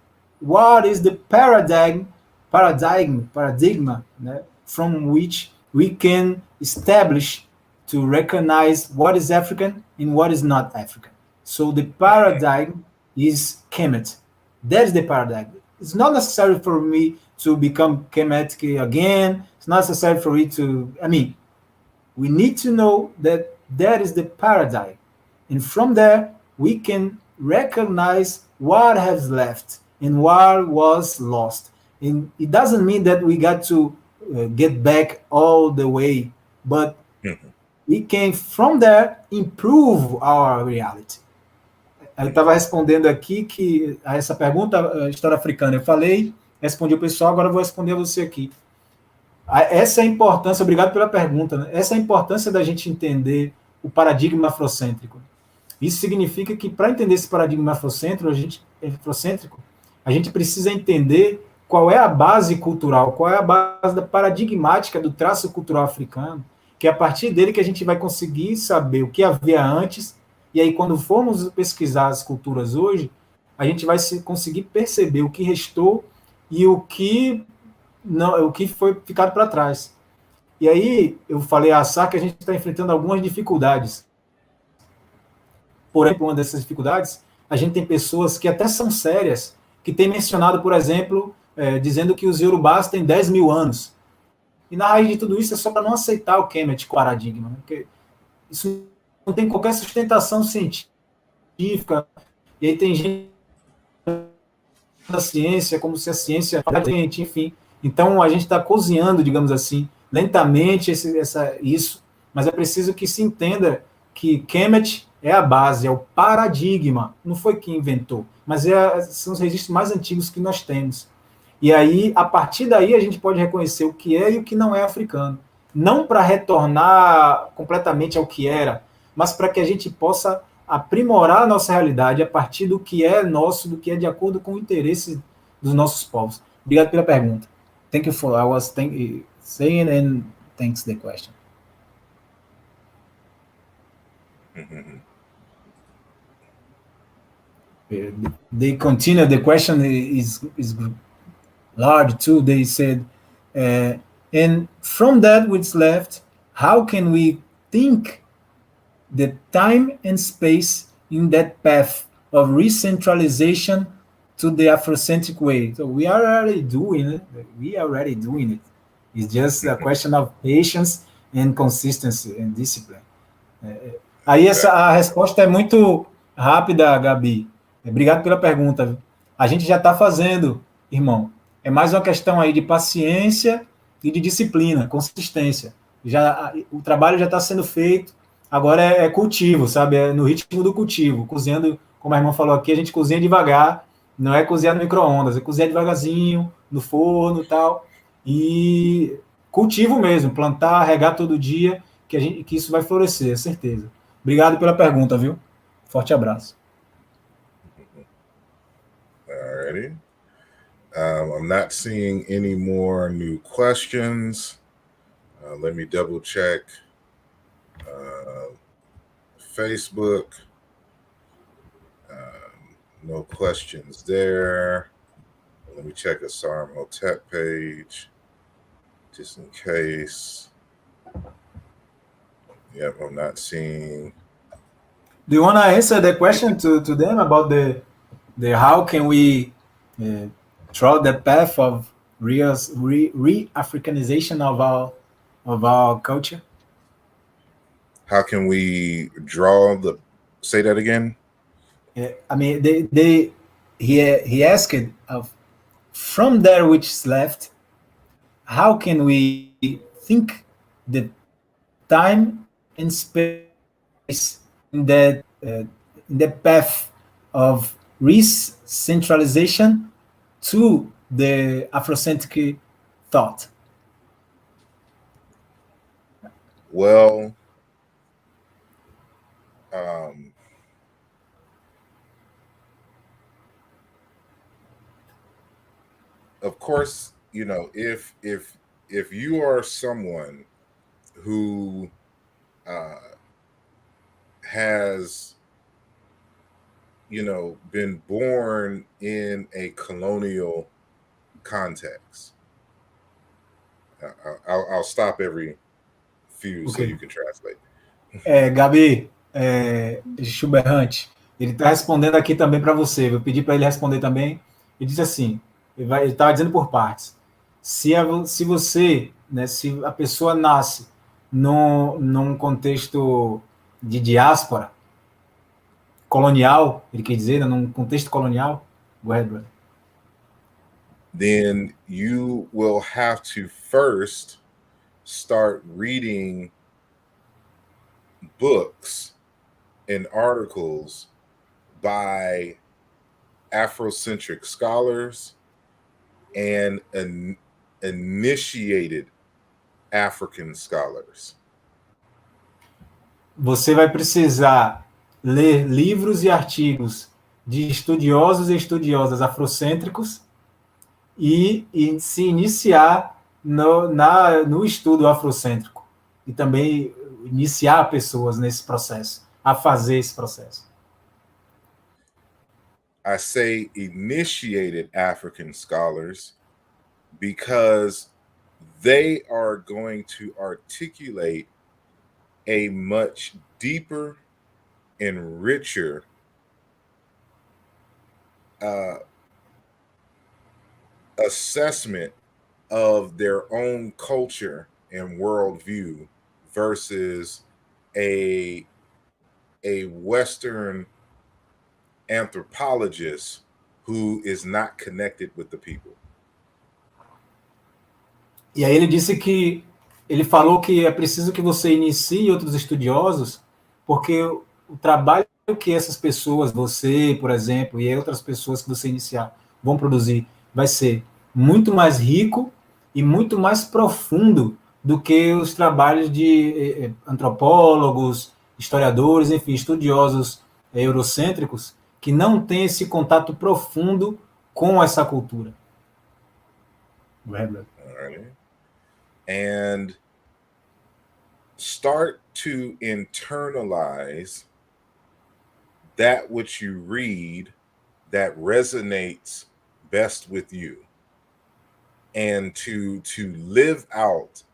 what is the paradigm paradigma, né, from which we can establish to recognize what is African and what is not African. So the paradigm is Kemet. That's the paradigm. It's not necessary for me to become Kemetic again. It's not necessary for me to, I mean, we need to know that that is the paradigm. And from there, we can recognize what has left and what was lost. And it doesn't mean that we got to get back all the way, but we can, from there, improve our reality. Eu estava respondendo aqui que a essa pergunta, a história africana, eu falei, respondi o pessoal, agora eu vou responder a você aqui. Essa é a importância, obrigado pela pergunta, né? Essa é a importância da gente entender o paradigma afrocêntrico. Isso significa que, para entender esse paradigma afrocêntrico, a gente precisa entender qual é a base cultural, qual é a base da paradigmática do traço cultural africano, que é a partir dele que a gente vai conseguir saber o que havia antes, e aí quando formos pesquisar as culturas hoje, a gente vai conseguir perceber o que restou e o que não, o que foi ficado para trás. E aí eu falei a Asar que a gente está enfrentando algumas dificuldades. Por exemplo, uma dessas dificuldades, a gente tem pessoas que até são sérias, que têm mencionado, por exemplo, dizendo que os Yorubás têm 10 mil anos. E na raiz de tudo isso é só para não aceitar o Kemet como paradigma, né? Porque isso não tem qualquer sustentação científica. E aí tem gente da ciência, como se a ciência fosse, enfim. Então a gente está cozinhando, digamos assim, lentamente isso, mas é preciso que se entenda que Kemet é a base, é o paradigma, não foi quem inventou, mas são os registros mais antigos que nós temos. E aí, a partir daí, a gente pode reconhecer o que é e o que não é africano. Não para retornar completamente ao que era, mas para que a gente possa aprimorar a nossa realidade a partir do que é nosso, do que é de acordo com o interesse dos nossos povos. Obrigado pela pergunta. Thank you for I was saying and thanks the question. They continue. The question is large too. They said, and from that which left, how can we think the time and space in that path of re-centralization to the Afrocentric way? So we are already doing it. We are already doing it. It's just a question of patience and consistency and discipline. Aí a resposta é muito rápida, Gabi. Obrigado pela pergunta. A gente já está fazendo, irmão. É mais uma questão aí de paciência e de disciplina, consistência. O trabalho já está sendo feito, agora é cultivo, sabe? É no ritmo do cultivo. Cozinhando, como a irmã falou aqui, a gente cozinha devagar, não é cozinhar no micro-ondas, é cozinhar devagarzinho, no forno e tal. E cultivo mesmo, plantar, regar todo dia, que isso vai florescer, é certeza. Obrigado pela pergunta, viu? Forte abraço. Alrighty. I'm not seeing any more new questions. Let me double check Facebook. No questions there. Let me check Asar Imhotep page, just in case. Yep, I'm not seeing. Do you want to answer the question to them about the how can we draw the path of re-Africanization of our culture? How can we draw the? Say that again. I mean, he asked from there which is left. How can we think the time and space in the path of re-centralization to the Afrocentric thought? Well, of course, you know, if you are someone who has, you know, been born in a colonial context, I'll stop every few so Ok. you can translate. Gabi, Schubert, ele está respondendo aqui também para você. Eu pedi para ele responder também. Ele disse assim: ele estava dizendo por partes. Se você, né, se a pessoa nasce num contexto de diáspora colonial, ele quer dizer, né, num contexto colonial, go ahead, brother. Then you will have to first start reading books and articles by Afrocentric scholars and initiated African scholars. Você vai precisar ler livros e artigos de estudiosos e estudiosas afrocêntricos e se iniciar no estudo afrocêntrico e também iniciar pessoas nesse processo, a fazer esse processo. I say initiated African scholars because they are going to articulate a much deeper and richer assessment of their own culture and worldview versus a Western anthropologist who is not connected with the people. E aí ele falou que é preciso que você inicie outros estudiosos, porque o trabalho que essas pessoas, você, por exemplo, e outras pessoas que você iniciar vão produzir, vai ser muito mais rico e muito mais profundo do que os trabalhos de antropólogos, historiadores, enfim, estudiosos eurocêntricos que não têm esse contato profundo com essa cultura. Right. And start to internalize that which you read that resonates best with you, and to live out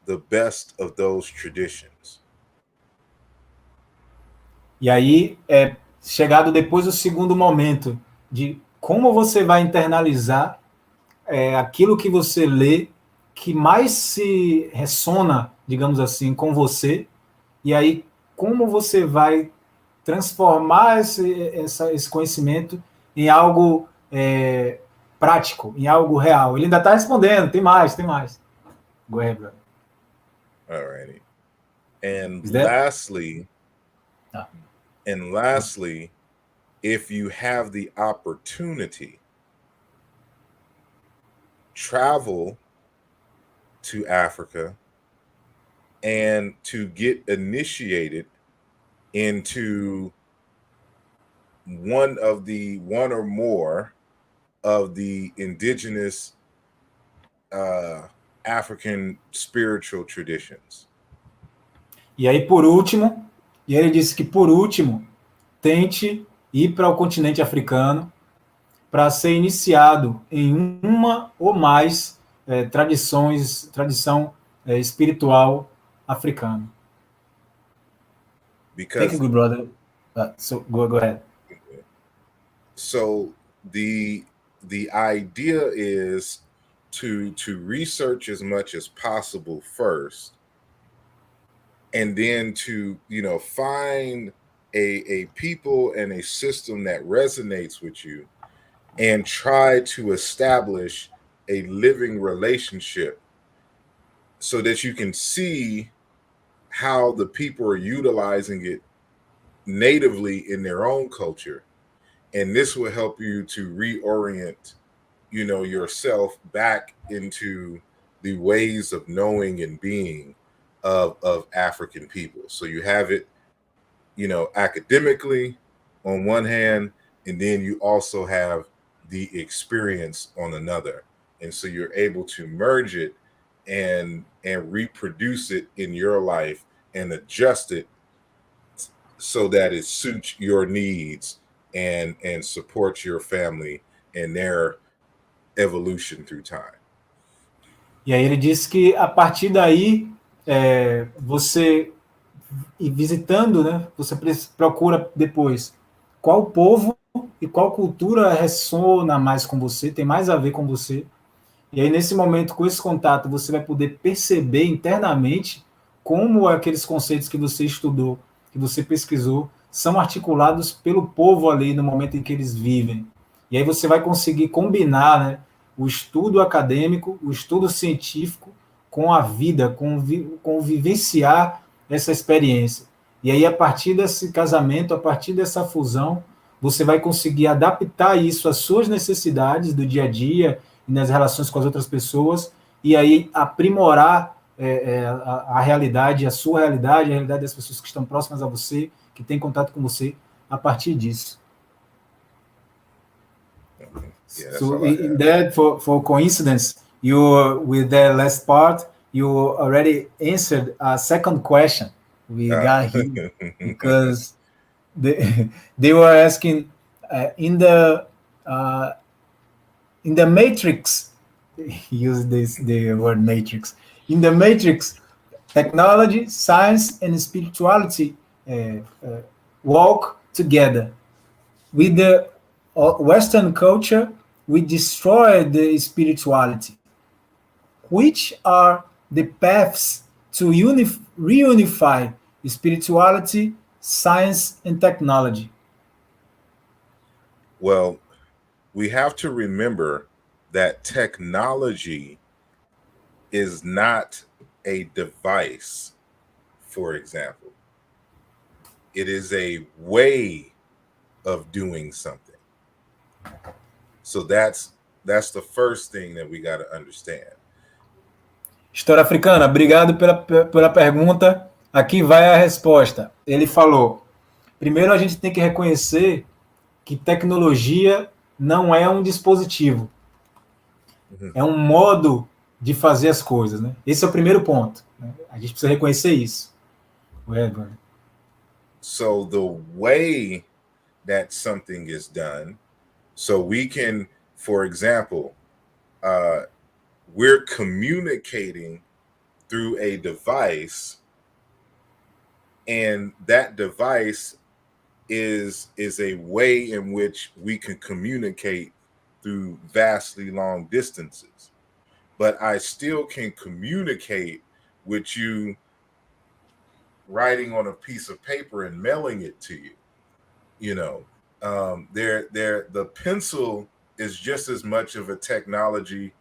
the best of those traditions. E aí é chegado depois o segundo momento de como você vai internalizar aquilo que você lê que mais se ressona, digamos assim, com você, e aí como você vai transformar esse conhecimento em algo prático, em algo real. Ele ainda está respondendo, tem mais. Go ahead, brother. All righty. And lastly, if you have the opportunity, travel to Africa and to get initiated into one or more of the indigenous African spiritual traditions. E aí, por último, ele disse que, por último, tente ir para o continente africano para ser iniciado em uma ou mais tradição espiritual africana. Thank you, good brother. So go ahead. So the idea is to research as much as possible first, and then to find a people and a system that resonates with you, and try to establish a living relationship so that you can see how the people are utilizing it natively in their own culture. And this will help you to reorient, yourself back into the ways of knowing and being of African people. So you have it, academically on one hand, and then you also have the experience on another. And so you're able to merge it and reproduce it in your life and adjust it so that it suits your needs and supports your family and their evolution through time. E aí ele disse que a partir daí você e visitando, né, você procura depois qual povo e qual cultura ressona mais com você, tem mais a ver com você. E aí, nesse momento, com esse contato, você vai poder perceber internamente como aqueles conceitos que você estudou, que você pesquisou, são articulados pelo povo ali no momento em que eles vivem. E aí você vai conseguir combinar, né, o estudo acadêmico, o estudo científico com a vida, com vivenciar essa experiência. E aí, a partir desse casamento, a partir dessa fusão, você vai conseguir adaptar isso às suas necessidades do dia a dia e nas relações com as outras pessoas, e aí aprimorar a realidade, a realidade das pessoas que estão próximas a você, que têm contato com você, a partir disso. Yeah, that's So all I in have. that, for coincidence, you with that last part, you already answered a second question we got here because they, they were asking in the uh, in the matrix. Use this the word matrix. In the matrix, technology, science, and spirituality walk together. With the Western culture, we destroy the spirituality. Which are the paths to reunify spirituality, science, and technology? Well, we have to remember that technology is not a device, for example. It is a way of doing something. So that's the first thing that we got to understand. História Africana, obrigado pela pergunta. Aqui vai a resposta. Ele falou: primeiro a gente tem que reconhecer que tecnologia não é um dispositivo, é um modo de fazer as coisas, né? Esse é o primeiro ponto. Né? A gente precisa reconhecer isso. So the way that something is done, so we can, for example, we're communicating through a device, and that device is a way in which we can communicate through vastly long distances. But I still can communicate with you writing on a piece of paper and mailing it to you. You know, the pencil is just as much of a technology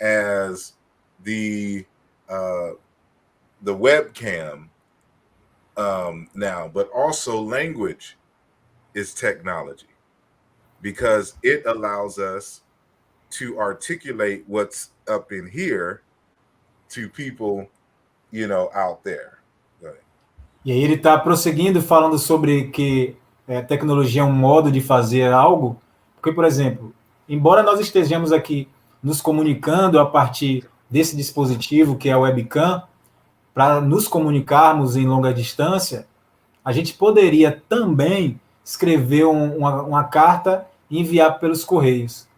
as the webcam now, but also language is technology because it allows us to articulate what's up in here to people, out there. E aí ele está prosseguindo falando sobre que tecnologia é um modo de fazer algo, porque, por exemplo, embora nós estejamos aqui nos comunicando a partir desse dispositivo que é a webcam, para nos comunicarmos em longa distância, a gente poderia também escrever uma carta e enviar pelos correios.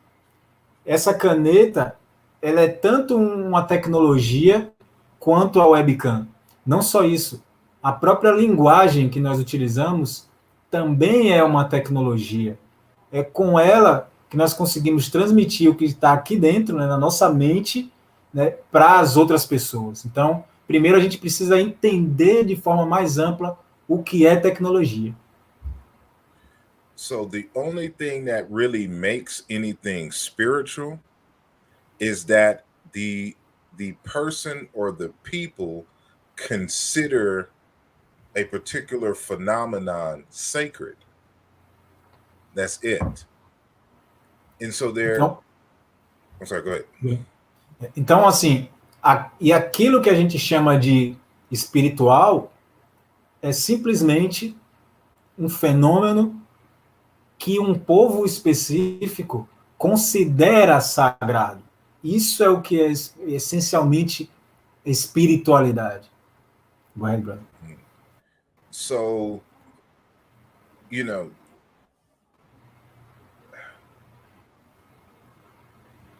Essa caneta, ela é tanto uma tecnologia quanto a webcam. Não só isso, a própria linguagem que nós utilizamos também é uma tecnologia. É com ela que nós conseguimos transmitir o que está aqui dentro, né, na nossa mente, né, para as outras pessoas. Então, primeiro a gente precisa entender de forma mais ampla o que é tecnologia. So the only thing that really makes anything spiritual is that the person or the people consider a particular phenomenon sacred. That's it. And so I'm sorry, go ahead. Então, assim, e aquilo que a gente chama de espiritual é simplesmente um fenômeno que um povo específico considera sagrado. Isso é o que é essencialmente espiritualidade. Go ahead, brother. So,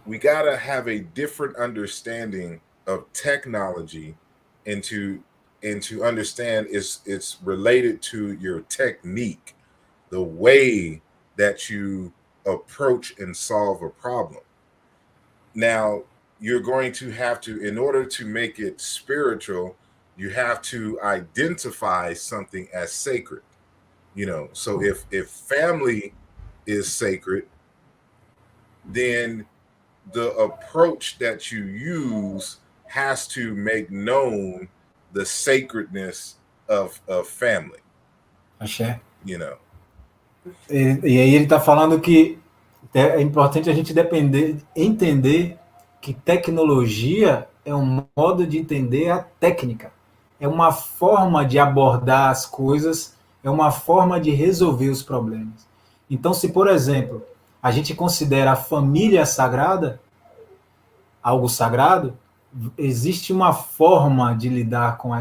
we gotta have a different understanding of technology, and to understand it's related to your technique, the way that you approach and solve a problem. Now, you're going to have to, in order to make it spiritual, you have to identify something as sacred. So if family is sacred, then the approach that you use has to make known the sacredness of family. Axé. You know. E aí ele está falando que é importante a gente entender que tecnologia é um modo de entender a técnica, é uma forma de abordar as coisas, é uma forma de resolver os problemas. Então, se, por exemplo, a gente considera a família sagrada, algo sagrado, existe uma forma de lidar com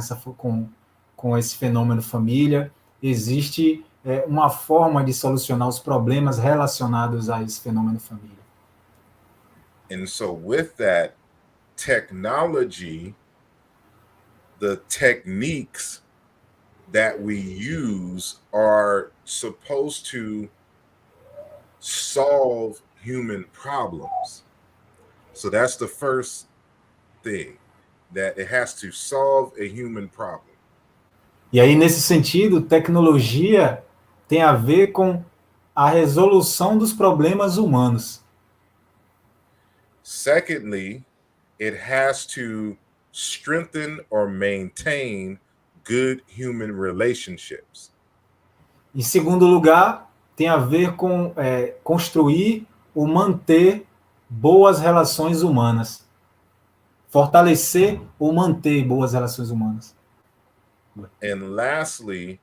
esse fenômeno família, existe uma forma de solucionar os problemas relacionados a esse fenômeno família. And so with that technology, the techniques that we use are supposed to solve human problems. So that's the first thing, that it has to solve a human problem. E aí, nesse sentido, tecnologia tem a ver com a resolução dos problemas humanos. Secondly, it has to strengthen or maintain good human relationships. Em segundo lugar, tem a ver com construir ou manter boas relações humanas. Fortalecer ou manter boas relações humanas. And lastly,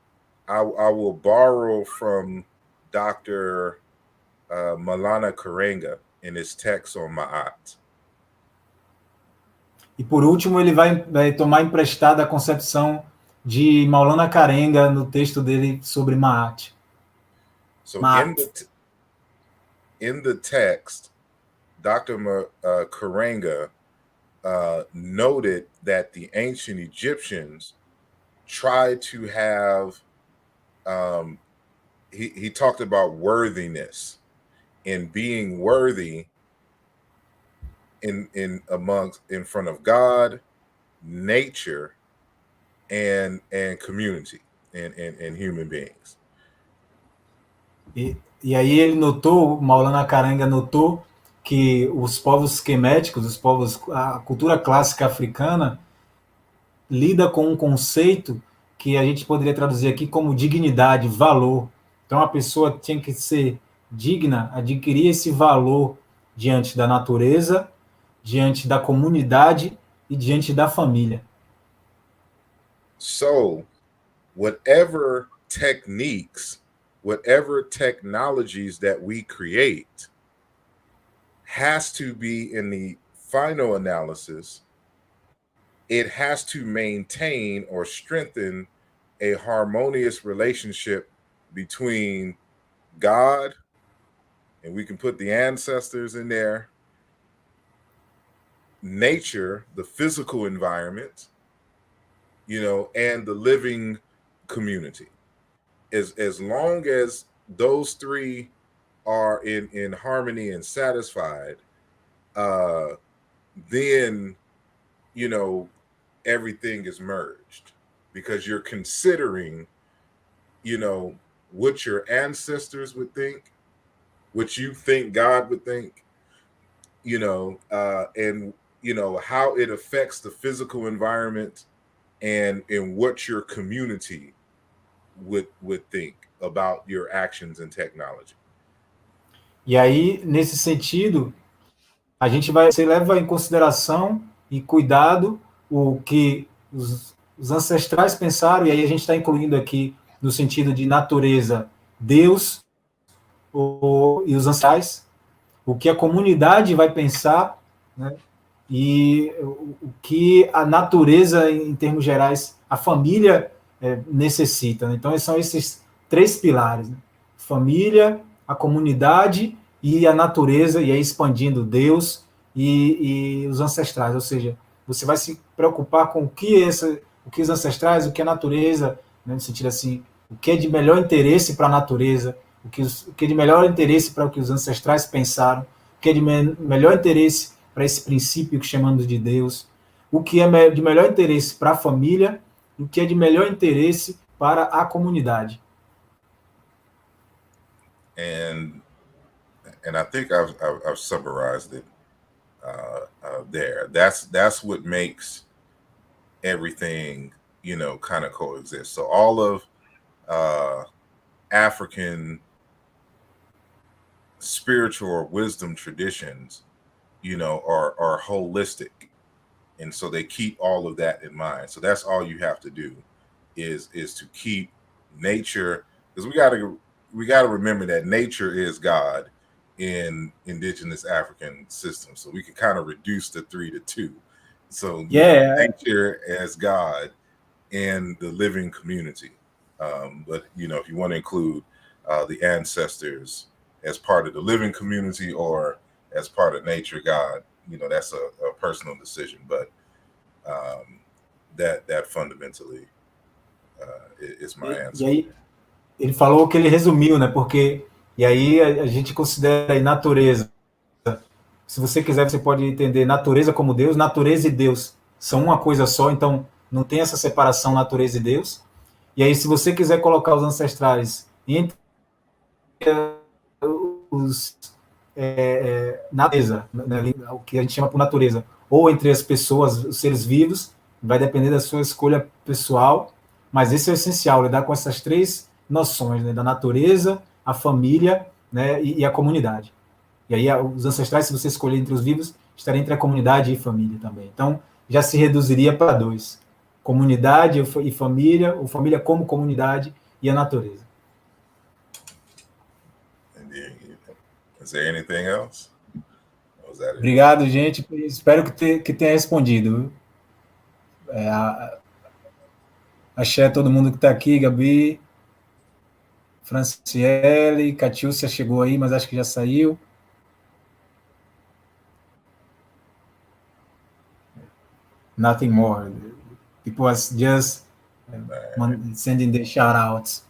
I will borrow from Dr. Malana Karenga in his text on Ma'at. E por último, ele vai tomar emprestada a concepção de Maulana Karenga no texto dele sobre Ma'at. So in the text, Dr. Karenga noted that the ancient Egyptians tried to have, he talked about worthiness and being worthy in front of God, nature, and community, and human beings. E aí ele notou, Maulana Karenga notou que os povos queméticos, a cultura clássica africana lida com um conceito que a gente poderia traduzir aqui como dignidade, valor. Então a pessoa tinha que ser digna, adquirir esse valor diante da natureza, diante da comunidade e diante da família. So, whatever techniques, whatever technologies that we create has to be, in the final analysis, it has to maintain or strengthen a harmonious relationship between God, and we can put the ancestors in there, nature, the physical environment, and the living community. As long as those three are in harmony and satisfied, then everything is merged, because you're considering what your ancestors would think, what you think God would think, and how it affects the physical environment, and what your community would think about your actions and technology. E aí, nesse sentido, você leva em consideração e cuidado o que os ancestrais pensaram, e aí a gente está incluindo aqui no sentido de natureza, Deus e os ancestrais, o que a comunidade vai pensar, né? E o que a natureza, em termos gerais, a família necessita. Né? Então, são esses três pilares, né? Família, a comunidade e a natureza, e aí expandindo Deus e os ancestrais, ou seja, você vai se preocupar com o que os ancestrais, o que a natureza, né, no sentido assim, o que é de melhor interesse para a natureza, o que é de melhor interesse para o que os ancestrais pensaram, o que é de melhor interesse para esse princípio que chamamos de Deus, o que é de melhor interesse para a família, o que é de melhor interesse para a comunidade. And I think I've summarized it there. That's what makes everything, kind of coexist. So all of African spiritual or wisdom traditions, are holistic, and so they keep all of that in mind. So that's all you have to do is to keep nature, because we got to remember that nature is God in indigenous African systems. So we can kind of reduce the 3 to 2. So nature as God and the living community. But if you want to include the ancestors as part of the living community or as part of nature God, that's a personal decision. But that fundamentally is my answer. E aí, ele falou que ele resumiu, né? Porque e aí a gente considera a natureza. Se você quiser, você pode entender natureza como Deus. Natureza e Deus são uma coisa só, então não tem essa separação natureza e Deus. E aí, se você quiser colocar os ancestrais entre os natureza, né, o que a gente chama por natureza, ou entre as pessoas, os seres vivos, vai depender da sua escolha pessoal, mas esse é o essencial, lidar com essas 3 noções, né, da natureza, a família, né, e a comunidade. E aí os ancestrais, se você escolher entre os vivos, estaria entre a comunidade e família também. Então, já se reduziria para 2. Comunidade e família, ou família como comunidade e a natureza. Is there anything else? Obrigado, gente. Espero que tenha respondido. Axé a todo mundo que está aqui, Gabi, Franciele, Catiúcia chegou aí, mas acho que já saiu. Nothing more. It was just sending the shout-outs.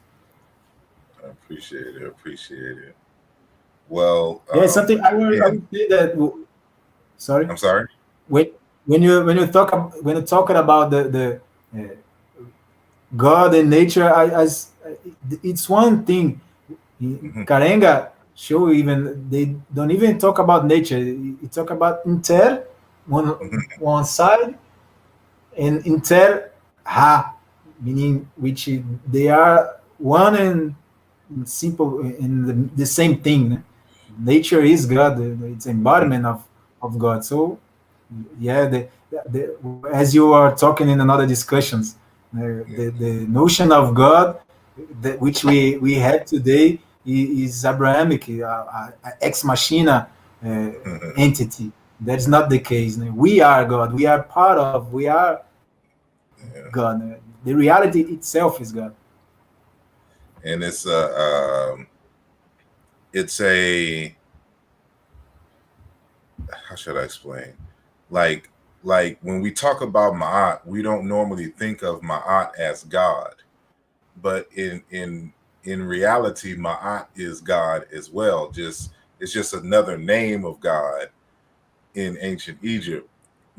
I appreciate it. Well, something I would say that. Sorry. I'm sorry. When you talk about the God and nature, it's one thing. Karenga show even they don't even talk about nature. You talk about inter one side and inter ha, meaning which they are one and simple in the same thing. Nature is God. It's embodiment of God. So yeah, as you are talking in another discussions, the notion of God which we have today is Abrahamic, ex machina entity. That's not the case. We are God. We are part of. We are God. The reality itself is God. And it's a how should I explain? Like when we talk about Ma'at, we don't normally think of Ma'at as God, but in reality, Ma'at is God as well. It's just another name of God in ancient Egypt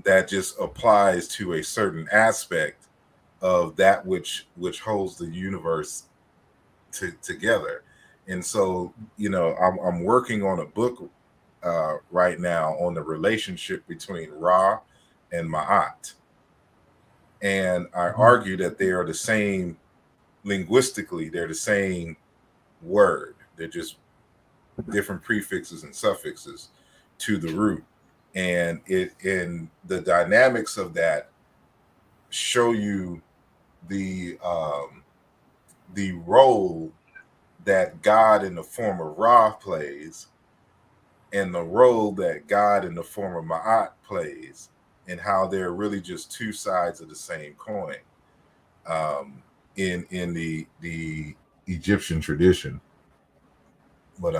that just applies to a certain aspect of that which holds the universe together. And so, I'm working on a book right now on the relationship between Ra and Ma'at. And I argue that they are the same linguistically, they're the same word. They're just different prefixes and suffixes to the root. And in the dynamics of that show you the role that God in the form of Ra plays and the role that God in the form of Ma'at plays, and how they're really just 2 sides of the same coin in the Egyptian tradition. But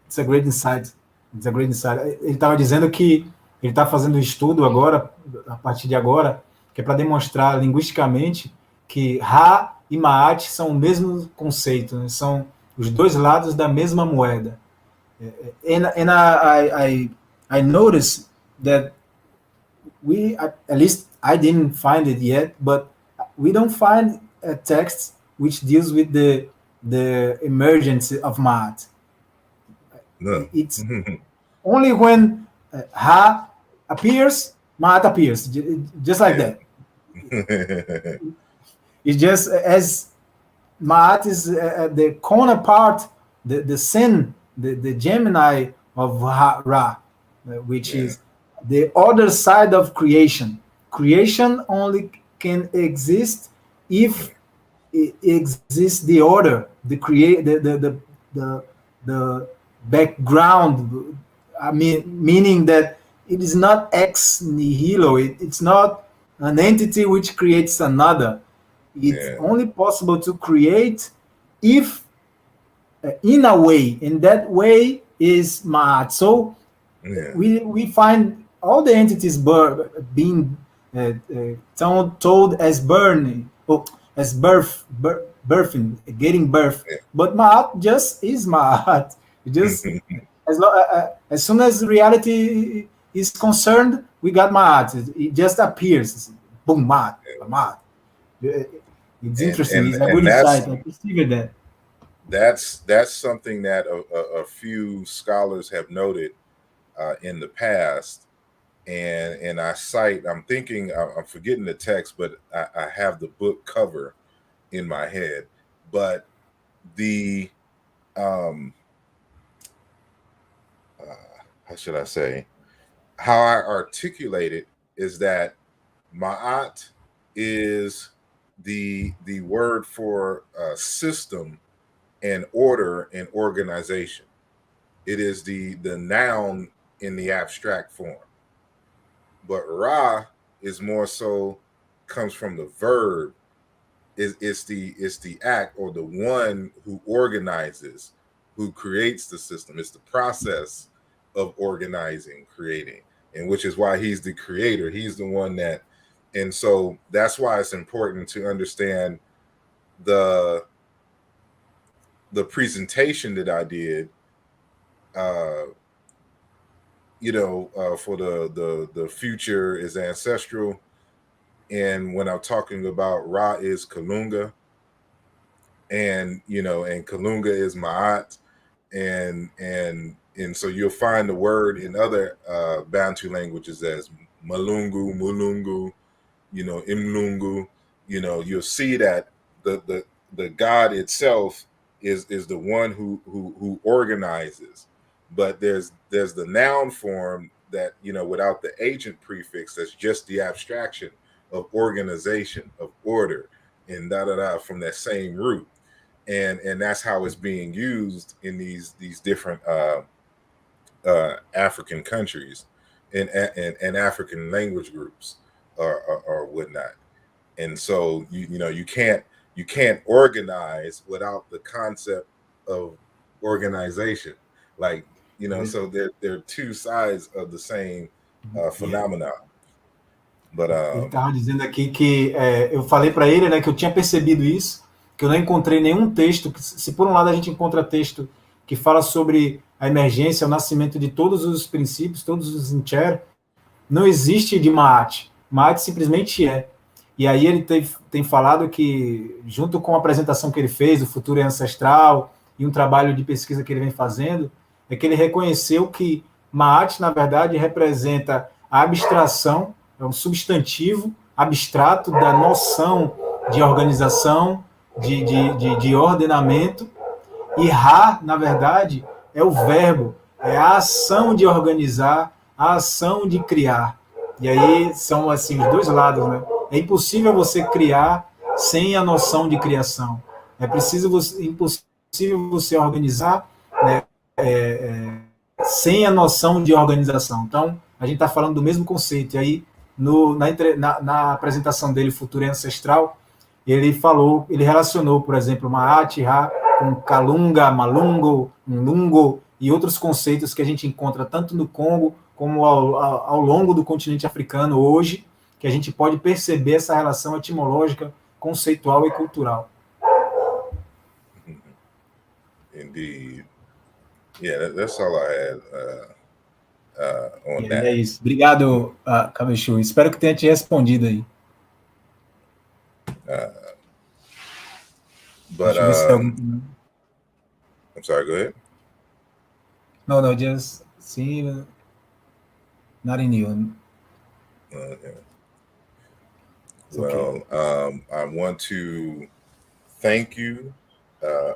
it's a great insight. It's a great insight. Ele estava dizendo que ele está fazendo um estudo agora, a partir de agora, que é para demonstrar linguisticamente que Ra e Maat são o mesmo conceito, né? São os dois lados da mesma moeda. And I noticed that at least I didn't find it yet, but we don't find a text which deals with the emergence of Maat. No. It's only when Ha appears, Maat appears, just like that. It's just as Maat is the counterpart, the sin, the Gemini of Ra, which is the other side of creation. Creation only can exist if it exists the order, the background. I mean, meaning that it is not ex nihilo. It's not an entity which creates another. It's only possible to create if, in a way, and that way is Ma'at. So we find all the entities being told as burning, as birthing, getting birth. But Ma'at just is Ma'at. Just as soon as reality is concerned, we got Ma'at. It just appears. Boom, Ma'at. Ma'at. It's interesting. It's a good insight. I perceived that. That's something that a few scholars have noted in the past, and I cite. I'm forgetting the text, but I have the book cover in my head. But the how should I say? How I articulate it is that Ma'at is the word for system and order and organization. It is the noun in the abstract form. But Ra is more so comes from the verb. It's the act, or the one who organizes, who creates the system. It's the process of organizing, creating, and which is why he's the creator. He's the one that. And so that's why it's important to understand the presentation that I did, for the future is ancestral. And when I'm talking about Ra is Kalunga, and and Kalunga is Ma'at, and so you'll find the word in other Bantu languages as Malungu, Mulungu, Imlungu. You'll see that the God itself is the one who organizes, but there's the noun form that without the agent prefix, that's just the abstraction of organization, of order, and from that same root, and that's how it's being used in these different African countries and African language groups or whatnot. And so you can't organize without the concept of organization. Like, so they're two sides of the same phenomenon. But, ele estava dizendo aqui que eu falei para ele, né, que eu tinha percebido isso, que eu não encontrei nenhum texto, que, se por um lado a gente encontra texto que fala sobre a emergência, o nascimento de todos os princípios, todos os Incher, não existe de Maat. Maat simplesmente é. E aí ele tem falado que, junto com a apresentação que ele fez, o Futuro é Ancestral, e um trabalho de pesquisa que ele vem fazendo, é que ele reconheceu que Maat, na verdade, representa a abstração, é um substantivo abstrato da noção de organização, de ordenamento, e Ra, na verdade, é o verbo, é a ação de organizar, a ação de criar. E aí são assim os dois lados, né? É impossível você criar sem a noção de criação. É impossível você organizar, né, sem a noção de organização. Então, a gente está falando do mesmo conceito. E aí, na apresentação dele, Futuro é Ancestral, ele relacionou, por exemplo, Maat, Ra, com Kalunga, Malungo, Mlungo e outros conceitos que a gente encontra tanto no Congo como ao longo do continente africano hoje, que a gente pode perceber essa relação etimológica, conceitual e cultural. Indeed. Yeah, that's all I had on that. É isso. Obrigado, Cabechu. Espero que tenha te respondido aí. But Deixa eu ver se tem algum... I'm sorry, go ahead. No, just see, not in you. Okay. Well, okay. I want to thank you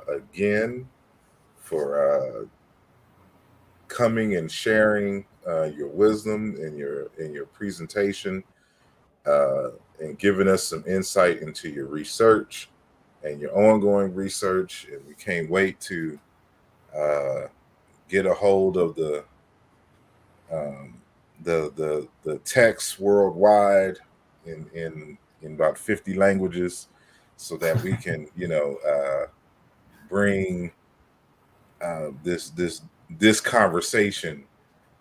again for coming and sharing your wisdom in your presentation and giving us some insight into your research and your ongoing research. And we can't wait to get a hold of the text worldwide in about 50 languages, so that we can bring this conversation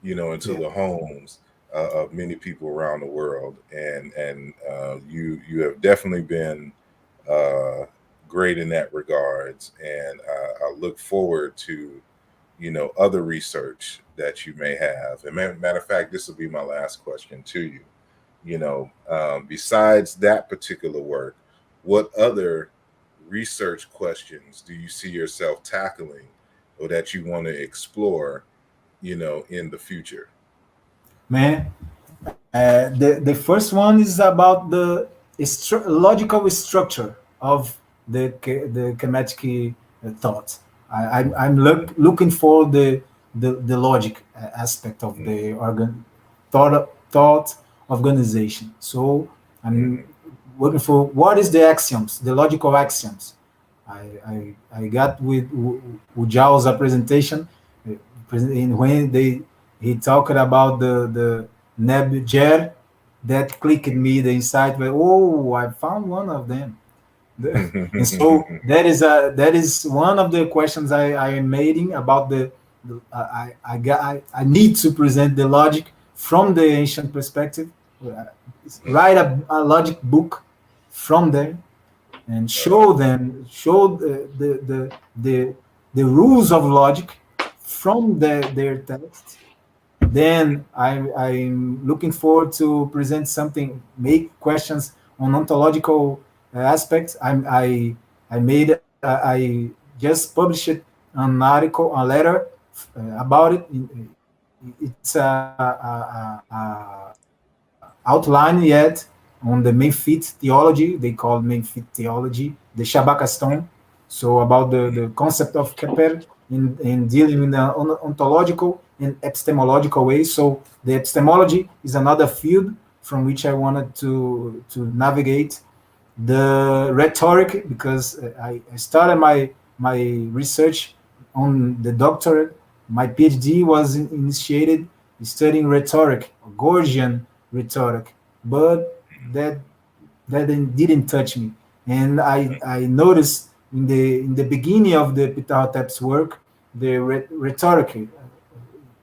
into the homes of many people around the world. And you have definitely been great in that regards, and I look forward to other research that you may have. And matter of fact, this will be my last question to you. Besides that particular work, what other research questions do you see yourself tackling, or that you want to explore, in the future? Man, the first one is about the logical structure of the Kemetic thought. I'm looking for the logic aspect of the thought organization. So I'm looking for what is the axioms, the logical axioms. I got with Ujao's presentation when he talked about the Nebjer, that clicked me the insight where, oh, I found one of them. And so that is one of the questions I am making about I need to present the logic from the ancient perspective, write a logic book from there, and show the rules of logic from their text. Then I'm looking forward to present something, make questions on ontological aspects. I just published an article, a letter about it. It's outline yet on the main fit theology. They call main fit theology the Shabaka stone. So about the concept of Keper in dealing in the ontological and epistemological way. So the epistemology is another field from which I wanted to navigate. The rhetoric, because I started my research on the doctorate. My PhD was initiated studying rhetoric, Gorgian rhetoric, but that didn't touch me. And I noticed in the beginning of the Ptah Hotep's work, the rhetoric,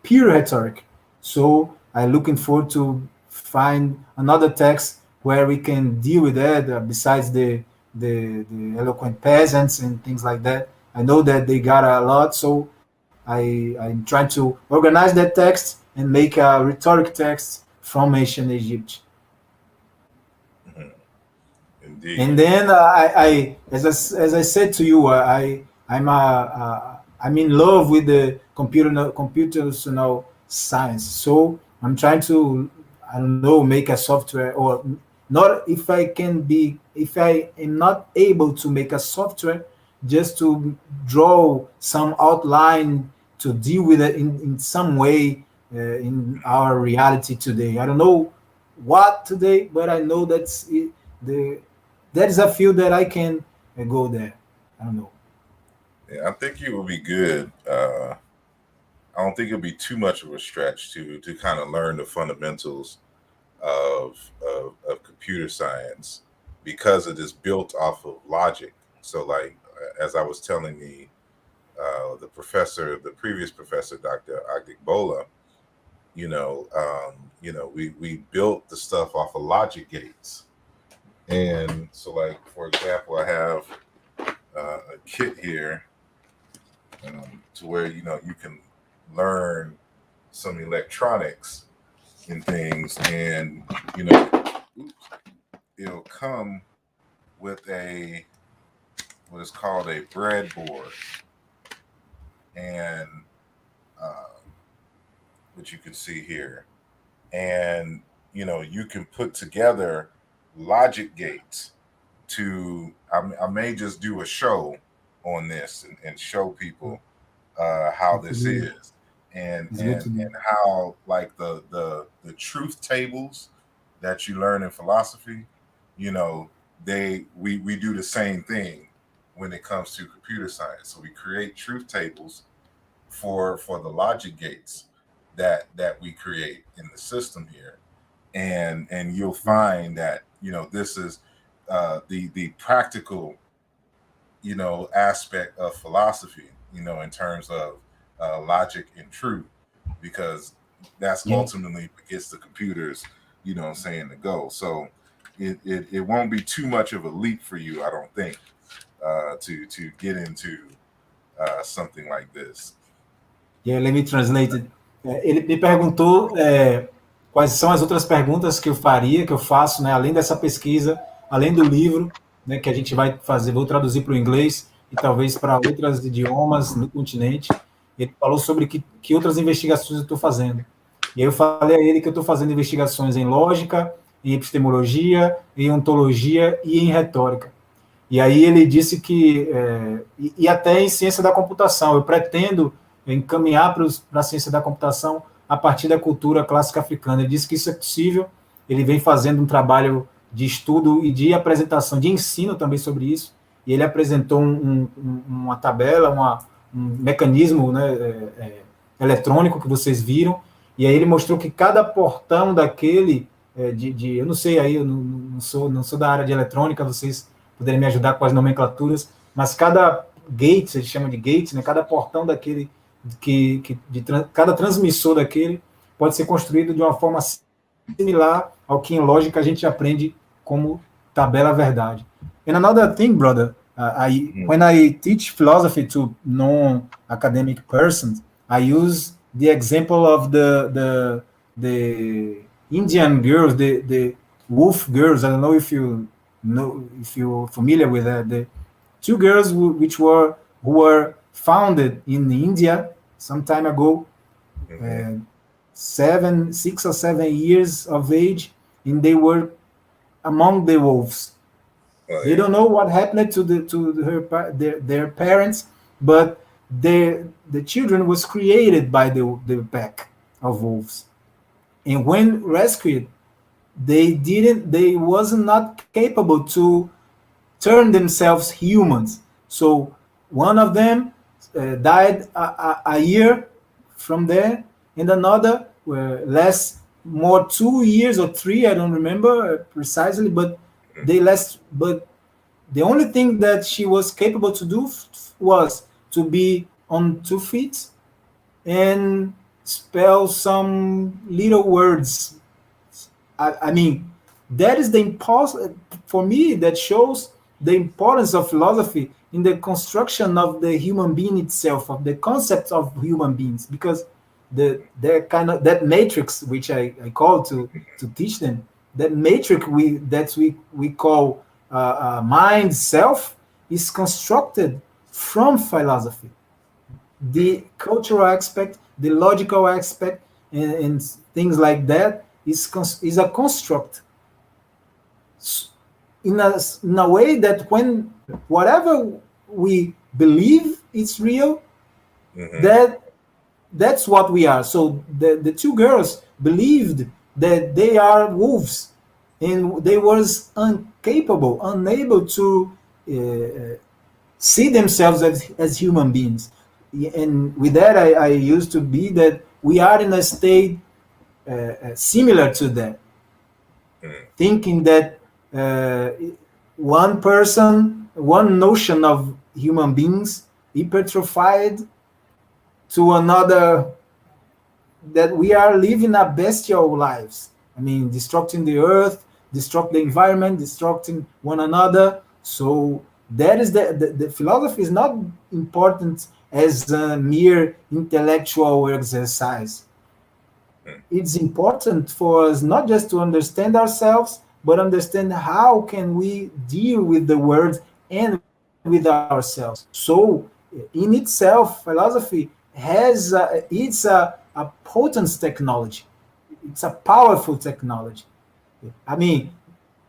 pure rhetoric. So I'm looking forward to find another text where we can deal with that besides the eloquent peasants and things like that. I know that they got a lot, so I'm trying to organize that text and make a rhetoric text from ancient Egypt. Indeed. And then as I said to you, I'm in love with the computational science. So I'm trying to, I don't know, make a software, or not, if I am not able to make a software, just to draw some outline to deal with it in some way in our reality today. I don't know what today, but I know that is a field that I can go there. I don't know. Yeah, I think you will be good. I don't think it'll be too much of a stretch to kind of learn the fundamentals of computer science, because it is built off of logic. So, like, as I was telling the previous professor, Dr. Agdigbola, we built the stuff off of logic gates. And so, like, for example, I have a kit here to where, you can learn some electronics and things. And, it'll come with what is called a breadboard. And which you can see here. And, you can put together logic gates to, I may just do a show on this and show people how this is. And how, like, the truth tables that you learn in philosophy, we do the same thing when it comes to computer science. So we create truth tables for the logic gates that we create in the system here. And you'll find that, this is the practical, aspect of philosophy, in terms of logic and truth, because that's ultimately what gets the computers, to go. So it won't be too much of a leap for you, I don't think, to get into something like this. Yeah, let me translate it. Ele me perguntou quais são as outras perguntas que eu faço, né, além dessa pesquisa, além do livro, né, que a gente vai fazer, vou traduzir para o inglês e talvez para outros idiomas no continente. Ele falou sobre que outras investigações eu estou fazendo. E aí eu falei a ele que eu estou fazendo investigações em lógica, em epistemologia, em ontologia e em retórica. E aí ele disse que, e até em ciência da computação, eu pretendo encaminhar para a ciência da computação a partir da cultura clássica africana. Ele disse que isso é possível, ele vem fazendo um trabalho de estudo e de apresentação, de ensino também sobre isso, e ele apresentou uma tabela, um mecanismo, né, eletrônico que vocês viram, e aí ele mostrou que cada portão daquele, eu não sei, aí eu não sou da área de eletrônica, vocês poderem me ajudar com as nomenclaturas, mas cada gate, eles chamam de gate, né, cada portão daquele, cada transmissor daquele pode ser construído de uma forma similar ao que em lógica a gente aprende como tabela verdade. And another thing, brother, when I teach philosophy to non-academic persons, I use the example of the Indian girls, the wolf girls. I don't know if you're familiar with that. The two girls who were founded in India some time ago, 6 or 7 years of age, and they were among the wolves. They don't know what happened to their parents, but the children was created by the pack of wolves, and when rescued, they wasn't not capable to turn themselves humans. So one of them died a year from there, and another more 2 years or 3, I don't remember precisely, but but the only thing that she was capable to do was to be on 2 feet and spell some little words. I mean, that is for me, that shows the importance of philosophy in the construction of the human being itself, of the concept of human beings, because that matrix, which I call to teach them, that matrix we call mind self, is constructed from philosophy. The cultural aspect, the logical aspect, and things like that is a construct in a way that when whatever we believe is real, that's what we are. So the 2 girls believed that they are wolves, and they was unable to see themselves as human beings. And with that, I used to be that we are in a state similar to that, thinking that one notion of human beings hypertrophied to another that we are living a bestial lives. I mean, destructing the earth, destruct the environment, destructing one another. So that is the philosophy is not important as a mere intellectual exercise. It's important for us not just to understand ourselves, but understand how can we deal with the world and with ourselves. So in itself, philosophy has a potent technology. It's a powerful technology. I mean,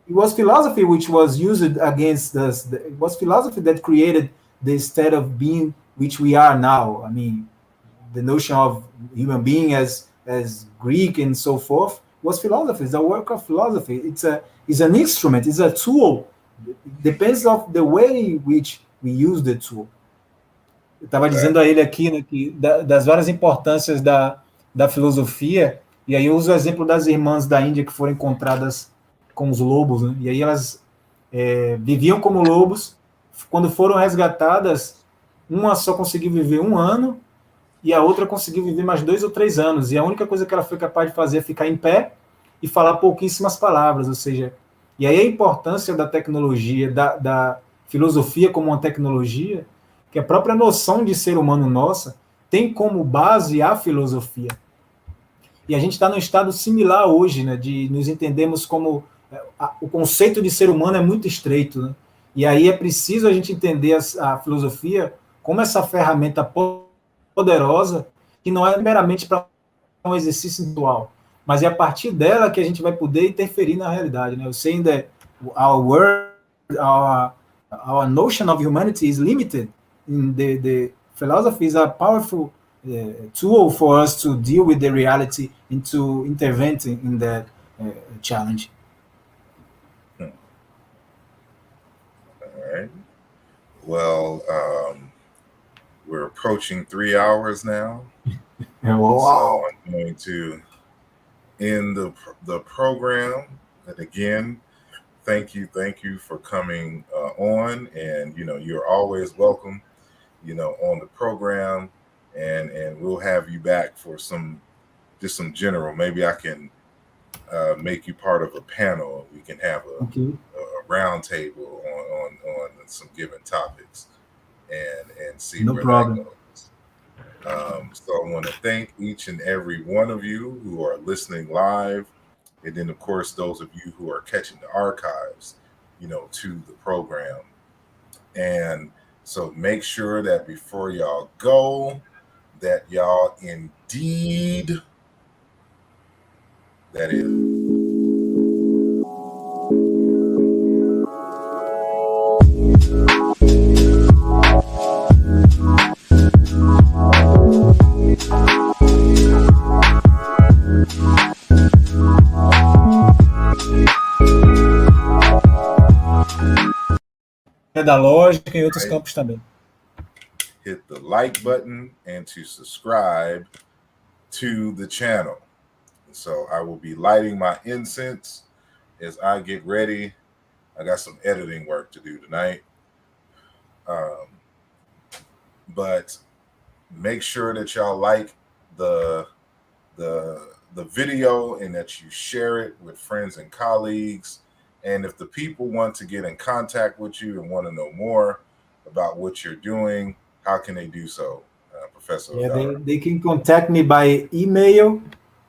it was philosophy which was used against us. It was philosophy that created the state of being which we are now. I mean, the notion of human being as Greek and so forth was philosophy. It's a work of philosophy. It's an instrument. It's a tool. It depends of the way in which we use the tool. Eu estava dizendo a ele aqui, né, que das várias importâncias da filosofia, e aí eu uso o exemplo das irmãs da Índia que foram encontradas com os lobos, né, e aí elas viviam como lobos, quando foram resgatadas, uma só conseguiu viver 1 ano, e a outra conseguiu viver mais 2 ou 3 anos, e a única coisa que ela foi capaz de fazer é ficar em pé e falar pouquíssimas palavras, ou seja, e aí a importância da tecnologia, da filosofia como uma tecnologia, que a própria noção de ser humano nossa tem como base a filosofia. E a gente está num estado similar hoje, né, de nos entendermos como o conceito de ser humano é muito estreito, né? E aí é preciso a gente entender a filosofia como essa ferramenta poderosa que não é meramente para um exercício intelectual, mas é a partir dela que a gente vai poder interferir na realidade, né? Eu sei that our world, our notion of humanity is limited. The philosophy is a powerful tool for us to deal with the reality and to intervene in that challenge. All right. Well, we're approaching 3 hours now. Wow. So I'm going to end the program. And again, thank you for coming on. And you're always welcome, on the program. And we'll have you back for some general. Maybe I can make you part of a panel. We can have a round table on some given topics and see where that goes. So I want to thank each and every one of you who are listening live, and then of course those of you who are catching the archives, to the program. And so make sure that before y'all go, that y'all indeed, that is, É da lógica em outros campos também. Hit the like button and to subscribe to the channel. So I will be lighting my incense as I get ready. I got some editing work to do tonight. But make sure that y'all like the video and that you share it with friends and colleagues. And if the people want to get in contact with you and want to know more about what you're doing, how can they do so, Professor Odará? They can contact me by email,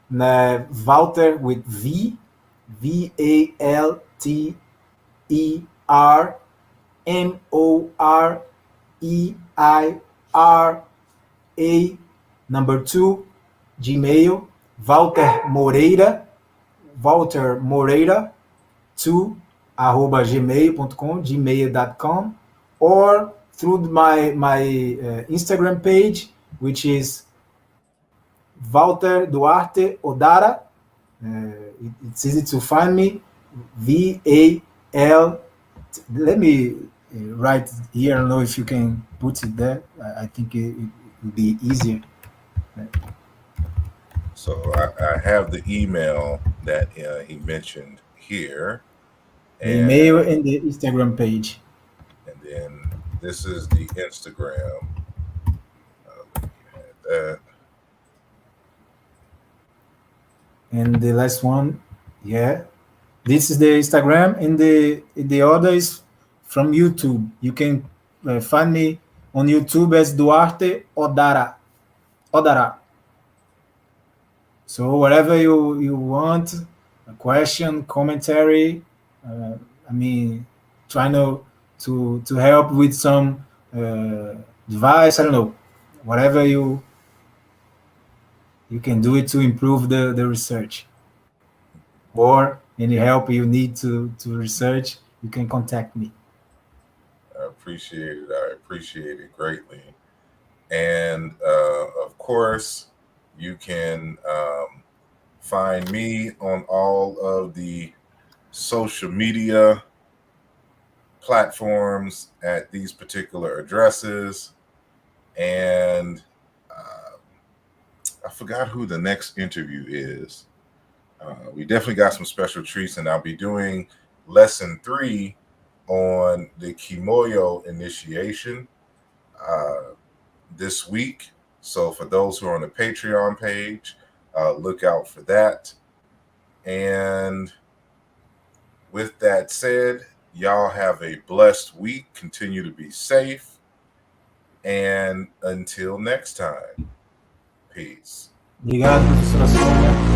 Walter with VALTER, 2, Walter Moreira 2 @gmail.com, or through my Instagram page, which is Walter Duarte Odará. It's easy to find me. VAL. Let me write here. I don't know if you can put it there. I think it would be easier. So I have the email that he mentioned here. The email and the Instagram page. And then this is the Instagram. That. And the last one, yeah, this is the Instagram, and the other is from YouTube. You can find me on YouTube as Duarte Odará. Odará. So whatever you want, a question, commentary, I mean, trying to help with some advice. I don't know, whatever you can do it to improve the research, or any help you need to research, you can contact me. I appreciate it. I appreciate it greatly. And of course, you can find me on all of the social media platforms at these particular addresses. And I forgot who the next interview is. We definitely got some special treats, and I'll be doing lesson 3 on the Kimoyo initiation this week. So for those who are on the Patreon page, look out for that. And with that said, y'all have a blessed week. Continue to be safe. And until next time, peace. Obrigado, professora Sônia.